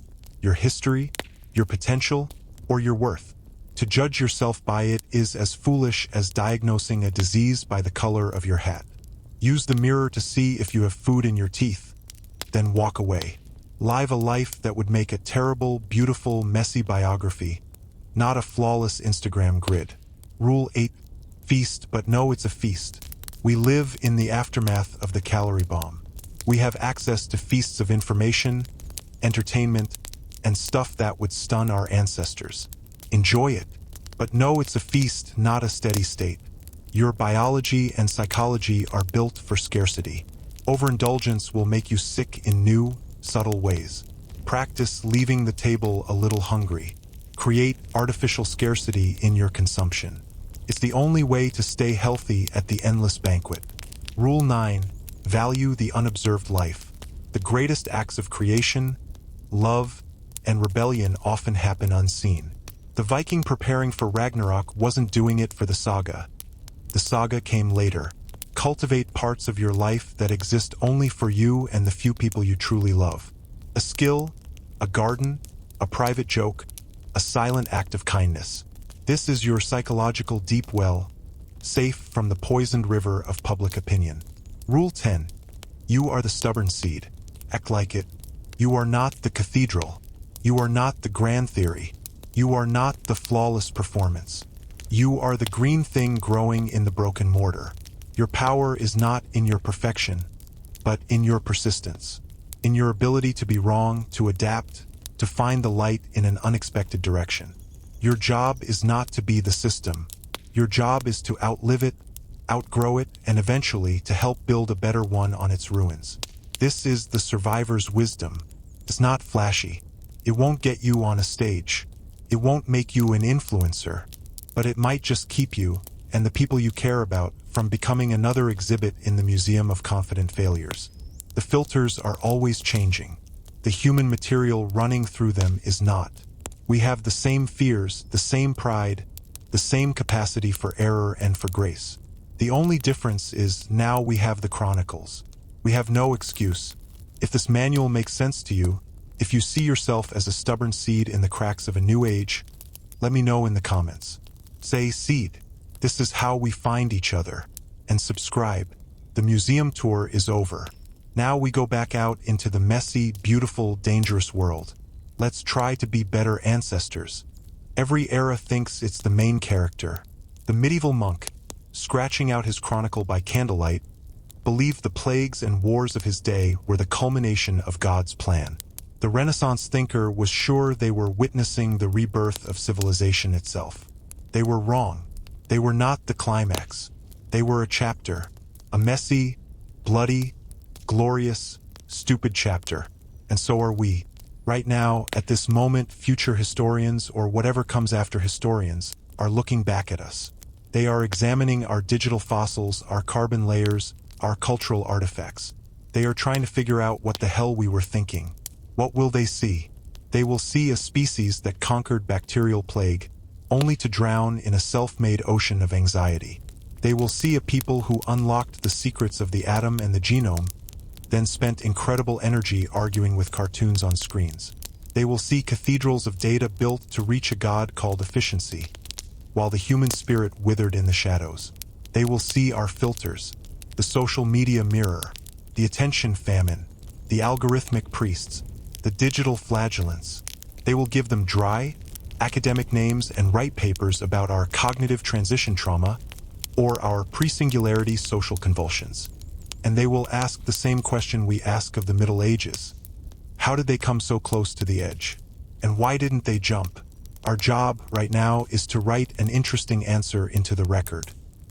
Speaker 1: your history, your potential, or your worth. To judge yourself by it is as foolish as diagnosing a disease by the color of your hat. Use the mirror to see if you have food in your teeth, then walk away. Live a life that would make a terrible, beautiful, messy biography, not a flawless Instagram grid. Rule 8. Feast, but no, it's a feast. We live in the aftermath of the calorie bomb. We have access to feasts of information, entertainment, and stuff that would stun our ancestors. Enjoy it. But no, it's a feast, not a steady state. Your biology and psychology are built for scarcity. Overindulgence will make you sick in new, subtle ways. Practice leaving the table a little hungry. Create artificial scarcity in your consumption. It's the only way to stay healthy at the endless banquet. Rule 9. Value the unobserved life. The greatest acts of creation, love, and rebellion often happen unseen. The Viking preparing for Ragnarok wasn't doing it for the saga. The saga came later. Cultivate parts of your life that exist only for you and the few people you truly love. A skill, a garden, a private joke, a silent act of kindness. This is your psychological deep well, safe from the poisoned river of public opinion. Rule 10. You are the stubborn seed. Act like it. You are not the cathedral. You are not the grand theory. You are not the flawless performance. You are the green thing growing in the broken mortar. Your power is not in your perfection, but in your persistence, in your ability to be wrong, to adapt, to find the light in an unexpected direction. Your job is not to be the system. Your job is to outlive it, outgrow it, and eventually to help build a better one on its ruins. This is the survivor's wisdom. It's not flashy. It won't get you on a stage. It won't make you an influencer, but it might just keep you, and the people you care about, from becoming another exhibit in the Museum of Confident Failures. The filters are always changing. The human material running through them is not. We have the same fears, the same pride, the same capacity for error and for grace. The only difference is now we have the chronicles. We have no excuse. If this manual makes sense to you, if you see yourself as a stubborn seed in the cracks of a new age, let me know in the comments. Say, seed, this is how we find each other. And subscribe. The museum tour is over. Now we go back out into the messy, beautiful, dangerous world. Let's try to be better ancestors. Every era thinks it's the main character. The medieval monk, scratching out his chronicle by candlelight, believed the plagues and wars of his day were the culmination of God's plan. The Renaissance thinker was sure they were witnessing the rebirth of civilization itself. They were wrong. They were not the climax. They were a chapter. A messy, bloody, glorious, stupid chapter. And so are we. Right now, at this moment, future historians, or whatever comes after historians, are looking back at us. They are examining our digital fossils, our carbon layers, our cultural artifacts. They are trying to figure out what the hell we were thinking. What will they see? They will see a species that conquered bacterial plague, only to drown in a self-made ocean of anxiety. They will see a people who unlocked the secrets of the atom and the genome, then spent incredible energy arguing with cartoons on screens. They will see cathedrals of data built to reach a god called efficiency, while the human spirit withered in the shadows. They will see our filters, the social media mirror, the attention famine, the algorithmic priests, the digital flagellants. They will give them dry, academic names and write papers about our cognitive transition trauma or our pre-singularity social convulsions. And they will ask the same question we ask of the Middle Ages. How did they come so close to the edge? And why didn't they jump? Our job right now is to write an interesting answer into the record.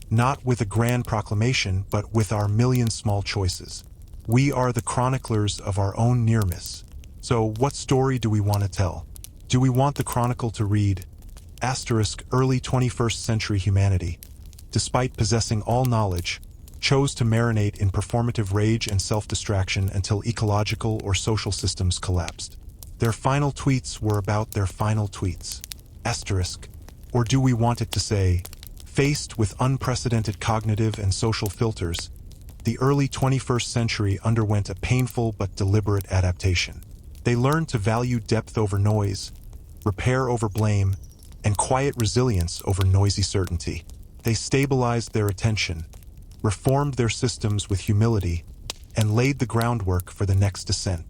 Speaker 1: Not with a grand proclamation, but with our million small choices. We are the chroniclers of our own near-miss. So what story do we want to tell? Do we want the chronicle to read, early 21st century humanity, despite possessing all knowledge, chose to marinate in performative rage and self-distraction until ecological or social systems collapsed? Their final tweets were about their final tweets. Or do we want it to say, faced with unprecedented cognitive and social filters, the early 21st century underwent a painful but deliberate adaptation. They learned to value depth over noise, repair over blame, and quiet resilience over noisy certainty. They stabilized their attention, reformed their systems with humility, and laid the groundwork for the next descent.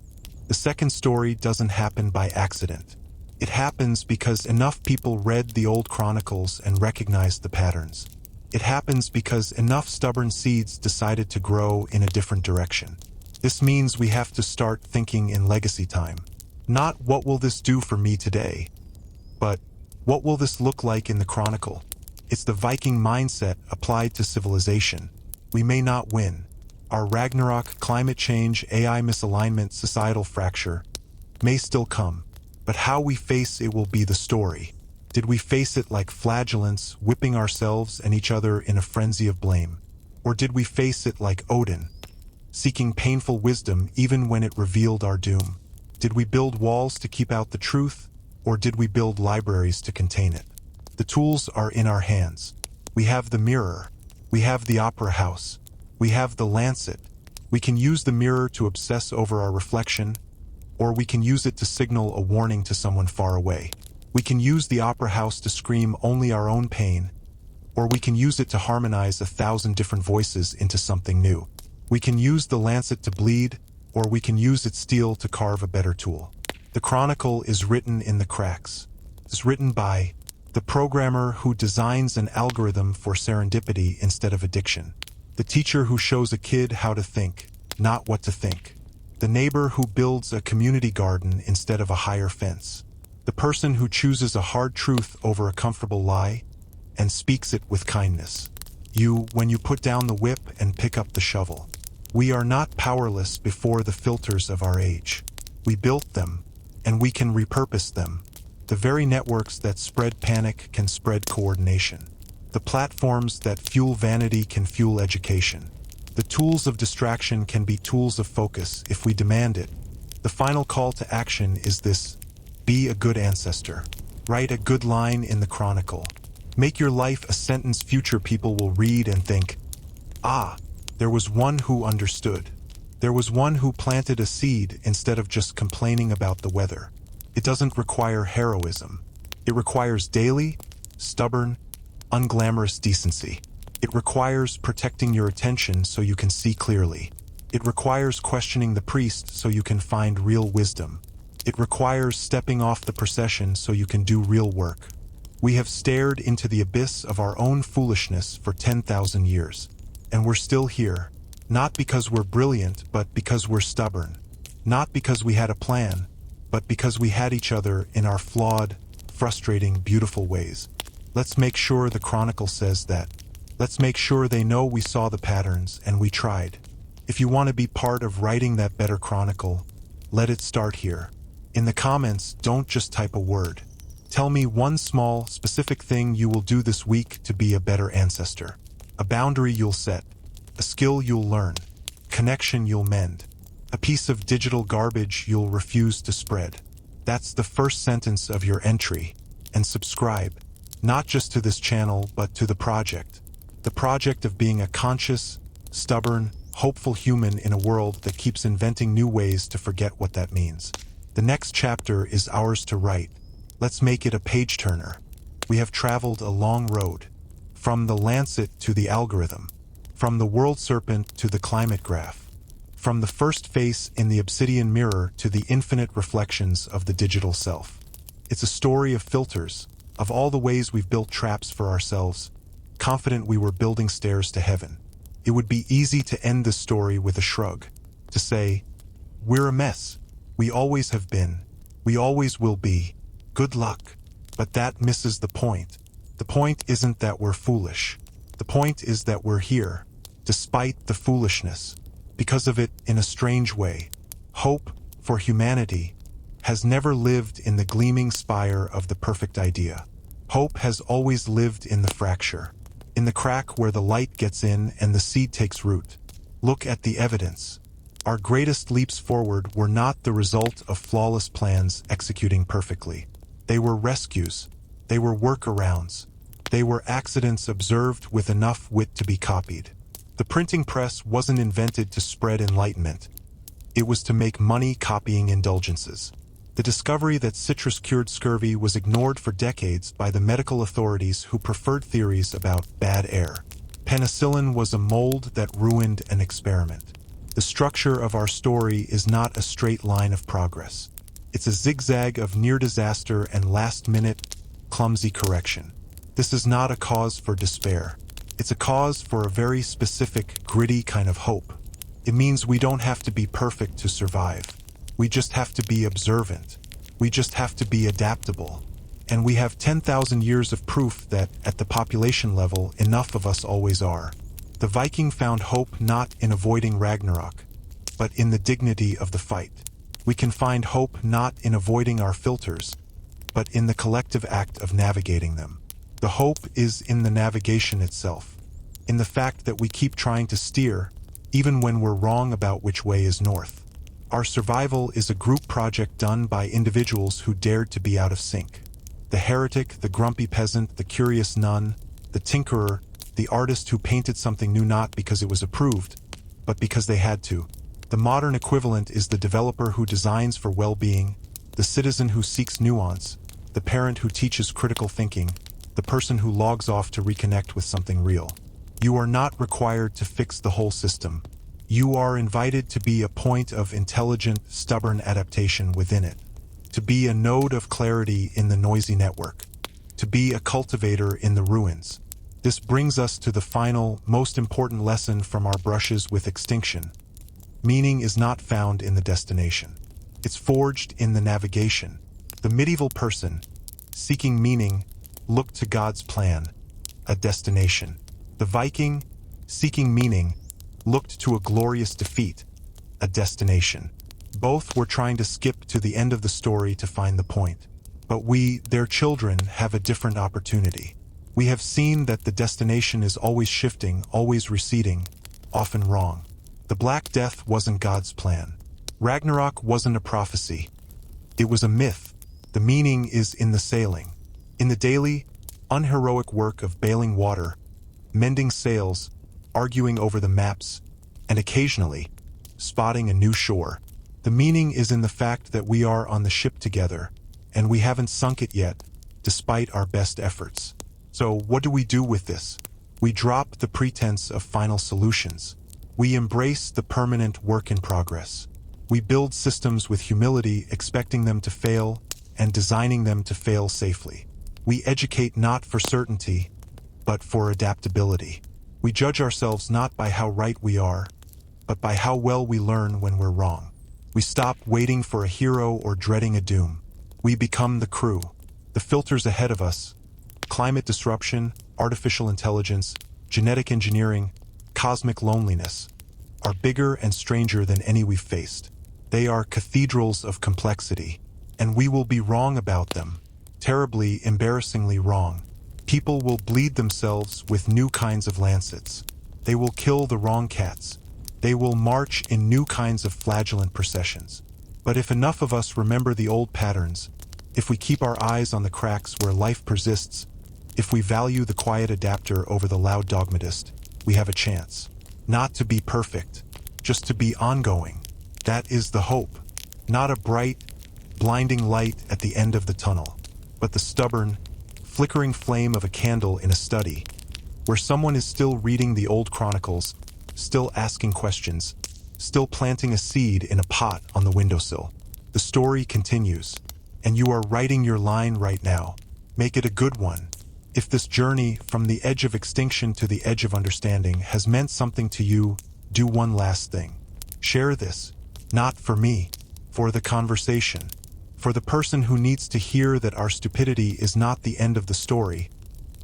Speaker 1: The second story doesn't happen by accident. It happens because enough people read the old chronicles and recognized the patterns. It happens because enough stubborn seeds decided to grow in a different direction. This means we have to start thinking in legacy time. Not what will this do for me today, but what will this look like in the chronicle? It's the Viking mindset applied to civilization. We may not win. Our Ragnarok, climate change, AI misalignment, societal fracture may still come, but how we face it will be the story. Did we face it like flagellants, whipping ourselves and each other in a frenzy of blame? Or did we face it like Odin, seeking painful wisdom even when it revealed our doom? Did we build walls to keep out the truth, or did we build libraries to contain it? The tools are in our hands. We have the mirror. We have the opera house. We have the lancet. We can use the mirror to obsess over our reflection, or we can use it to signal a warning to someone far away. We can use the opera house to scream only our own pain, or we can use it to harmonize 1,000 different voices into something new. We can use the lancet to bleed, or we can use its steel to carve a better tool. The chronicle is written in the cracks. It's written by the programmer who designs an algorithm for serendipity instead of addiction. The teacher who shows a kid how to think, not what to think. The neighbor who builds a community garden instead of a higher fence. The person who chooses a hard truth over a comfortable lie and speaks it with kindness. You, when you put down the whip and pick up the shovel. We are not powerless before the filters of our age. We built them, and we can repurpose them. The very networks that spread panic can spread coordination. The platforms that fuel vanity can fuel education. The tools of distraction can be tools of focus if we demand it. The final call to action is this: be a good ancestor. Write a good line in the chronicle. Make your life a sentence future people will read and think, "Ah, there was one who understood. There was one who planted a seed instead of just complaining about the weather." It doesn't require heroism. It requires daily, stubborn, unglamorous decency. It requires protecting your attention so you can see clearly. It requires questioning the priest so you can find real wisdom. It requires stepping off the procession so you can do real work. We have stared into the abyss of our own foolishness for 10,000 years. And we're still here. Not because we're brilliant, but because we're stubborn. Not because we had a plan, but because we had each other in our flawed, frustrating, beautiful ways. Let's make sure the chronicle says that. Let's make sure they know we saw the patterns and we tried. If you want to be part of writing that better chronicle, let it start here. In the comments, don't just type a word. Tell me one small, specific thing you will do this week to be a better ancestor. A boundary you'll set. A skill you'll learn. Connection you'll mend. A piece of digital garbage you'll refuse to spread. That's the first sentence of your entry. And subscribe, not just to this channel, but to the project. The project of being a conscious, stubborn, hopeful human in a world that keeps inventing new ways to forget what that means. The next chapter is ours to write. Let's make it a page-turner. We have traveled a long road. From the lancet to the algorithm. From the world serpent to the climate graph. From the first face in the obsidian mirror to the infinite reflections of the digital self. It's a story of filters, of all the ways we've built traps for ourselves, confident we were building stairs to heaven. It would be easy to end this story with a shrug, to say, we're a mess. We always have been. We always will be. Good luck. But that misses the point. The point isn't that we're foolish. The point is that we're here, despite the foolishness. Because of it, in a strange way, hope for humanity has never lived in the gleaming spire of the perfect idea. Hope has always lived in the fracture, in the crack where the light gets in and the seed takes root. Look at the evidence. Our greatest leaps forward were not the result of flawless plans executing perfectly. They were rescues. They were workarounds. They were accidents observed with enough wit to be copied. The printing press wasn't invented to spread enlightenment. It was to make money copying indulgences. The discovery that citrus cured scurvy was ignored for decades by the medical authorities who preferred theories about bad air. Penicillin was a mold that ruined an experiment. The structure of our story is not a straight line of progress. It's a zigzag of near disaster and last-minute, clumsy correction. This is not a cause for despair. It's a cause for a very specific, gritty kind of hope. It means we don't have to be perfect to survive. We just have to be observant. We just have to be adaptable. And we have 10,000 years of proof that, at the population level, enough of us always are. The Viking found hope not in avoiding Ragnarok, but in the dignity of the fight. We can find hope not in avoiding our filters, but in the collective act of navigating them. The hope is in the navigation itself, in the fact that we keep trying to steer, even when we're wrong about which way is north. Our survival is a group project done by individuals who dared to be out of sync. The heretic, the grumpy peasant, the curious nun, the tinkerer, the artist who painted something new not because it was approved, but because they had to. The modern equivalent is the developer who designs for well-being, the citizen who seeks nuance, the parent who teaches critical thinking, the person who logs off to reconnect with something real. You are not required to fix the whole system. You are invited to be a point of intelligent, stubborn adaptation within it, to be a node of clarity in the noisy network, to be a cultivator in the ruins. This brings us to the final, most important lesson from our brushes with Extinction. Meaning is not found in the destination. It's forged in the navigation. The medieval person, seeking meaning, looked to God's plan, a destination. The Viking, seeking meaning, looked to a glorious defeat, a destination. Both were trying to skip to the end of the story to find the point. But we, their children, have a different opportunity. We have seen that the destination is always shifting, always receding, often wrong. The Black Death wasn't God's plan. Ragnarok wasn't a prophecy. It was a myth. The meaning is in the sailing. In the daily, unheroic work of bailing water, mending sails, arguing over the maps, and occasionally, spotting a new shore. The meaning is in the fact that we are on the ship together, and we haven't sunk it yet, despite our best efforts. So what do we do with this? We drop the pretense of final solutions. We embrace the permanent work in progress. We build systems with humility, expecting them to fail, and designing them to fail safely. We educate not for certainty, but for adaptability. We judge ourselves not by how right we are, but by how well we learn when we're wrong. We stop waiting for a hero or dreading a doom. We become the crew, the filters ahead of us. Climate disruption, artificial intelligence, genetic engineering, cosmic loneliness are bigger and stranger than any we've faced. They are cathedrals of complexity, and we will be wrong about them. Terribly, embarrassingly wrong. People will bleed themselves with new kinds of lancets. They will kill the wrong cats. They will march in new kinds of flagellant processions. But if enough of us remember the old patterns, if we keep our eyes on the cracks where life persists, if we value the quiet adapter over the loud dogmatist, we have a chance. Not to be perfect, just to be ongoing. That is the hope. Not a bright, blinding light at the end of the tunnel, but the stubborn, flickering flame of a candle in a study, where someone is still reading the old chronicles, still asking questions, still planting a seed in a pot on the windowsill. The story continues, and you are writing your line right now. Make it a good one. If this journey from the edge of extinction to the edge of understanding has meant something to you, do one last thing. Share this, not for me, for the conversation, for the person who needs to hear that our stupidity is not the end of the story,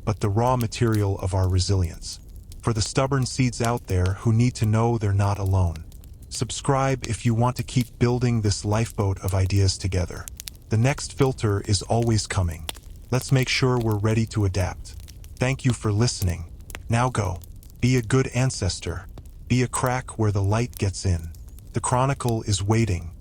Speaker 1: but the raw material of our resilience. For the stubborn seeds out there who need to know they're not alone. Subscribe if you want to keep building this lifeboat of ideas together. The next filter is always coming. Let's make sure we're ready to adapt. Thank you for listening. Now go. Be a good ancestor. Be a crack where the light gets in. The chronicle is waiting.